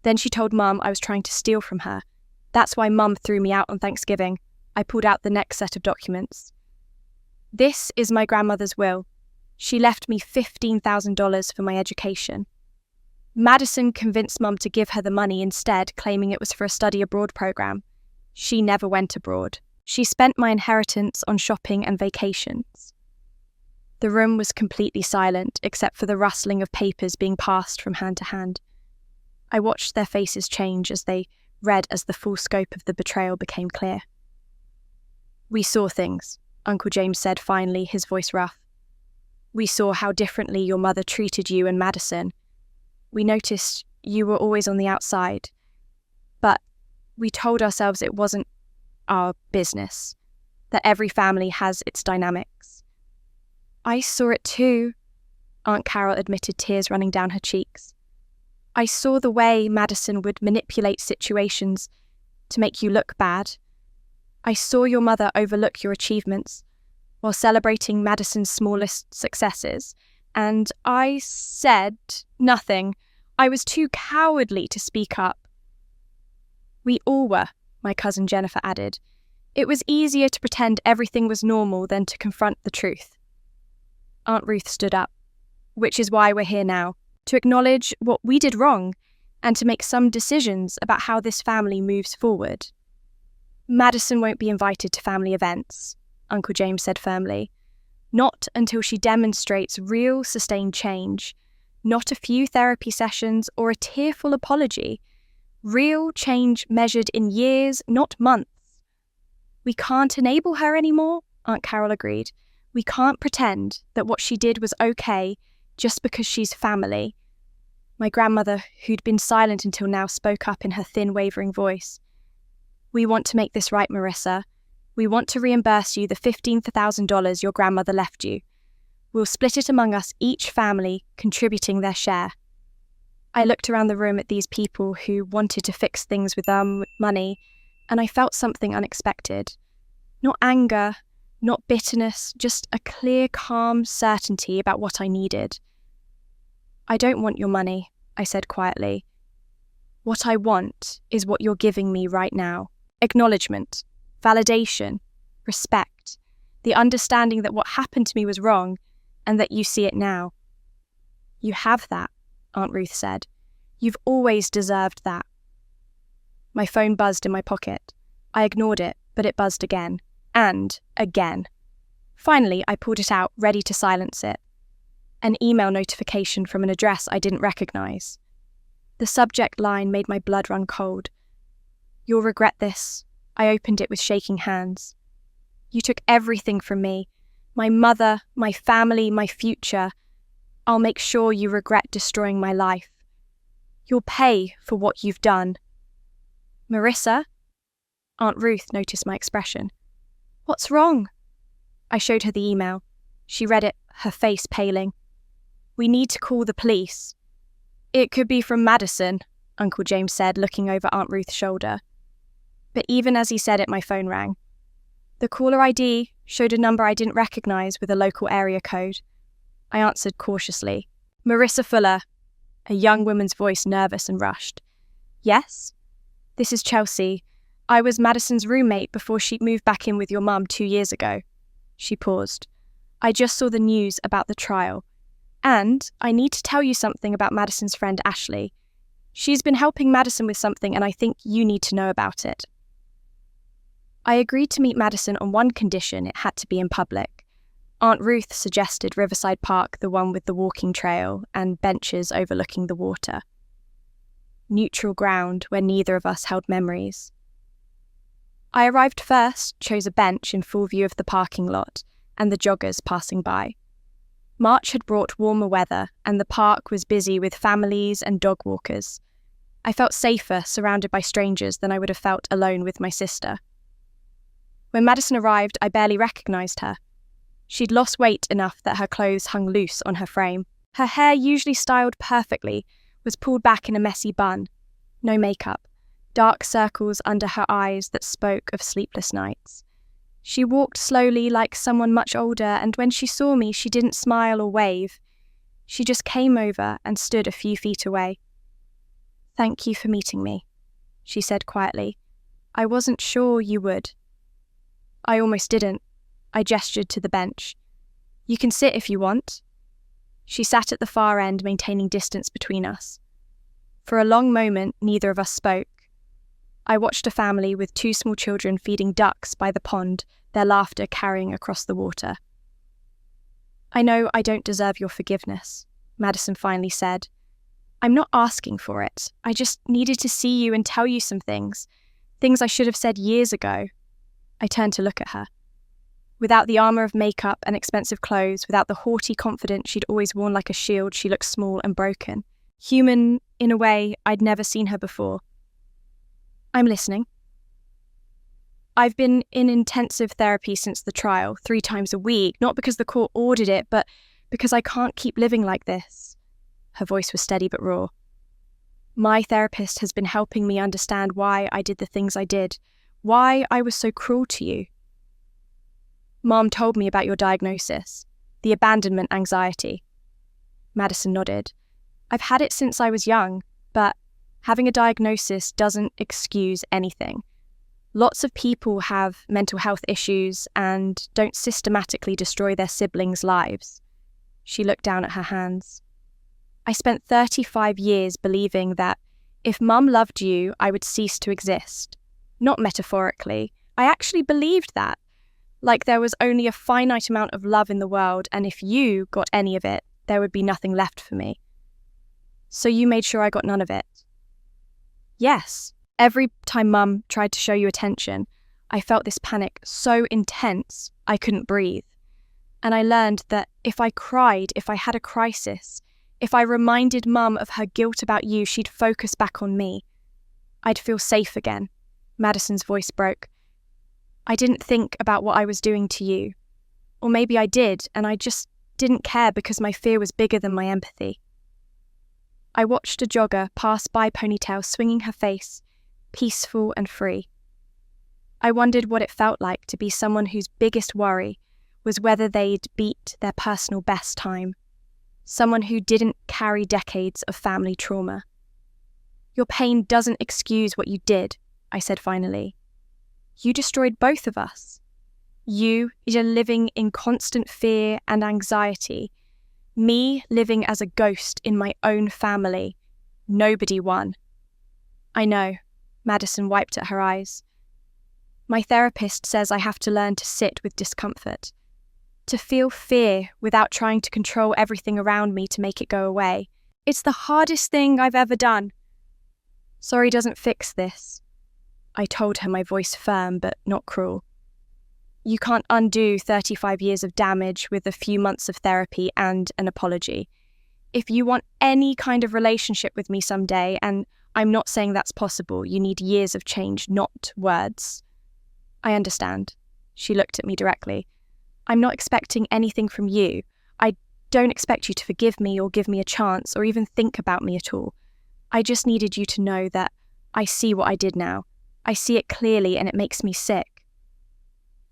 Then she told Mum I was trying to steal from her. That's why Mum threw me out on Thanksgiving." I pulled out the next set of documents. "This is my grandmother's will. She left me $15,000 for my education. Madison convinced Mum to give her the money instead, claiming it was for a study abroad program. She never went abroad. She spent my inheritance on shopping and vacations." The room was completely silent, except for the rustling of papers being passed from hand to hand. I watched their faces change as they read as the full scope of the betrayal became clear. "We saw things," Uncle James said finally, his voice rough. "We saw how differently your mother treated you and Madison. We noticed you were always on the outside. But we told ourselves it wasn't our business, that every family has its dynamics." "I saw it too," Aunt Carol admitted, tears running down her cheeks. "I saw the way Madison would manipulate situations to make you look bad. I saw your mother overlook your achievements while celebrating Madison's smallest successes, and I said nothing. I was too cowardly to speak up." "We all were," my cousin Jennifer added. "It was easier to pretend everything was normal than to confront the truth." Aunt Ruth stood up. "Which is why we're here now, to acknowledge what we did wrong and to make some decisions about how this family moves forward." "Madison won't be invited to family events," Uncle James said firmly. "Not until she demonstrates real, sustained change. Not a few therapy sessions or a tearful apology. Real change measured in years, not months." "We can't enable her anymore," Aunt Carol agreed. "We can't pretend that what she did was okay just because she's family." My grandmother, who'd been silent until now, spoke up in her thin, wavering voice. "We want to make this right, Marissa. We want to reimburse you the $15,000 your grandmother left you. We'll split it among us, each family contributing their share." I looked around the room at these people who wanted to fix things with money, and I felt something unexpected. Not anger, not bitterness, just a clear, calm certainty about what I needed. "I don't want your money," I said quietly. "What I want is what you're giving me right now. Acknowledgement, validation, respect, the understanding that what happened to me was wrong and that you see it now." "You have that," Aunt Ruth said. "You've always deserved that." My phone buzzed in my pocket. I ignored it, but it buzzed again. And again. Finally, I pulled it out, ready to silence it. An email notification from an address I didn't recognize. The subject line made my blood run cold. "You'll regret this." I opened it with shaking hands. "You took everything from me. My mother, my family, my future. I'll make sure you regret destroying my life. You'll pay for what you've done." "Marissa?" Aunt Ruth noticed my expression. "What's wrong?" I showed her the email. She read it, her face paling. "We need to call the police." "It could be from Madison," Uncle James said, looking over Aunt Ruth's shoulder. But even as he said it, my phone rang. The caller ID showed a number I didn't recognize with a local area code. I answered cautiously. "Marissa Fuller." a young woman's voice nervous and rushed. Yes? This is Chelsea. I was Madison's roommate before she moved back in with your mum 2 years ago. She paused. I just saw the news about the trial. And I need to tell you something about Madison's friend Ashley. She's been helping Madison with something and I think you need to know about it. I agreed to meet Madison on one condition: it had to be in public. Aunt Ruth suggested Riverside Park, the one with the walking trail and benches overlooking the water. Neutral ground where neither of us held memories. I arrived first, chose a bench in full view of the parking lot and the joggers passing by. March had brought warmer weather and the park was busy with families and dog walkers. I felt safer surrounded by strangers than I would have felt alone with my sister. When Madison arrived, I barely recognised her. She'd lost weight enough that her clothes hung loose on her frame. Her hair, usually styled perfectly, was pulled back in a messy bun. No makeup. Dark circles under her eyes that spoke of sleepless nights. She walked slowly like someone much older, and when she saw me, she didn't smile or wave. She just came over and stood a few feet away. Thank you for meeting me, she said quietly. I wasn't sure you would. I almost didn't. I gestured to the bench. You can sit if you want. She sat at the far end, maintaining distance between us. For a long moment, neither of us spoke. I watched a family with 2 small children feeding ducks by the pond, their laughter carrying across the water. I know I don't deserve your forgiveness, Madison finally said. I'm not asking for it. I just needed to see you and tell you some things I should have said years ago. I turned to look at her. Without the armour of makeup and expensive clothes, without the haughty confidence she'd always worn like a shield, she looked small and broken. Human, in a way I'd never seen her before. I'm listening. I've been in intensive therapy since the trial, 3 times a week, not because the court ordered it, but because I can't keep living like this. Her voice was steady but raw. My therapist has been helping me understand why I did the things I did, why I was so cruel to you. Mom told me about your diagnosis, the abandonment anxiety. Madison nodded. I've had it since I was young, but having a diagnosis doesn't excuse anything. Lots of people have mental health issues and don't systematically destroy their siblings' lives. She looked down at her hands. I spent 35 years believing that if Mum loved you, I would cease to exist. Not metaphorically. I actually believed that. Like there was only a finite amount of love in the world, and if you got any of it, there would be nothing left for me. So you made sure I got none of it? Yes. Every time Mum tried to show you attention, I felt this panic so intense I couldn't breathe. And I learned that if I cried, if I had a crisis, if I reminded Mum of her guilt about you, she'd focus back on me. I'd feel safe again. Madison's voice broke. I didn't think about what I was doing to you. Or maybe I did, and I just didn't care because my fear was bigger than my empathy. I watched a jogger pass by Ponytail swinging her face, peaceful and free. I wondered what it felt like to be someone whose biggest worry was whether they'd beat their personal best time. Someone who didn't carry decades of family trauma. Your pain doesn't excuse what you did, I said finally. You destroyed both of us. You are living in constant fear and anxiety. Me living as a ghost in my own family. Nobody won. I know. Madison wiped at her eyes. My therapist says I have to learn to sit with discomfort. To feel fear without trying to control everything around me to make it go away. It's the hardest thing I've ever done. Sorry doesn't fix this. I told her, my voice firm but not cruel. You can't undo 35 years of damage with a few months of therapy and an apology. If you want any kind of relationship with me someday, and I'm not saying that's possible, you need years of change, not words. I understand. She looked at me directly. I'm not expecting anything from you. I don't expect you to forgive me or give me a chance or even think about me at all. I just needed you to know that I see what I did now. I see it clearly and it makes me sick.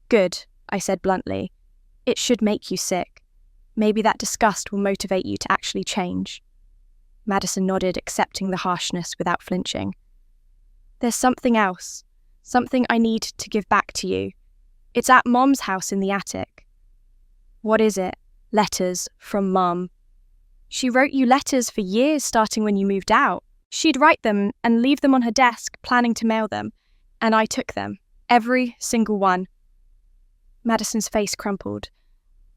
Good, I said bluntly. It should make you sick. Maybe that disgust will motivate you to actually change. Madison nodded, accepting the harshness without flinching. There's something else. Something I need to give back to you. It's at Mom's house in the attic. What is it? Letters from Mom. She wrote you letters for years, starting when you moved out. She'd write them and leave them on her desk, planning to mail them. And I took them. Every single one. Madison's face crumpled.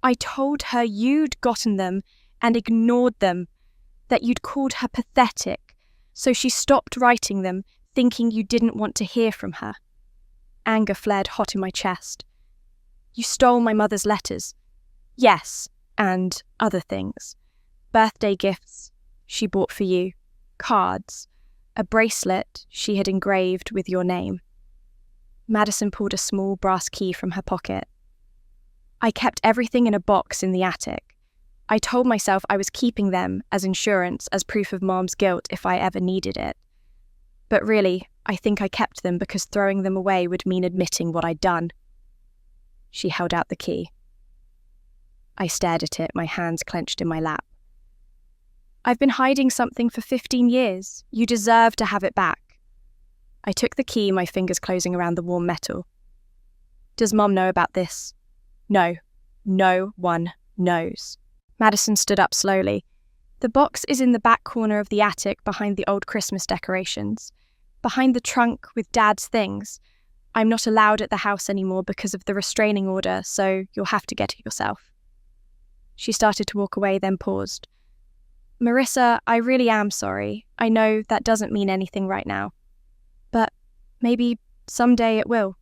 I told her you'd gotten them and ignored them, that you'd called her pathetic, so she stopped writing them, thinking you didn't want to hear from her. Anger flared hot in my chest. You stole my mother's letters. Yes, and other things. Birthday gifts she bought for you. Cards. A bracelet she had engraved with your name. Madison pulled a small brass key from her pocket. I kept everything in a box in the attic. I told myself I was keeping them as insurance, as proof of Mom's guilt if I ever needed it. But really, I think I kept them because throwing them away would mean admitting what I'd done. She held out the key. I stared at it, my hands clenched in my lap. I've been hiding something for 15 years. You deserve to have it back. I took the key, my fingers closing around the warm metal. Does Mom know about this? No. No one knows. Madison stood up slowly. The box is in the back corner of the attic behind the old Christmas decorations. Behind the trunk with Dad's things. I'm not allowed at the house anymore because of the restraining order, so you'll have to get it yourself. She started to walk away, then paused. Marissa, I really am sorry. I know that doesn't mean anything right now. But maybe someday it will.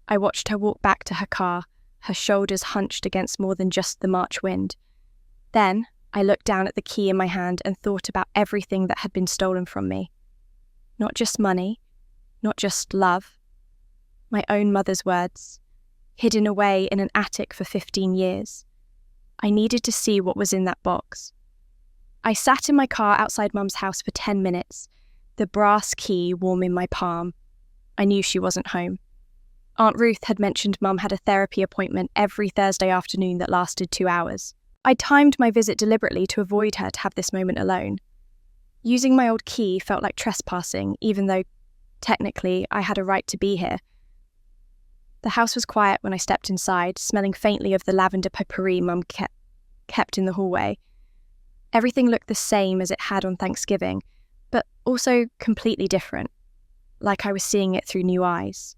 I watched her walk back to her car, her shoulders hunched against more than just the March wind. Then I looked down at the key in my hand and thought about everything that had been stolen from me. Not just money, not just love. My own mother's words, hidden away in an attic for 15 years. I needed to see what was in that box. I sat in my car outside Mum's house for 10 minutes, the brass key warm in my palm. I knew she wasn't home. Aunt Ruth had mentioned Mum had a therapy appointment every Thursday afternoon that lasted 2 hours. I timed my visit deliberately to avoid her to have this moment alone. Using my old key felt like trespassing, even though, technically, I had a right to be here. The house was quiet when I stepped inside, smelling faintly of the lavender potpourri Mum kept in the hallway. Everything looked the same as it had on Thanksgiving, but also completely different, like I was seeing it through new eyes.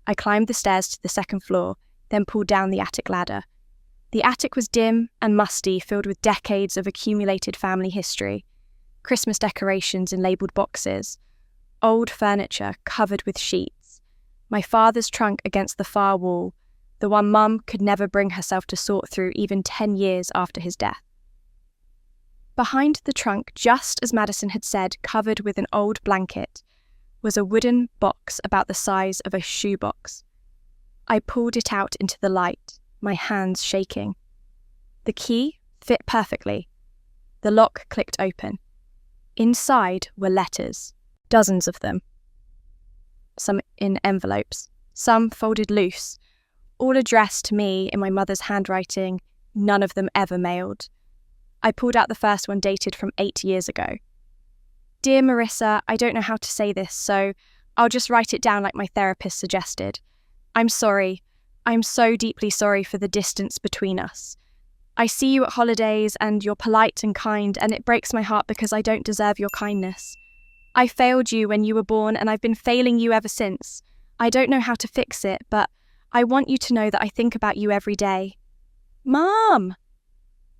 I climbed the stairs to the second floor, then pulled down the attic ladder. The attic was dim and musty, filled with decades of accumulated family history. Christmas decorations in labelled boxes, old furniture covered with sheets, my father's trunk against the far wall, the one Mum could never bring herself to sort through even 10 years after his death. Behind the trunk, just as Madison had said, covered with an old blanket, was a wooden box about the size of a shoebox. I pulled it out into the light, my hands shaking. The key fit perfectly. The lock clicked open. Inside were letters, dozens of them. Some in envelopes, some folded loose, all addressed to me in my mother's handwriting, none of them ever mailed. I pulled out the first one dated from 8 years ago. Dear Marissa, I don't know how to say this, so I'll just write it down like my therapist suggested. I'm sorry. I'm so deeply sorry for the distance between us. I see you at holidays and you're polite and kind, and it breaks my heart because I don't deserve your kindness. I failed you when you were born and I've been failing you ever since. I don't know how to fix it, but I want you to know that I think about you every day. Mom!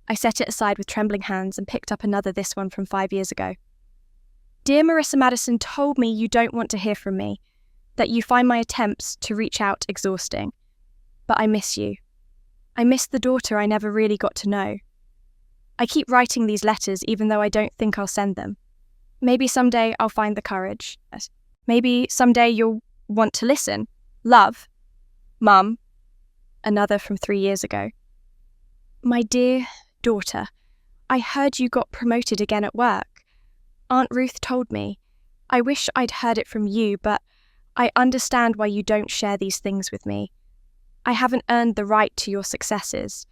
I set it aside with trembling hands and picked up another, this one from 5 years ago. Dear Marissa Madison told me you don't want to hear from me, that you find my attempts to reach out exhausting. But I miss you. I miss the daughter I never really got to know. I keep writing these letters even though I don't think I'll send them. Maybe someday I'll find the courage. Maybe someday you'll want to listen. Love. Mum. Another from 3 years ago. My dear daughter, I heard you got promoted again at work. Aunt Ruth told me. I wish I'd heard it from you, but I understand why you don't share these things with me. I haven't earned the right to your successes.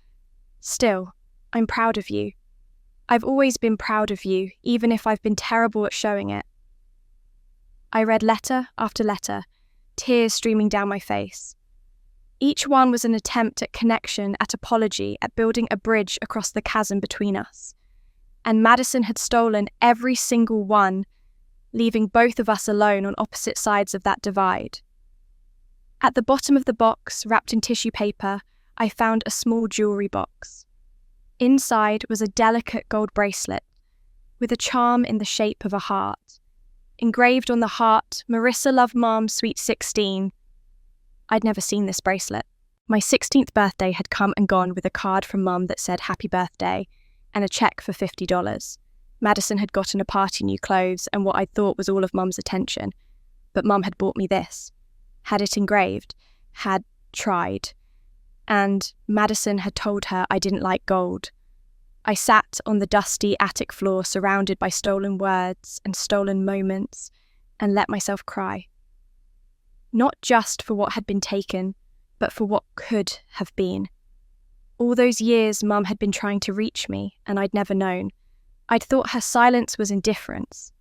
Still, I'm proud of you. I've always been proud of you, even if I've been terrible at showing it. I read letter after letter, tears streaming down my face. Each one was an attempt at connection, at apology, at building a bridge across the chasm between us. And Madison had stolen every single one, leaving both of us alone on opposite sides of that divide. At the bottom of the box, wrapped in tissue paper, I found a small jewellery box. Inside was a delicate gold bracelet with a charm in the shape of a heart. Engraved on the heart, Marissa loved Mom, sweet 16. I'd never seen this bracelet. My 16th birthday had come and gone with a card from Mum that said happy birthday and a cheque for $50. Madison had gotten a party new clothes and what I thought was all of Mum's attention. But Mum had bought me this, had it engraved, had tried. And Madison had told her I didn't like gold. I sat on the dusty attic floor surrounded by stolen words and stolen moments and let myself cry. Not just for what had been taken, but for what could have been. All those years Mum had been trying to reach me and I'd never known. I'd thought her silence was indifference.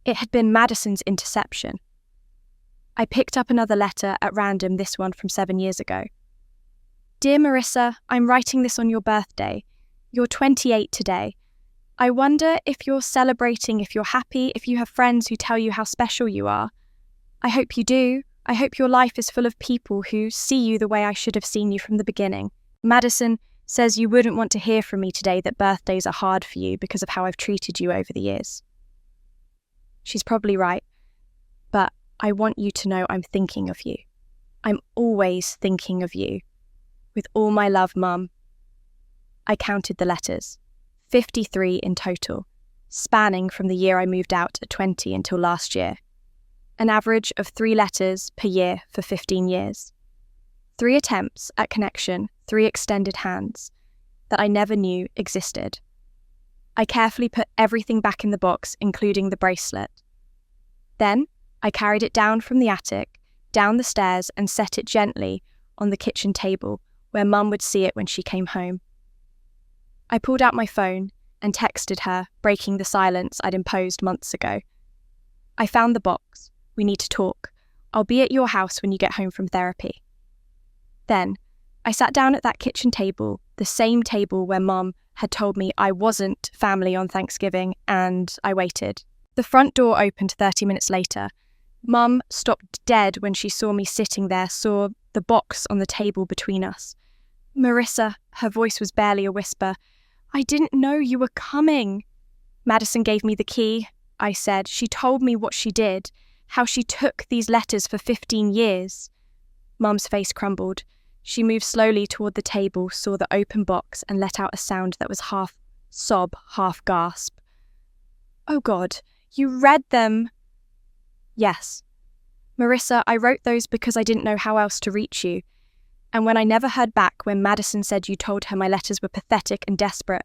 It had been Madison's interception. I picked up another letter at random, this one from 7 years ago. Dear Marissa, I'm writing this on your birthday. You're 28 today. I wonder if you're celebrating, if you're happy, if you have friends who tell you how special you are. I hope you do. I hope your life is full of people who see you the way I should have seen you from the beginning. Madison says you wouldn't want to hear from me today that birthdays are hard for you because of how I've treated you over the years. She's probably right, but I want you to know I'm thinking of you. I'm always thinking of you. With all my love, Mum. I counted the letters, 53 in total, spanning from the year I moved out at 20 until last year. An average of 3 letters per year for 15 years. 3 attempts at connection, 3 extended hands that I never knew existed. I carefully put everything back in the box, including the bracelet. Then I carried it down from the attic, down the stairs, and set it gently on the kitchen table where Mum would see it when she came home. I pulled out my phone and texted her, breaking the silence I'd imposed months ago. I found the box. We need to talk. I'll be at your house when you get home from therapy. Then, I sat down at that kitchen table, the same table where Mum had told me I wasn't family on Thanksgiving, and I waited. The front door opened 30 minutes later. Mum stopped dead when she saw me sitting there, saw the box on the table between us. Marissa, her voice was barely a whisper. I didn't know you were coming. Madison gave me the key, I said. She told me what she did, how she took these letters for 15 years. Mum's face crumbled. She moved slowly toward the table, saw the open box, and let out a sound that was half sob, half gasp. Oh God, you read them. Yes. Marissa, I wrote those because I didn't know how else to reach you. And when I never heard back when Madison said you told her my letters were pathetic and desperate,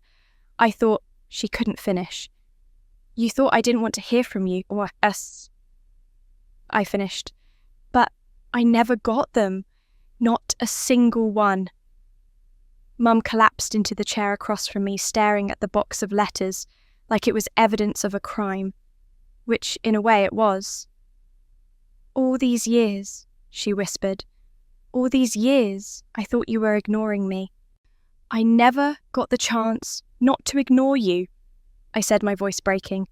I thought she couldn't finish. You thought I didn't want to hear from you, or us. I finished. But I never got them. Not a single one. Mum collapsed into the chair across from me, staring at the box of letters like it was evidence of a crime, which in a way it was. All these years, she whispered. All these years, I thought you were ignoring me. I never got the chance not to ignore you, I said, my voice breaking.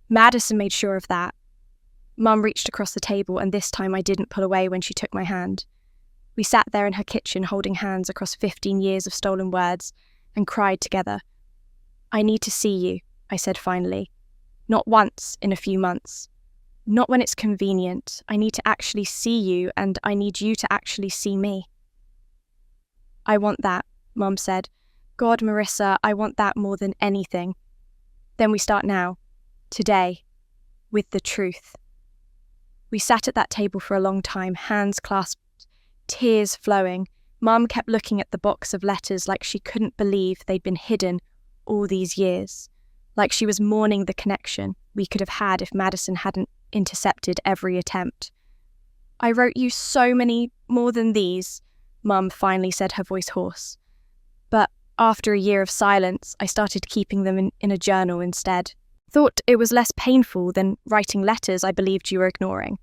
Madison made sure of that. Mum reached across the table, and this time I didn't pull away when she took my hand. We sat there in her kitchen holding hands across 15 years of stolen words and cried together. I need to see you, I said finally. Not once in a few months. Not when it's convenient. I need to actually see you, and I need you to actually see me. I want that, Mum said. God, Marissa, I want that more than anything. Then we start now, today, with the truth. We sat at that table for a long time, hands clasped, tears flowing. Mum kept looking at the box of letters like she couldn't believe they'd been hidden all these years, like she was mourning the connection we could have had if Madison hadn't intercepted every attempt. I wrote you so many more than these, Mum finally said, her voice hoarse. But After a year of silence, I started keeping them in a journal instead. Thought it was less painful than writing letters I believed you were ignoring.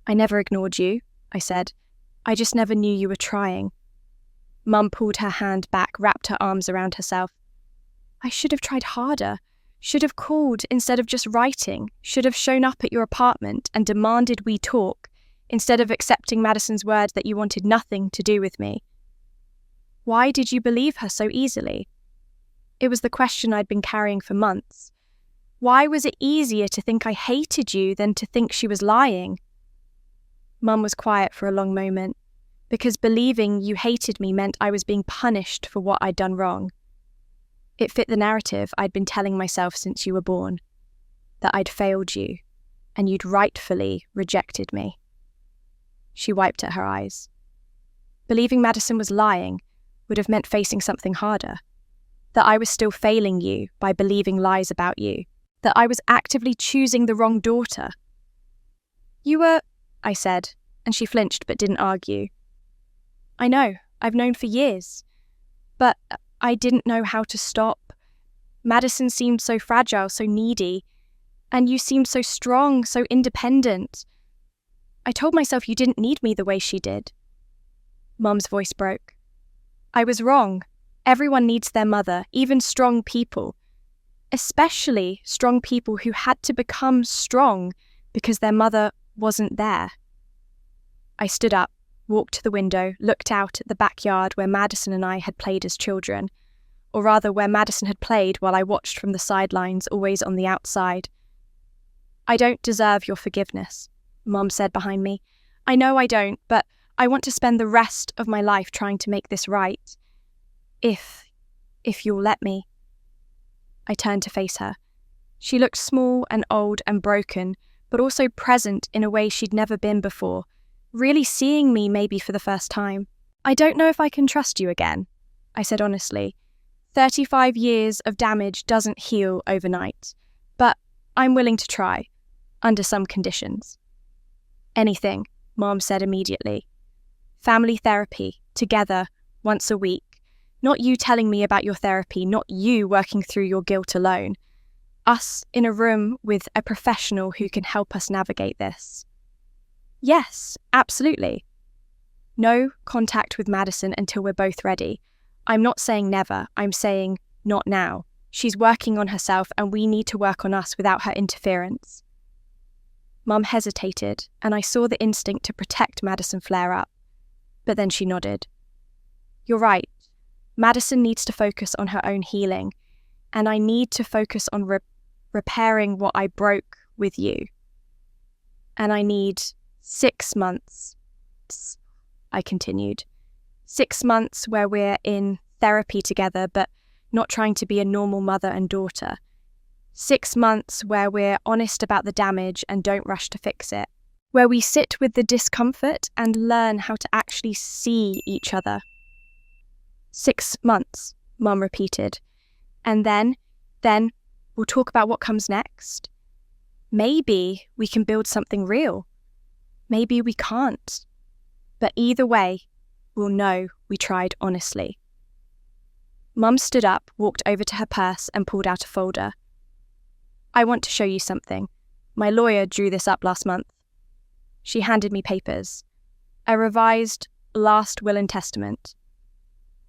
I never ignored you, I said. I just never knew you were trying. Mum pulled her hand back, wrapped her arms around herself. I should have tried harder. Should have called instead of just writing. Should have shown up at your apartment and demanded we talk, instead of accepting Madison's word that you wanted nothing to do with me. Why did you believe her so easily? It was the question I'd been carrying for months. Why was it easier to think I hated you than to think she was lying? Mum was quiet for a long moment, because believing you hated me meant I was being punished for what I'd done wrong. It fit the narrative I'd been telling myself since you were born, that I'd failed you, and you'd rightfully rejected me. She wiped at her eyes. Believing Madison was lying would have meant facing something harder, that I was still failing you by believing lies about you, that I was actively choosing the wrong daughter. You were, I said, and she flinched but didn't argue. I know, I've known for years, but I didn't know how to stop. Madison seemed so fragile, so needy, and you seemed so strong, so independent. I told myself you didn't need me the way she did. Mum's voice broke. I was wrong. Everyone needs their mother, even strong people. Especially strong people who had to become strong because their mother wasn't there. I stood up, walked to the window, looked out at the backyard where Madison and I had played as children, or rather where Madison had played while I watched from the sidelines, always on the outside. I don't deserve your forgiveness, Mum said behind me. I know I don't, but I want to spend the rest of my life trying to make this right. If you'll let me. I turned to face her. She looked small and old and broken, but also present in a way she'd never been before, really seeing me maybe for the first time. I don't know if I can trust you again, I said honestly. 35 years of damage doesn't heal overnight, but I'm willing to try, under some conditions. Anything, Mom said immediately. Family therapy, together, once a week. Not you telling me about your therapy, not you working through your guilt alone. Us in a room with a professional who can help us navigate this. Yes, absolutely. No contact with Madison until we're both ready. I'm not saying never, I'm saying not now. She's working on herself and we need to work on us without her interference. Mum hesitated, and I saw the instinct to protect Madison flare up. But then she nodded. You're right. Madison needs to focus on her own healing, and I need to focus on repairing what I broke with you. And I need 6 months, I continued. 6 months where we're in therapy together, but not trying to be a normal mother and daughter. 6 months where we're honest about the damage and don't rush to fix it. Where we sit with the discomfort and learn how to actually see each other. 6 months, Mum repeated. And then we'll talk about what comes next. Maybe we can build something real. Maybe we can't. But either way, we'll know we tried honestly. Mum stood up, walked over to her purse and pulled out a folder. I want to show you something. My lawyer drew this up last month. She handed me papers. A revised last will and testament.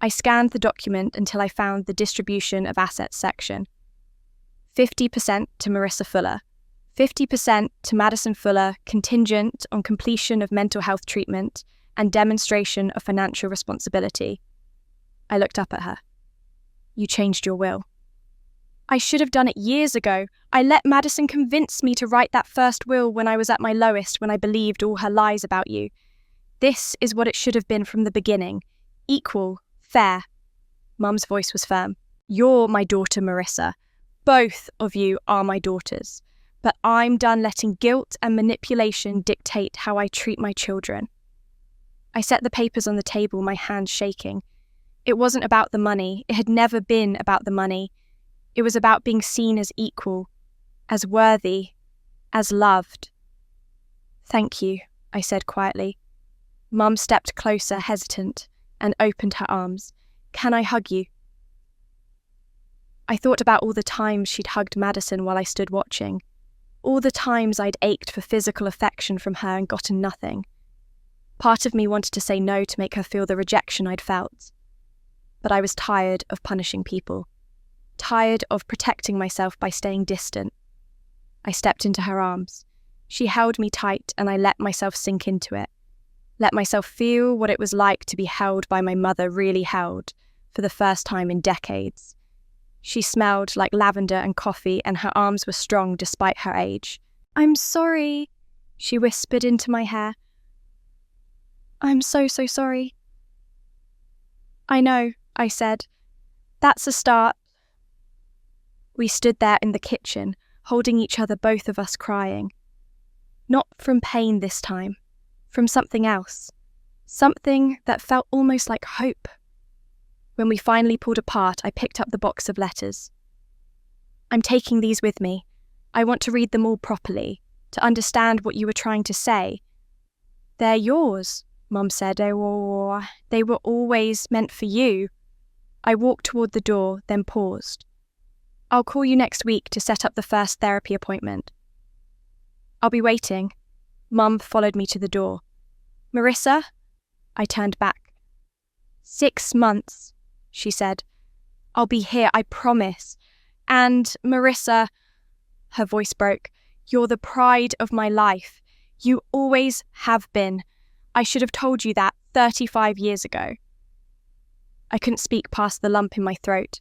I scanned the document until I found the distribution of assets section. 50% to Marissa Fuller. 50% to Madison Fuller, contingent on completion of mental health treatment and demonstration of financial responsibility. I looked up at her. You changed your will. I should have done it years ago. I let Madison convince me to write that first will when I was at my lowest, when I believed all her lies about you. This is what it should have been from the beginning. Equal, fair. Mum's voice was firm. You're my daughter, Marissa. Both of you are my daughters. But I'm done letting guilt and manipulation dictate how I treat my children. I set the papers on the table, my hands shaking. It wasn't about the money. It had never been about the money. It was about being seen as equal, as worthy, as loved. Thank you, I said quietly. Mum stepped closer, hesitant, and opened her arms. Can I hug you? I thought about all the times she'd hugged Madison while I stood watching, all the times I'd ached for physical affection from her and gotten nothing. Part of me wanted to say no to make her feel the rejection I'd felt. But I was tired of punishing people, tired of protecting myself by staying distant. I stepped into her arms. She held me tight and I let myself sink into it, let myself feel what it was like to be held by my mother, really held, for the first time in decades. She smelled like lavender and coffee and her arms were strong despite her age. "I'm sorry," she whispered into my hair. "I'm so sorry." "I know," I said. "That's a start." We stood there in the kitchen, holding each other, both of us crying. Not from pain this time, from something else. Something that felt almost like hope. When we finally pulled apart, I picked up the box of letters. "I'm taking these with me. I want to read them all properly, to understand what you were trying to say." "They're yours," Mum said. They were always meant for you." I walked toward the door, then paused. "I'll call you next week to set up the first therapy appointment." "I'll be waiting." Mum followed me to the door. "Marissa?" I turned back. 6 months, she said. "I'll be here, I promise. And, Marissa," her voice broke, "you're the pride of my life. You always have been. I should have told you that 35 years ago." I couldn't speak past the lump in my throat,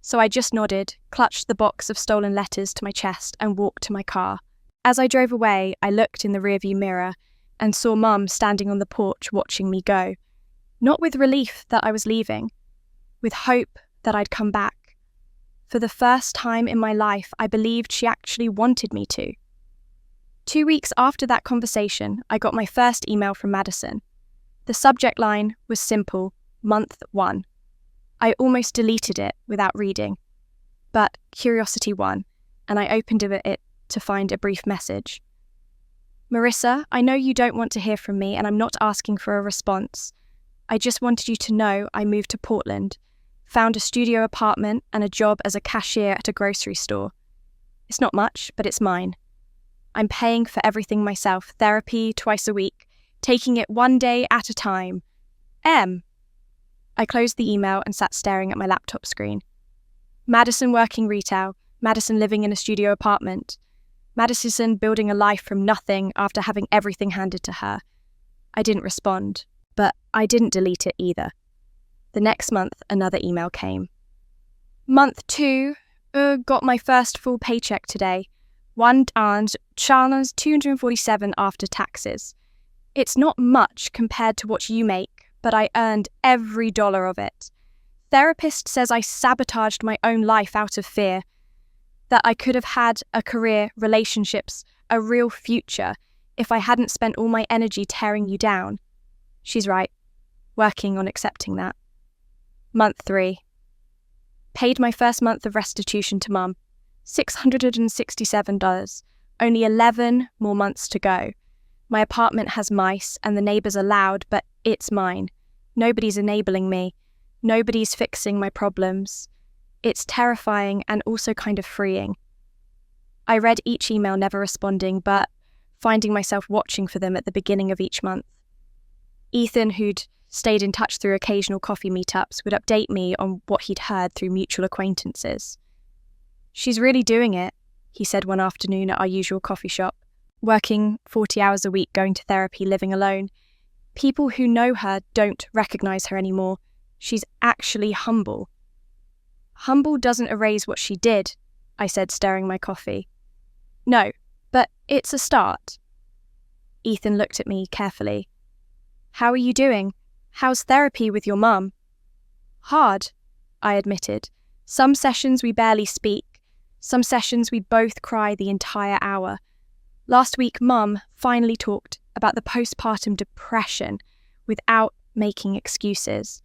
so I just nodded, clutched the box of stolen letters to my chest and walked to my car. As I drove away, I looked in the rearview mirror and saw Mum standing on the porch watching me go, not with relief that I was leaving, with hope that I'd come back. For the first time in my life, I believed she actually wanted me to. 2 weeks after that conversation, I got my first email from Madison. The subject line was simple, month 1. I almost deleted it without reading, but curiosity won, and I opened it to find a brief message. "Marissa, I know you don't want to hear from me and I'm not asking for a response. I just wanted you to know I moved to Portland, found a studio apartment and a job as a cashier at a grocery store. It's not much, but it's mine. I'm paying for everything myself, therapy twice a week, taking it one day at a time. M." I closed the email and sat staring at my laptop screen. Madison working retail, Madison living in a studio apartment, Madison building a life from nothing after having everything handed to her. I didn't respond, but I didn't delete it either. The next month, another email came. "Month 2, got my first full paycheck today. $1,247 after taxes. It's not much compared to what you make, but I earned every dollar of it. Therapist says I sabotaged my own life out of fear, that I could have had a career, relationships, a real future if I hadn't spent all my energy tearing you down. She's right, working on accepting that." Month 3. Paid my first month of restitution to Mum, $667, only 11 more months to go. My apartment has mice and the neighbours are loud, but it's mine. Nobody's enabling me. Nobody's fixing my problems. It's terrifying and also kind of freeing. I read each email, never responding, but finding myself watching for them at the beginning of each month. Ethan, who'd stayed in touch through occasional coffee meetups, would update me on what he'd heard through mutual acquaintances. "She's really doing it," he said one afternoon at our usual coffee shop, working 40 hours a week, going to therapy, living alone. "People who know her don't recognise her anymore. She's actually humble." "Humble doesn't erase what she did," I said, stirring my coffee. "No, but it's a start." Ethan looked at me carefully. "How are you doing? How's therapy with your mum?" "Hard," I admitted. "Some sessions we barely speak. Some sessions we both cry the entire hour. Last week, Mum finally talked about the postpartum depression without making excuses,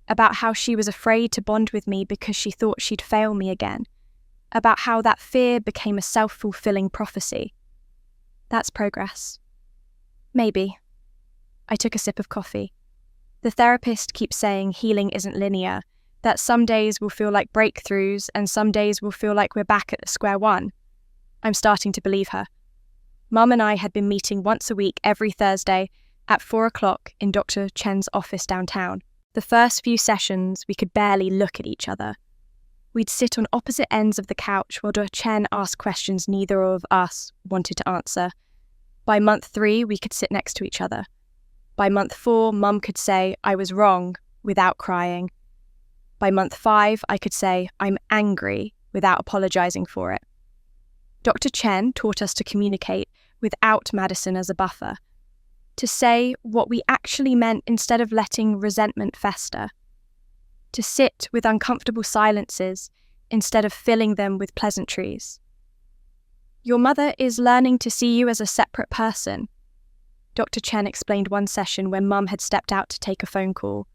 about how she was afraid to bond with me because she thought she'd fail me again, about how that fear became a self-fulfilling prophecy. That's progress. Maybe. I took a sip of coffee. The therapist keeps saying healing isn't linear, That some days will feel like breakthroughs and some days will feel like we're back at square one. I'm starting to believe her. Mum and I had been meeting once a week every Thursday at 4:00 in Dr. Chen's office downtown. The first few sessions, we could barely look at each other. We'd sit on opposite ends of the couch while Dr. Chen asked questions neither of us wanted to answer. By month 3, we could sit next to each other. By month 4, Mum could say, "I was wrong," without crying. By month 5, I could say, "I'm angry," without apologising for it. Dr. Chen taught us to communicate without Madison as a buffer, to say what we actually meant instead of letting resentment fester, to sit with uncomfortable silences instead of filling them with pleasantries. Your mother is learning to see you as a separate person, Dr. Chen explained one session when Mum had stepped out to take a phone call.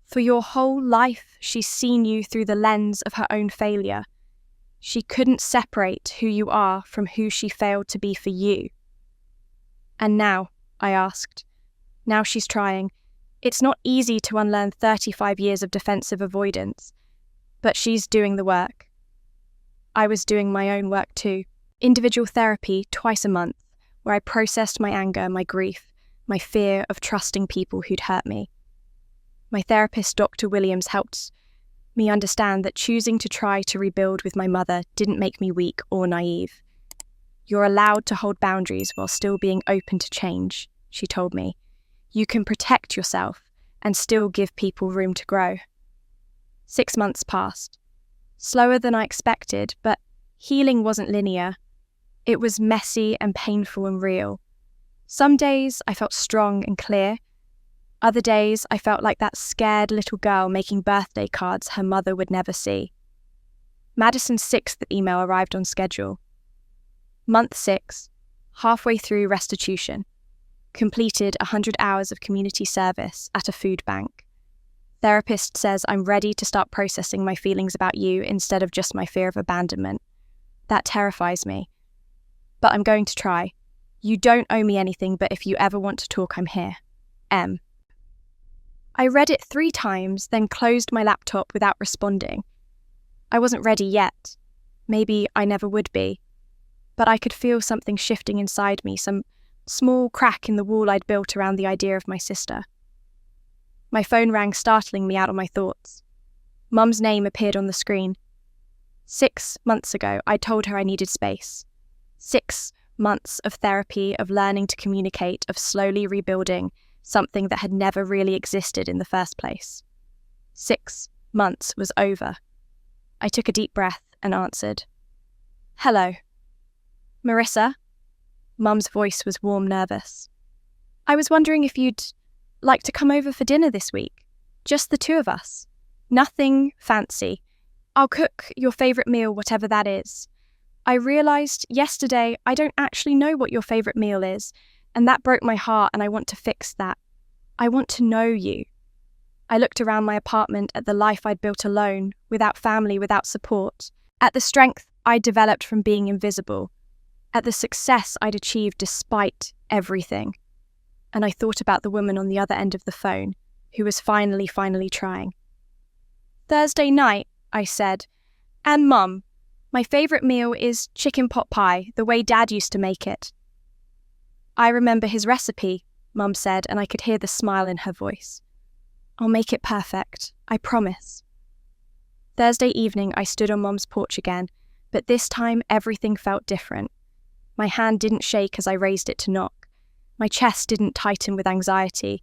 For your whole life, she's seen you through the lens of her own failure. She couldn't separate who you are from who she failed to be for you. And now, I asked, now she's trying. It's not easy to unlearn 35 years of defensive avoidance, but she's doing the work. I was doing my own work too. Individual therapy twice a month, where I processed my anger, my grief, my fear of trusting people who'd hurt me. My therapist, Dr. Williams, helped me understand that choosing to try to rebuild with my mother didn't make me weak or naive. You're allowed to hold boundaries while still being open to change, she told me. You can protect yourself and still give people room to grow. 6 months passed. Slower than I expected, but healing wasn't linear. It was messy and painful and real. Some days I felt strong and clear. Other days I felt like that scared little girl making birthday cards her mother would never see. Madison's 6th email arrived on schedule. Month 6, halfway through restitution. Completed 100 hours of community service at a food bank. Therapist says I'm ready to start processing my feelings about you instead of just my fear of abandonment. That terrifies me. But I'm going to try. You don't owe me anything, but if you ever want to talk, I'm here. M. I read it 3 times, then closed my laptop without responding. I wasn't ready yet. Maybe I never would be. But I could feel something shifting inside me, some small crack in the wall I'd built around the idea of my sister. My phone rang, startling me out of my thoughts. Mum's name appeared on the screen. 6 months ago, I told her I needed space. 6 months of therapy, of learning to communicate, of slowly rebuilding something that had never really existed in the first place. 6 months was over. I took a deep breath and answered. Hello. Marissa? Mum's voice was warm, nervous. I was wondering if you'd like to come over for dinner this week. Just the 2 of us. Nothing fancy. I'll cook your favourite meal, whatever that is. I realised yesterday I don't actually know what your favourite meal is, and that broke my heart, and I want to fix that. I want to know you. I looked around my apartment at the life I'd built alone, without family, without support, at the strength I'd developed from being invisible, at the success I'd achieved despite everything. And I thought about the woman on the other end of the phone, who was finally trying. Thursday night, I said, and Mum, my favourite meal is chicken pot pie, the way Dad used to make it. I remember his recipe, Mum said, and I could hear the smile in her voice. I'll make it perfect, I promise. Thursday evening, I stood on Mum's porch again, but this time everything felt different. My hand didn't shake as I raised it to knock. My chest didn't tighten with anxiety.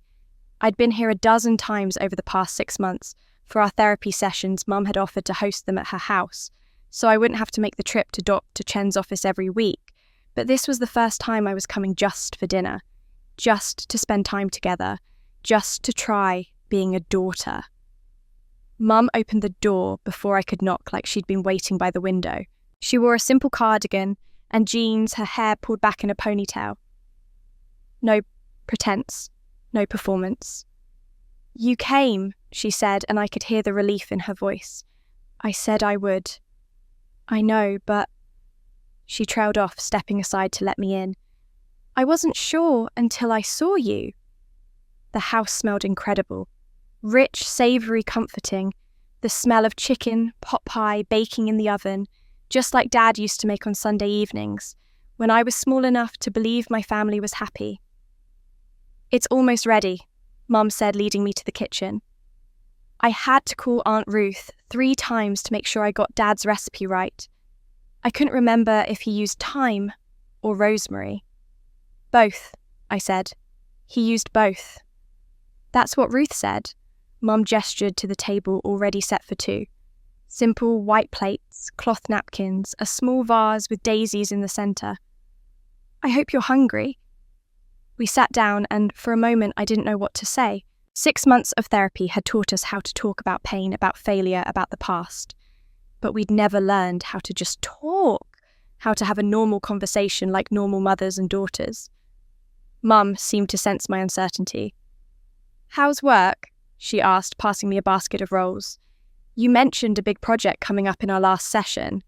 I'd been here a dozen times over the past 6 months. For our therapy sessions, Mum had offered to host them at her house, so I wouldn't have to make the trip to Dr. Chen's office every week. But this was the first time I was coming just for dinner, just to spend time together, just to try being a daughter. Mum opened the door before I could knock, like she'd been waiting by the window. She wore a simple cardigan and jeans, her hair pulled back in a ponytail. No pretense, no performance. You came, she said, and I could hear the relief in her voice. I said I would. I know, but... She trailed off, stepping aside to let me in. I wasn't sure until I saw you. The house smelled incredible. Rich, savoury, comforting. The smell of chicken, pot pie, baking in the oven, just like Dad used to make on Sunday evenings, when I was small enough to believe my family was happy. "It's almost ready," Mum said, leading me to the kitchen. I had to call Aunt Ruth 3 times to make sure I got Dad's recipe right. I couldn't remember if he used thyme or rosemary. "Both," I said. "He used both." "That's what Ruth said." Mum gestured to the table already set for 2. Simple white plates, cloth napkins, a small vase with daisies in the centre. "I hope you're hungry." We sat down, and for a moment I didn't know what to say. 6 months of therapy had taught us how to talk about pain, about failure, about the past. But we'd never learned how to just talk, how to have a normal conversation like normal mothers and daughters. Mum seemed to sense my uncertainty. "How's work?" she asked, passing me a basket of rolls. "You mentioned a big project coming up in our last session."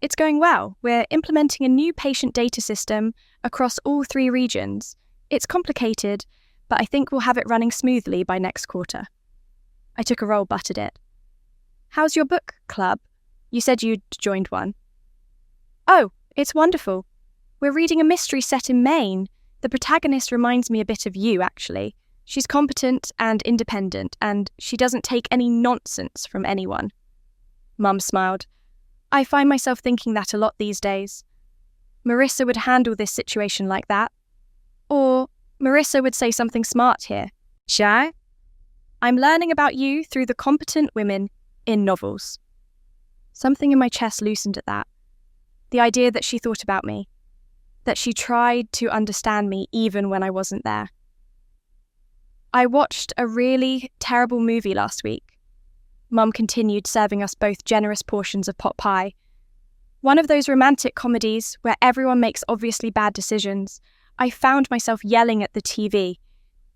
"It's going well. We're implementing a new patient data system across all 3 regions. It's complicated, but I think we'll have it running smoothly by next quarter." I took a roll, buttered it. "How's your book club? You said you'd joined one." "Oh, it's wonderful. We're reading a mystery set in Maine. The protagonist reminds me a bit of you, actually. She's competent and independent, and she doesn't take any nonsense from anyone." Mum smiled. "I find myself thinking that a lot these days. Marissa would handle this situation like that. Or Marissa would say something smart here. Shy? I'm learning about you through the competent women in novels." Something in my chest loosened at that. The idea that she thought about me, that she tried to understand me even when I wasn't there. "I watched a really terrible movie last week." Mum continued, serving us both generous portions of pot pie. "One of those romantic comedies where everyone makes obviously bad decisions. I found myself yelling at the TV.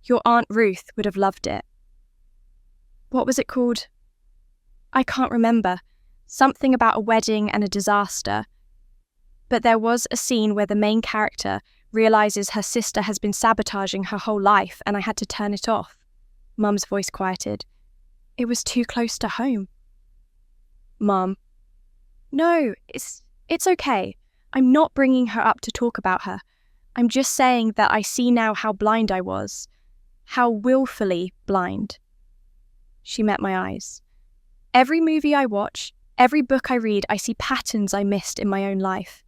Your Aunt Ruth would have loved it." "What was it called?" "I can't remember. Something about a wedding and a disaster. But there was a scene where the main character realises her sister has been sabotaging her whole life, and I had to turn it off." Mum's voice quieted. "It was too close to home." "Mum." "No, it's okay. I'm not bringing her up to talk about her. I'm just saying that I see now how blind I was. How willfully blind." She met my eyes. "Every movie I watch, every book I read, I see patterns I missed in my own life.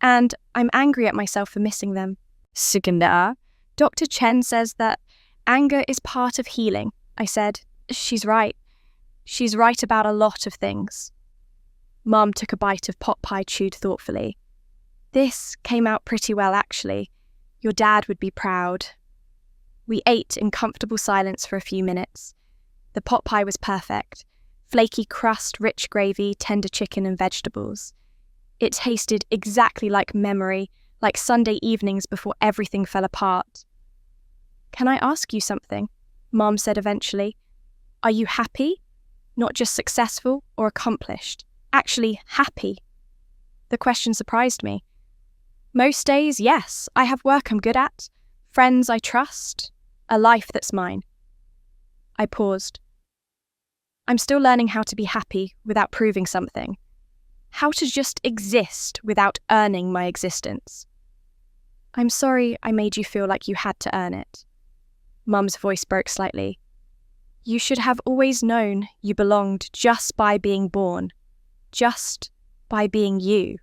And I'm angry at myself for missing them." "Suganda, Dr. Chen says that anger is part of healing," I said. "She's right. She's right about a lot of things." Mum took a bite of pot pie, chewed thoughtfully. "This came out pretty well, actually. Your dad would be proud." We ate in comfortable silence for a few minutes. The pot pie was perfect. Flaky crust, rich gravy, tender chicken and vegetables. It tasted exactly like memory, like Sunday evenings before everything fell apart. "Can I ask you something?" Mum said eventually. "Are you happy? Not just successful or accomplished. Actually happy." The question surprised me. "Most days, yes. I have work I'm good at, friends I trust, a life that's mine." I paused. "I'm still learning how to be happy without proving something. How to just exist without earning my existence." "I'm sorry I made you feel like you had to earn it." Mum's voice broke slightly. "You should have always known you belonged just by being born. Just by being you."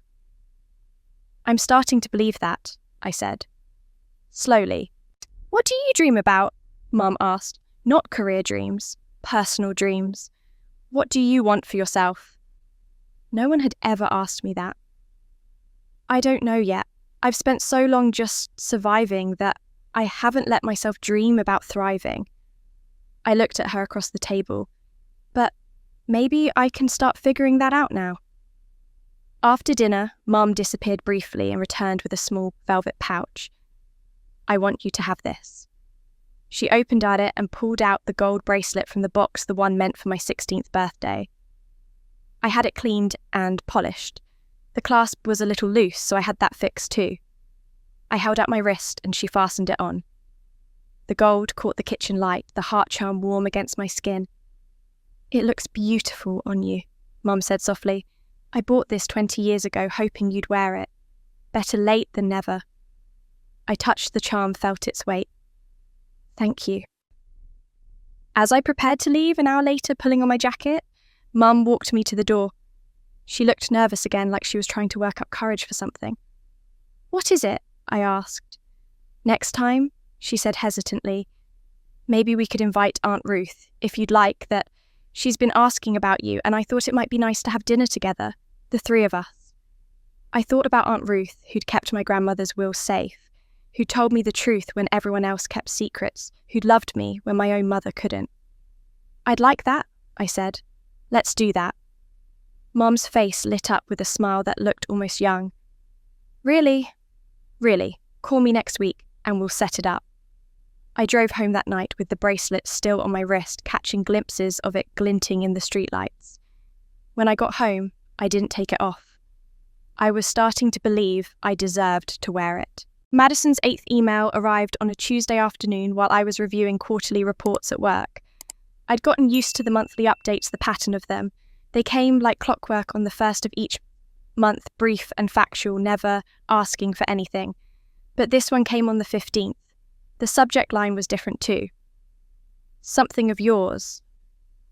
"I'm starting to believe that," I said. Slowly. "What do you dream about?" Mum asked. "Not career dreams, personal dreams. What do you want for yourself?" No one had ever asked me that. "I don't know yet. I've spent so long just surviving that I haven't let myself dream about thriving." I looked at her across the table. "But maybe I can start figuring that out now." After dinner, Mum disappeared briefly and returned with a small velvet pouch. "I want you to have this." She opened at it and pulled out the gold bracelet from the box, the one meant for my 16th birthday. I had it cleaned and polished. The clasp was a little loose, so I had that fixed too. I held out my wrist and she fastened it on. The gold caught the kitchen light, the heart charm warm against my skin. It looks beautiful on you, Mum said softly. I bought this 20 years ago, hoping you'd wear it. Better late than never. I touched the charm, felt its weight. Thank you. As I prepared to leave an hour later, pulling on my jacket, Mum walked me to the door. She looked nervous again, like she was trying to work up courage for something. What is it? I asked. Next time, she said hesitantly, maybe we could invite Aunt Ruth, if you'd like, that she's been asking about you, and I thought it might be nice to have dinner together, the three of us. I thought about Aunt Ruth, who'd kept my grandmother's will safe, who'd told me the truth when everyone else kept secrets, who'd loved me when my own mother couldn't. I'd like that, I said. Let's do that. Mum's face lit up with a smile that looked almost young. Really? Really, call me next week and we'll set it up. I drove home that night with the bracelet still on my wrist, catching glimpses of it glinting in the streetlights. When I got home, I didn't take it off. I was starting to believe I deserved to wear it. Madison's 8th email arrived on a Tuesday afternoon while I was reviewing quarterly reports at work. I'd gotten used to the monthly updates, the pattern of them. They came like clockwork on the first of each month, brief and factual, never asking for anything. But this one came on the 15th. The subject line was different too. Something of yours.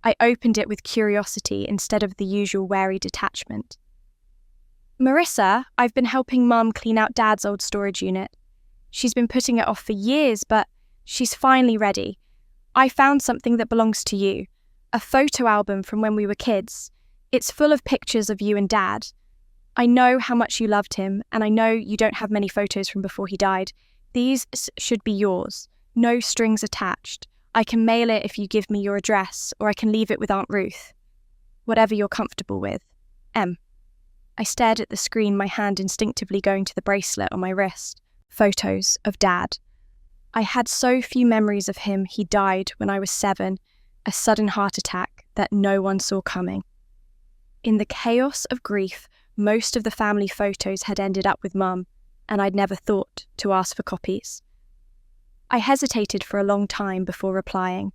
I opened it with curiosity instead of the usual wary detachment. Marissa, I've been helping Mum clean out Dad's old storage unit. She's been putting it off for years, but she's finally ready. I found something that belongs to you. A photo album from when we were kids. It's full of pictures of you and Dad. I know how much you loved him, and I know you don't have many photos from before he died. These should be yours. No strings attached. I can mail it if you give me your address, or I can leave it with Aunt Ruth. Whatever you're comfortable with. M. I stared at the screen, my hand instinctively going to the bracelet on my wrist. Photos of Dad. I had so few memories of him. He died when I was 7, a sudden heart attack that no one saw coming. In the chaos of grief, most of the family photos had ended up with Mum, and I'd never thought to ask for copies. I hesitated for a long time before replying.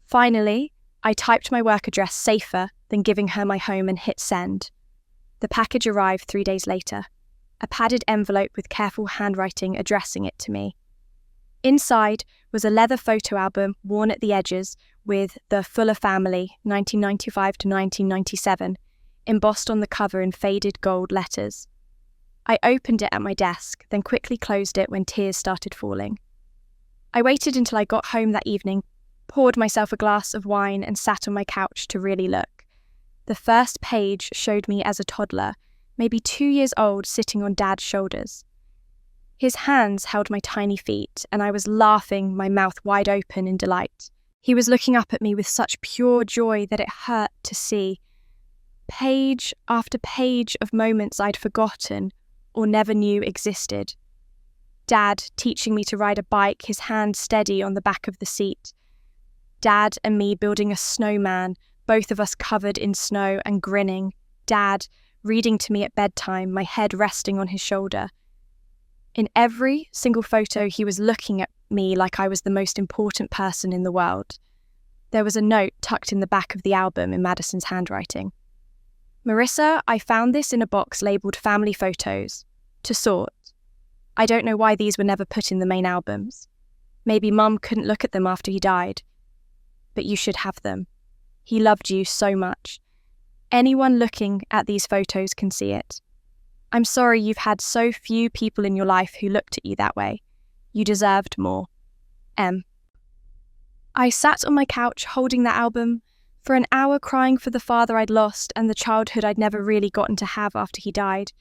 Finally, I typed my work address safer than giving her my home and hit send. The package arrived 3 days later, a padded envelope with careful handwriting addressing it to me. Inside was a leather photo album worn at the edges with the Fuller Family, 1995 to 1997, embossed on the cover in faded gold letters. I opened it at my desk, then quickly closed it when tears started falling. I waited until I got home that evening, poured myself a glass of wine and sat on my couch to really look. The first page showed me as a toddler, maybe 2 years old, sitting on Dad's shoulders. His hands held my tiny feet, and I was laughing, my mouth wide open in delight. He was looking up at me with such pure joy that it hurt to see. Page after page of moments I'd forgotten or never knew existed. Dad teaching me to ride a bike, his hand steady on the back of the seat. Dad and me building a snowman, both of us covered in snow and grinning. Dad reading to me at bedtime, my head resting on his shoulder. In every single photo, he was looking at me like I was the most important person in the world. There was a note tucked in the back of the album in Madison's handwriting. Marissa, I found this in a box labelled Family Photos. To sort. I don't know why these were never put in the main albums. Maybe Mum couldn't look at them after he died. But you should have them. He loved you so much. Anyone looking at these photos can see it. I'm sorry you've had so few people in your life who looked at you that way. You deserved more. M. I sat on my couch holding that album for an hour, crying for the father I'd lost and the childhood I'd never really gotten to have after he died.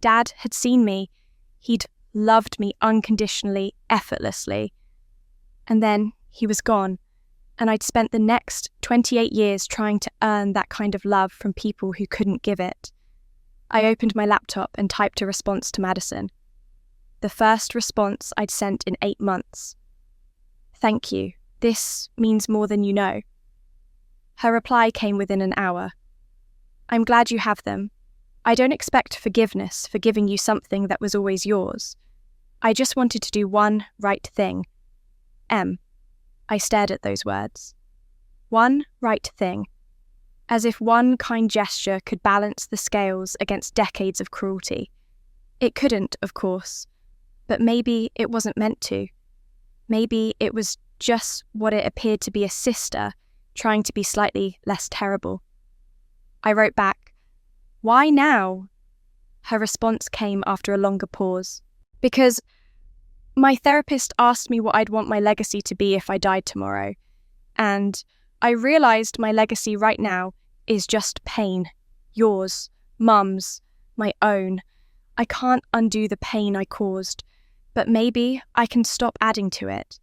Dad had seen me. He'd loved me unconditionally, effortlessly. And then he was gone, and I'd spent the next 28 years trying to earn that kind of love from people who couldn't give it. I opened my laptop and typed a response to Madison. The first response I'd sent in 8 months. Thank you. This means more than you know. Her reply came within an hour. I'm glad you have them. I don't expect forgiveness for giving you something that was always yours. I just wanted to do one right thing. M. I stared at those words. One right thing. As if one kind gesture could balance the scales against decades of cruelty. It couldn't, of course, but maybe it wasn't meant to. Maybe it was just what it appeared to be, a sister trying to be slightly less terrible. I wrote back, "Why now?" Her response came after a longer pause. "Because my therapist asked me what I'd want my legacy to be if I died tomorrow, and I realised my legacy right now is just pain. Yours, Mum's, my own. I can't undo the pain I caused, but maybe I can stop adding to it.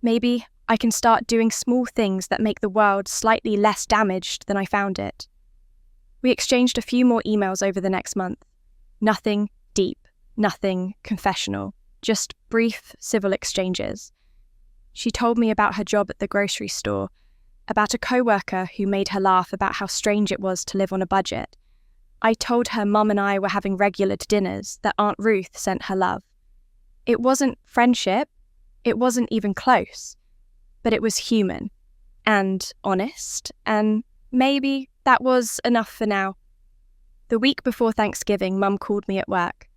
Maybe I can start doing small things that make the world slightly less damaged than I found it." We exchanged a few more emails over the next month. Nothing deep, nothing confessional, just brief civil exchanges. She told me about her job at the grocery store, about a co-worker who made her laugh about how strange it was to live on a budget. I told her Mum and I were having regular dinners, that Aunt Ruth sent her love. It wasn't friendship, it wasn't even close, but it was human and honest, and maybe that was enough for now. The week before Thanksgiving, Mum called me at work.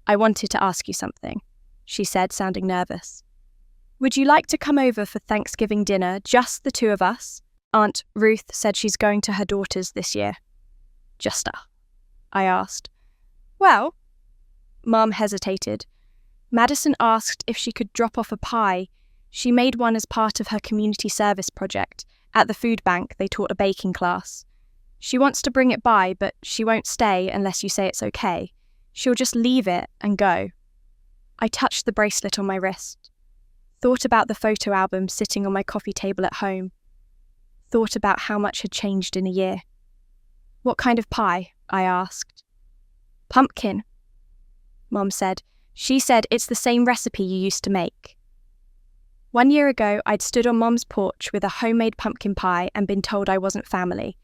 "I wanted to ask you something," she said, sounding nervous. "Would you like to come over for Thanksgiving dinner, just the two of us? Aunt Ruth said she's going to her daughter's this year." "Just us?" I asked. "Well," Mum hesitated. "Madison asked if she could drop off a pie. She made one as part of her community service project. At the food bank, they taught a baking class. She wants to bring it by, but she won't stay unless you say it's okay. She'll just leave it and go." I touched the bracelet on my wrist. Thought about the photo album sitting on my coffee table at home. Thought about how much had changed in a year. "What kind of pie?" I asked. "Pumpkin," Mum said. "She said it's the same recipe you used to make." 1 year ago, I'd stood on Mum's porch with a homemade pumpkin pie and been told I wasn't family.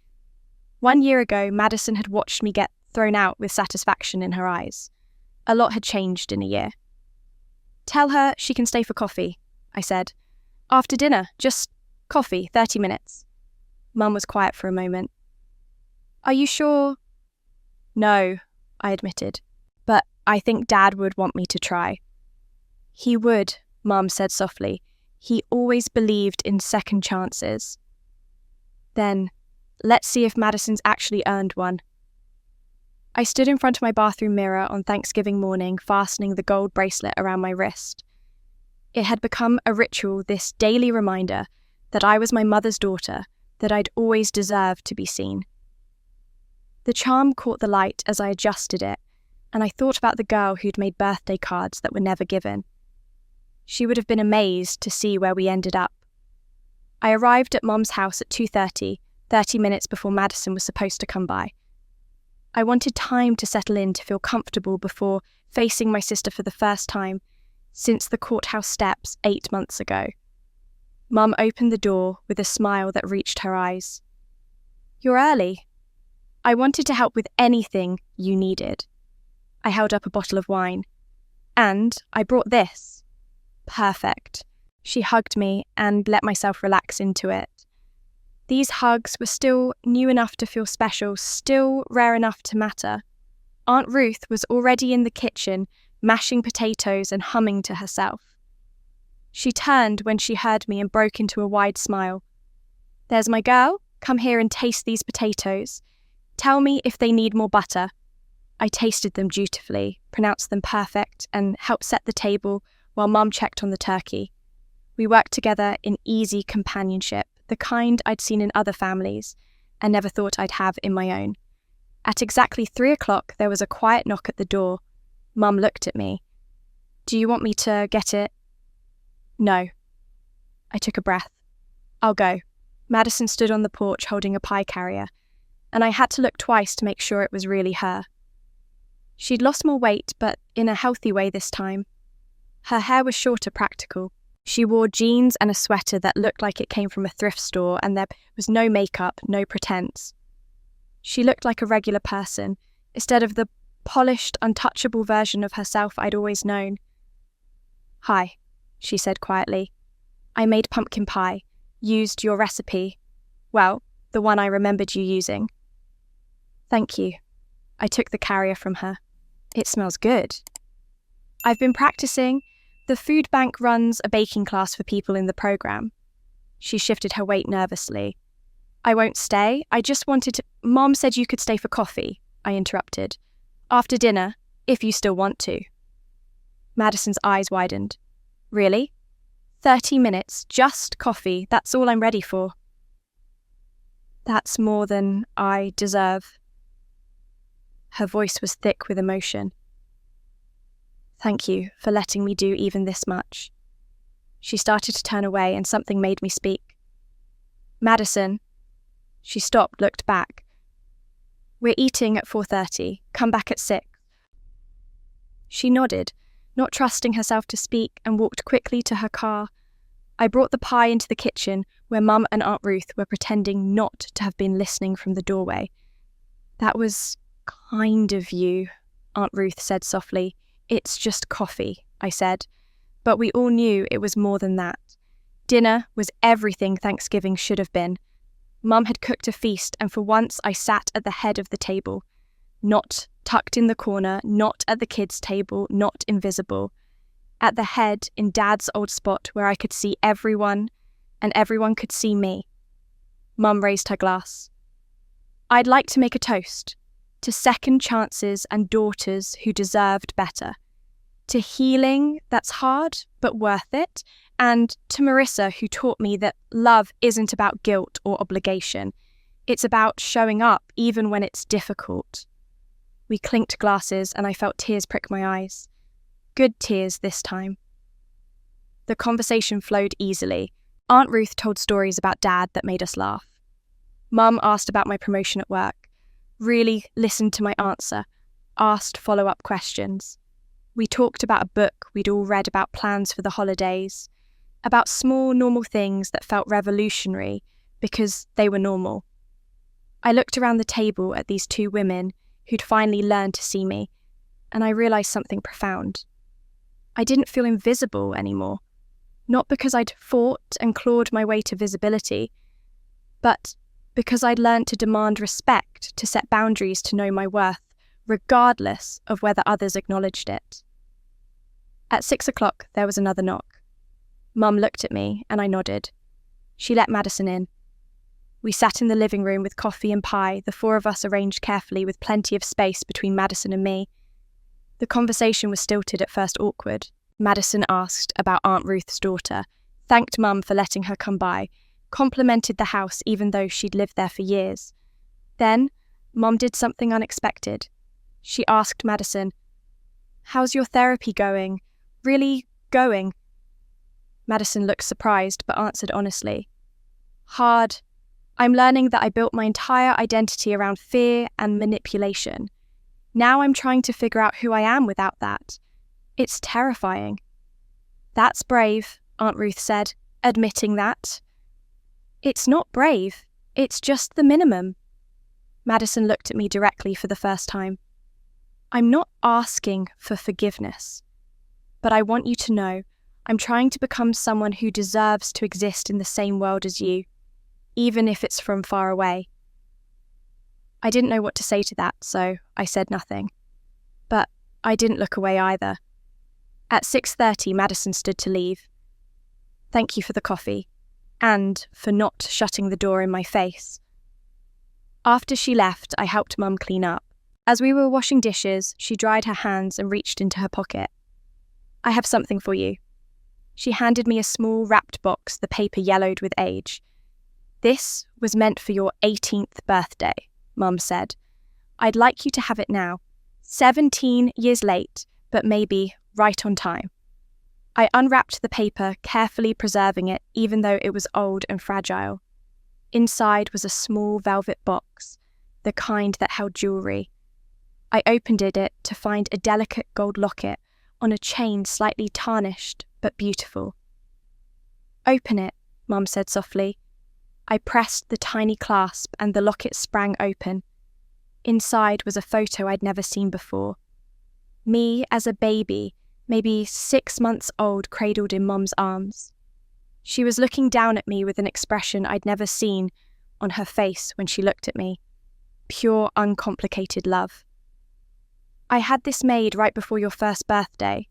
1 year ago, Madison had watched me get thrown out with satisfaction in her eyes. A lot had changed in a year. "Tell her she can stay for coffee," I said. "After dinner, just coffee, 30 minutes. Mum was quiet for a moment. "Are you sure?" "No," I admitted, "but I think Dad would want me to try." "He would," Mum said softly. "He always believed in second chances." "Then, let's see if Madison's actually earned one." I stood in front of my bathroom mirror on Thanksgiving morning, fastening the gold bracelet around my wrist. It had become a ritual, this daily reminder that I was my mother's daughter, that I'd always deserved to be seen. The charm caught the light as I adjusted it, and I thought about the girl who'd made birthday cards that were never given. She would have been amazed to see where we ended up. I arrived at Mum's house at 2:30, 30 minutes before Madison was supposed to come by. I wanted time to settle in, to feel comfortable before facing my sister for the first time since the courthouse steps 8 months ago. Mum opened the door with a smile that reached her eyes. "You're early. I wanted to help with anything you needed." I held up a bottle of wine. "And I brought this." "Perfect." She hugged me and let myself relax into it. These hugs were still new enough to feel special, still rare enough to matter. Aunt Ruth was already in the kitchen, mashing potatoes and humming to herself. She turned when she heard me and broke into a wide smile. "There's my girl. Come here and taste these potatoes. Tell me if they need more butter." I tasted them dutifully, pronounced them perfect, and helped set the table while Mum checked on the turkey. We worked together in easy companionship, the kind I'd seen in other families and never thought I'd have in my own. At exactly 3 o'clock, there was a quiet knock at the door. Mum looked at me. "Do you want me to get it?" "No." I took a breath. "I'll go." Madison stood on the porch holding a pie carrier, and I had to look twice to make sure it was really her. She'd lost more weight, but in a healthy way this time. Her hair was shorter, practical. She wore jeans and a sweater that looked like it came from a thrift store, and there was no makeup, no pretense. She looked like a regular person, instead of the polished, untouchable version of herself I'd always known. "Hi," she said quietly. "I made pumpkin pie, used your recipe. Well, the one I remembered you using. Thank you. I took the carrier from her. It smells good. I've been practicing. The food bank runs a baking class for people in the program. She shifted her weight nervously. I won't stay. I just wanted to... Mom said you could stay for coffee, I interrupted. After dinner, if you still want to. Madison's eyes widened. Really? 30 minutes, just coffee, that's all I'm ready for. That's more than I deserve. Her voice was thick with emotion. Thank you for letting me do even this much. She started to turn away and something made me speak. Madison. She stopped, looked back. We're eating at 4:30. Come back at 6. She nodded, not trusting herself to speak, and walked quickly to her car. I brought the pie into the kitchen, where Mum and Aunt Ruth were pretending not to have been listening from the doorway. That was kind of you, Aunt Ruth said softly. It's just coffee, I said. But we all knew it was more than that. Dinner was everything Thanksgiving should have been. Mum had cooked a feast, and for once I sat at the head of the table. Not tucked in the corner, not at the kids' table, not invisible. At the head, in Dad's old spot where I could see everyone, and everyone could see me. Mum raised her glass. I'd like to make a toast to second chances and daughters who deserved better. To healing that's hard but worth it, and to Marissa, who taught me that love isn't about guilt or obligation. It's about showing up even when it's difficult. We clinked glasses and I felt tears prick my eyes. Good tears this time. The conversation flowed easily. Aunt Ruth told stories about Dad that made us laugh. Mum asked about my promotion at work. Really listened to my answer. Asked follow-up questions. We talked about a book we'd all read about plans for the holidays. About small, normal things that felt revolutionary because they were normal. I looked around the table at these two women who'd finally learned to see me, and I realised something profound. I didn't feel invisible anymore. Not because I'd fought and clawed my way to visibility, but because I'd learned to demand respect, to set boundaries, to know my worth, regardless of whether others acknowledged it. At 6 o'clock, there was another knock. Mum looked at me, and I nodded. She let Madison in. We sat in the living room with coffee and pie, the four of us arranged carefully with plenty of space between Madison and me. The conversation was stilted, at first awkward. Madison asked about Aunt Ruth's daughter, thanked Mum for letting her come by, complimented the house even though she'd lived there for years. Then, Mum did something unexpected. She asked Madison, "How's your therapy going? Really going?" Madison looked surprised but answered honestly. "Hard. I'm learning that I built my entire identity around fear and manipulation. Now I'm trying to figure out who I am without that. It's terrifying." "That's brave," Aunt Ruth said, admitting that. "It's not brave. It's just the minimum." Madison looked at me directly for the first time. "I'm not asking for forgiveness, but I want you to know I'm trying to become someone who deserves to exist in the same world as you, even if it's from far away." I didn't know what to say to that, so I said nothing. But I didn't look away either. At 6:30, Madison stood to leave. "Thank you for the coffee, and for not shutting the door in my face." After she left, I helped Mum clean up. As we were washing dishes, she dried her hands and reached into her pocket. "I have something for you." She handed me a small wrapped box, the paper yellowed with age. "This was meant for your 18th birthday, Mum said. I'd like you to have it now. 17 years late, but maybe right on time." I unwrapped the paper, carefully preserving it, even though it was old and fragile. Inside was a small velvet box, the kind that held jewellery. I opened it to find a delicate gold locket on a chain slightly tarnished but beautiful. "Open it," Mum said softly. I pressed the tiny clasp and the locket sprang open. Inside was a photo I'd never seen before. Me as a baby, maybe 6 months old, cradled in Mum's arms. She was looking down at me with an expression I'd never seen, on her face when she looked at me. Pure, uncomplicated love. "I had this made right before your first birthday,"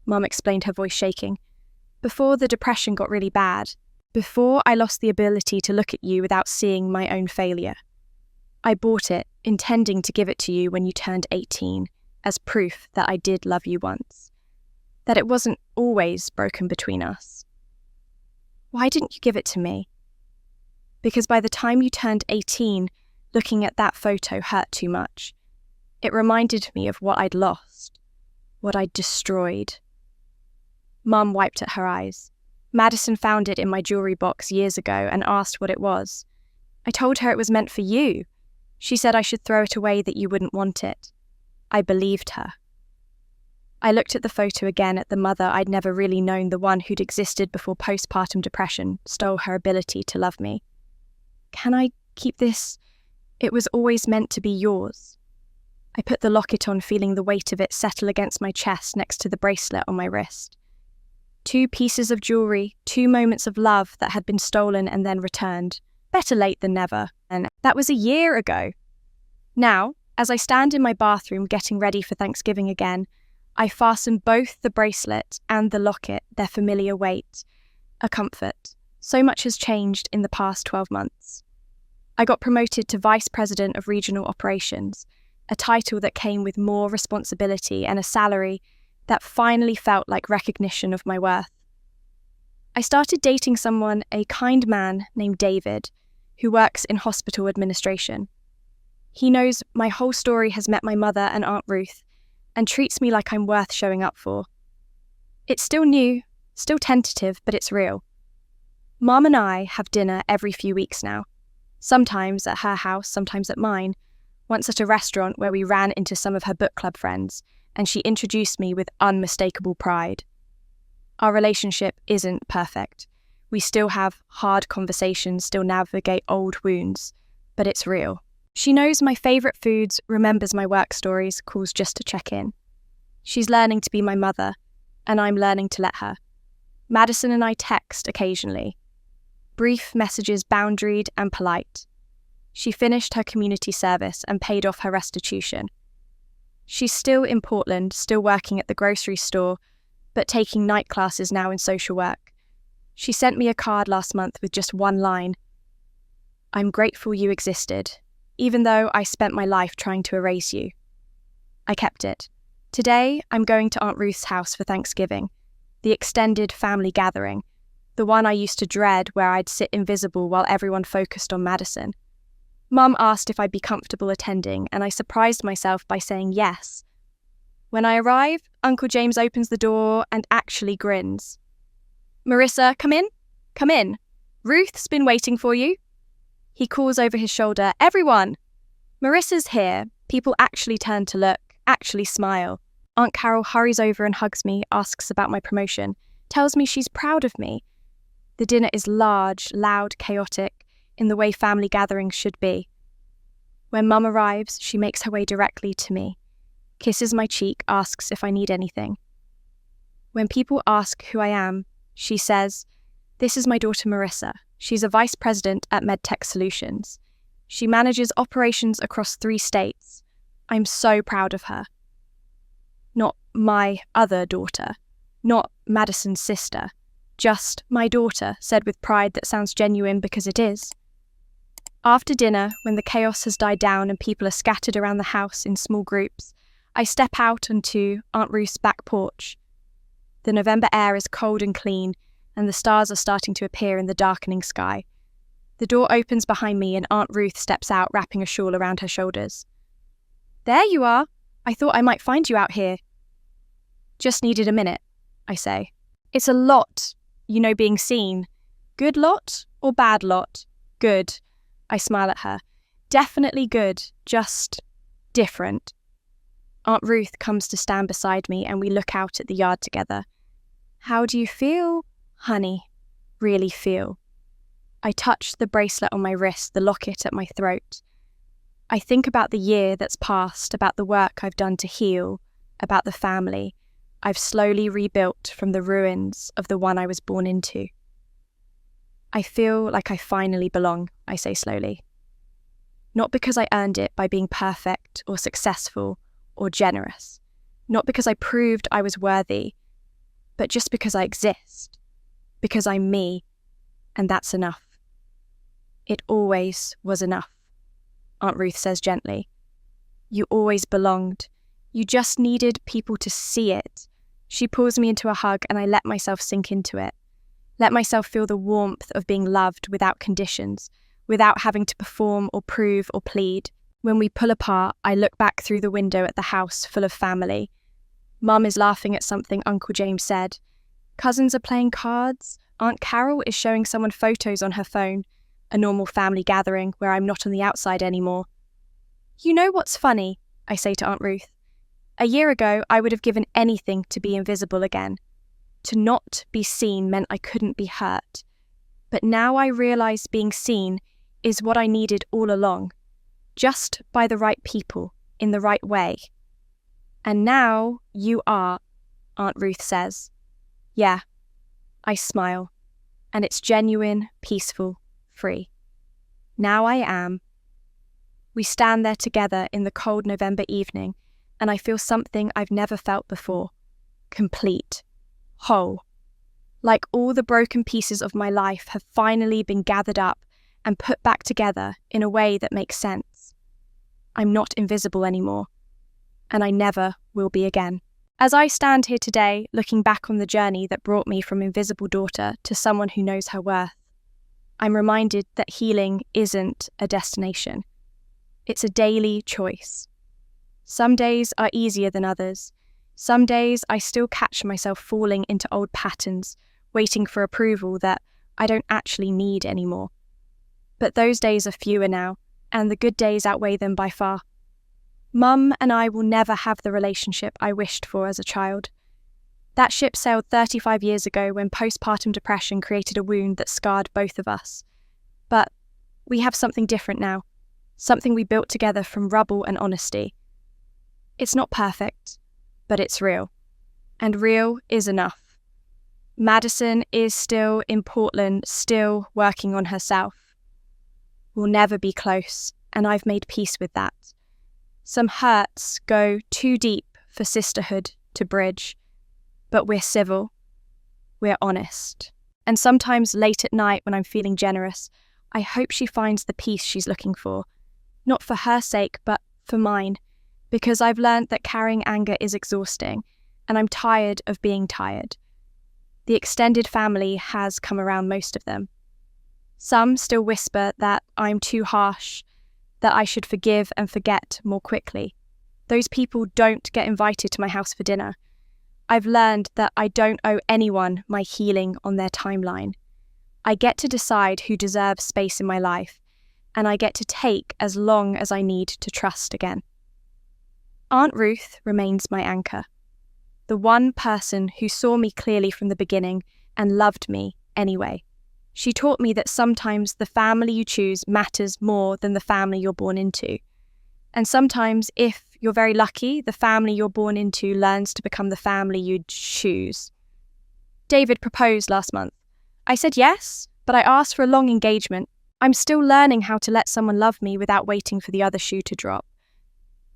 Mum explained, her voice shaking. "Before the depression got really bad. Before I lost the ability to look at you without seeing my own failure. I bought it, intending to give it to you when you turned 18, as proof that I did love you once. That it wasn't always broken between us." "Why didn't you give it to me?" "Because by the time you turned 18, looking at that photo hurt too much. It reminded me of what I'd lost, what I'd destroyed." Mum wiped at her eyes. "Madison found it in my jewellery box years ago and asked what it was. I told her it was meant for you. She said I should throw it away, that you wouldn't want it. I believed her." I looked at the photo again, at the mother I'd never really known, the one who'd existed before postpartum depression stole her ability to love me. "Can I keep this? It was always meant to be yours." I put the locket on, feeling the weight of it settle against my chest next to the bracelet on my wrist. 2 pieces of jewellery, 2 moments of love that had been stolen and then returned. Better late than never. And that was a year ago. Now, as I stand in my bathroom getting ready for Thanksgiving again, I fasten both the bracelet and the locket their familiar weight. A comfort. So much has changed in the past 12 months. I got promoted to Vice President of Regional Operations, a title that came with more responsibility and a salary that finally felt like recognition of my worth. I started dating someone, a kind man named David, who works in hospital administration. He knows my whole story has met my mother and Aunt Ruth, and treats me like I'm worth showing up for. It's still new, still tentative, but it's real. Mum and I have dinner every few weeks now, sometimes at her house, sometimes at mine, once at a restaurant where we ran into some of her book club friends, and she introduced me with unmistakable pride. Our relationship isn't perfect. We still have hard conversations, still navigate old wounds, but it's real. She knows my favourite foods, remembers my work stories, calls just to check in. She's learning to be my mother, and I'm learning to let her. Madison and I text occasionally. Brief messages, boundaried and polite. She finished her community service and paid off her restitution. She's still in Portland, still working at the grocery store, but taking night classes now in social work. She sent me a card last month with just one line. "I'm grateful you existed, even though I spent my life trying to erase you." I kept it. Today, I'm going to Aunt Ruth's house for Thanksgiving, the extended family gathering, the one I used to dread, where I'd sit invisible while everyone focused on Madison. Mum asked if I'd be comfortable attending, and I surprised myself by saying yes. When I arrive, Uncle James opens the door and actually grins. "Marissa, come in. Come in. Ruth's been waiting for you." He calls over his shoulder, "Everyone!" Marissa's here. People actually turn to look, actually smile. Aunt Carol hurries over and hugs me, asks about my promotion, tells me she's proud of me. The dinner is large, loud, chaotic, in the way family gatherings should be. When Mum arrives, she makes her way directly to me, kisses my cheek, asks if I need anything. When people ask who I am, she says, "This is my daughter Marissa. She's a vice president at MedTech Solutions. She manages operations across 3 states. I'm so proud of her." Not my other daughter, not Madison's sister, just my daughter, said with pride that sounds genuine because it is. After dinner, when the chaos has died down and people are scattered around the house in small groups, I step out onto Aunt Ruth's back porch. The November air is cold and clean, and the stars are starting to appear in the darkening sky. The door opens behind me and Aunt Ruth steps out, wrapping a shawl around her shoulders. "There you are. I thought I might find you out here." "Just needed a minute," I say. "It's a lot, being seen. Good lot or bad lot?" "Good." I smile at her. "Definitely good, just different." Aunt Ruth comes to stand beside me and we look out at the yard together. "How do you feel, honey? Really feel?" I touch the bracelet on my wrist, the locket at my throat. I think about the year that's passed, about the work I've done to heal, about the family I've slowly rebuilt from the ruins of the one I was born into. I feel like I finally belong, I say slowly. Not because I earned it by being perfect or successful or generous. Not because I proved I was worthy, but just because I exist. Because I'm me, and that's enough. It always was enough, Aunt Ruth says gently. You always belonged. You just needed people to see it. She pulls me into a hug and I let myself sink into it. Let myself feel the warmth of being loved without conditions, without having to perform or prove or plead. When we pull apart, I look back through the window at the house full of family. Mum is laughing at something Uncle James said. Cousins are playing cards. Aunt Carol is showing someone photos on her phone. A normal family gathering where I'm not on the outside anymore. You know what's funny? I say to Aunt Ruth. A year ago, I would have given anything to be invisible again. To not be seen meant I couldn't be hurt. But now I realise being seen is what I needed all along. Just by the right people, in the right way. And now you are, Aunt Ruth says. Yeah. I smile. And it's genuine, peaceful, free. Now I am. We stand there together in the cold November evening, and I feel something I've never felt before. Complete. Whole. Like all the broken pieces of my life have finally been gathered up and put back together in a way that makes sense. I'm not invisible anymore, and I never will be again. As I stand here today, looking back on the journey that brought me from invisible daughter to someone who knows her worth, I'm reminded that healing isn't a destination. It's a daily choice. Some days are easier than others. Some days I still catch myself falling into old patterns, waiting for approval that I don't actually need anymore. But those days are fewer now, and the good days outweigh them by far. Mum and I will never have the relationship I wished for as a child. That ship sailed 35 years ago when postpartum depression created a wound that scarred both of us. But we have something different now, something we built together from rubble and honesty. It's not perfect, but it's real. And real is enough. Madison is still in Portland, still working on herself. We'll never be close, and I've made peace with that. Some hurts go too deep for sisterhood to bridge, but we're civil, we're honest. And sometimes late at night when I'm feeling generous, I hope she finds the peace she's looking for, not for her sake, but for mine, because I've learned that carrying anger is exhausting, and I'm tired of being tired. The extended family has come around, most of them. Some still whisper that I'm too harsh, that I should forgive and forget more quickly. Those people don't get invited to my house for dinner. I've learned that I don't owe anyone my healing on their timeline. I get to decide who deserves space in my life, and I get to take as long as I need to trust again. Aunt Ruth remains my anchor. The one person who saw me clearly from the beginning and loved me anyway. She taught me that sometimes the family you choose matters more than the family you're born into. And sometimes, if you're very lucky, the family you're born into learns to become the family you choose. David proposed last month. I said yes, but I asked for a long engagement. I'm still learning how to let someone love me without waiting for the other shoe to drop.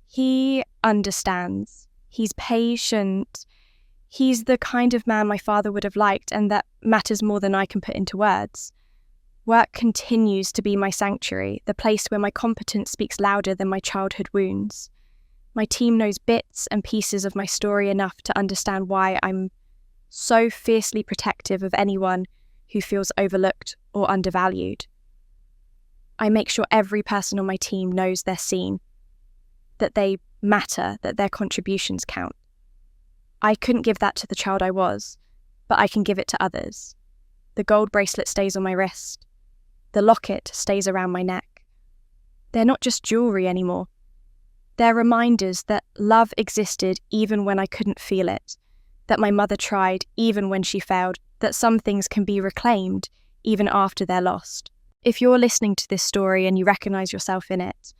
He understands. He's patient. He's the kind of man my father would have liked, and that matters more than I can put into words. Work continues to be my sanctuary, the place where my competence speaks louder than my childhood wounds. My team knows bits and pieces of my story enough to understand why I'm so fiercely protective of anyone who feels overlooked or undervalued. I make sure every person on my team knows they're seen, that they matter, that their contributions count. I couldn't give that to the child I was, but I can give it to others. The gold bracelet stays on my wrist. The locket stays around my neck. They're not just jewelry anymore. They're reminders that love existed even when I couldn't feel it, that my mother tried even when she failed, that some things can be reclaimed even after they're lost. If you're listening to this story and you recognise yourself in it,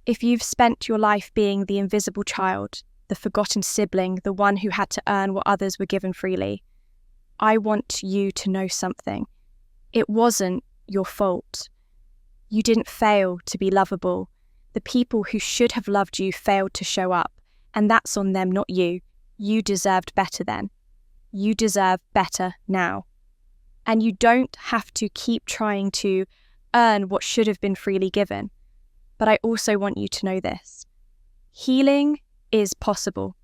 if you've spent your life being the invisible child, the forgotten sibling, the one who had to earn what others were given freely, I want you to know something. It wasn't your fault. You didn't fail to be lovable. The people who should have loved you failed to show up, and that's on them, not you. You deserved better then. You deserve better now. And you don't have to keep trying to earn what should have been freely given. But I also want you to know this. Healing is possible.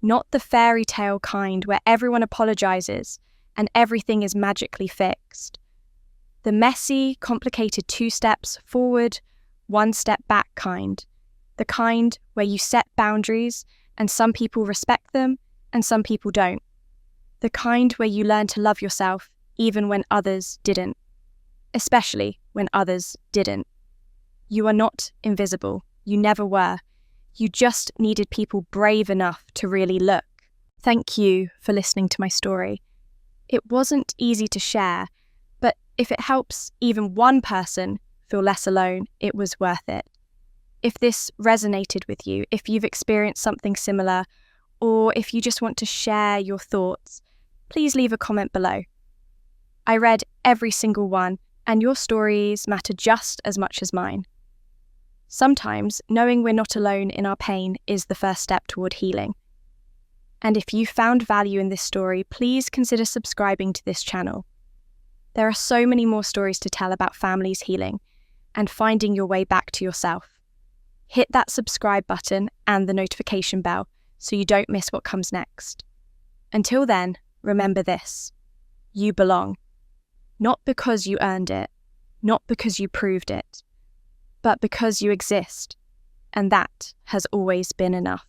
Not the fairy tale kind where everyone apologizes and everything is magically fixed. The messy, complicated 2 steps forward, 1 step back kind. The kind where you set boundaries and some people respect them and some people don't. The kind where you learn to love yourself even when others didn't. Especially when others didn't. You are not invisible. You never were. You just needed people brave enough to really look. Thank you for listening to my story. It wasn't easy to share, but if it helps even one person feel less alone, it was worth it. If this resonated with you, if you've experienced something similar, or if you just want to share your thoughts, please leave a comment below. I read every single one, and your stories matter just as much as mine. Sometimes knowing we're not alone in our pain is the first step toward healing. And if you found value in this story, please consider subscribing to this channel. There are so many more stories to tell about families healing and finding your way back to yourself. Hit that subscribe button and the notification bell so you don't miss what comes next. Until then, remember this. You belong. Not because you earned it, not because you proved it, but because you exist, and that has always been enough.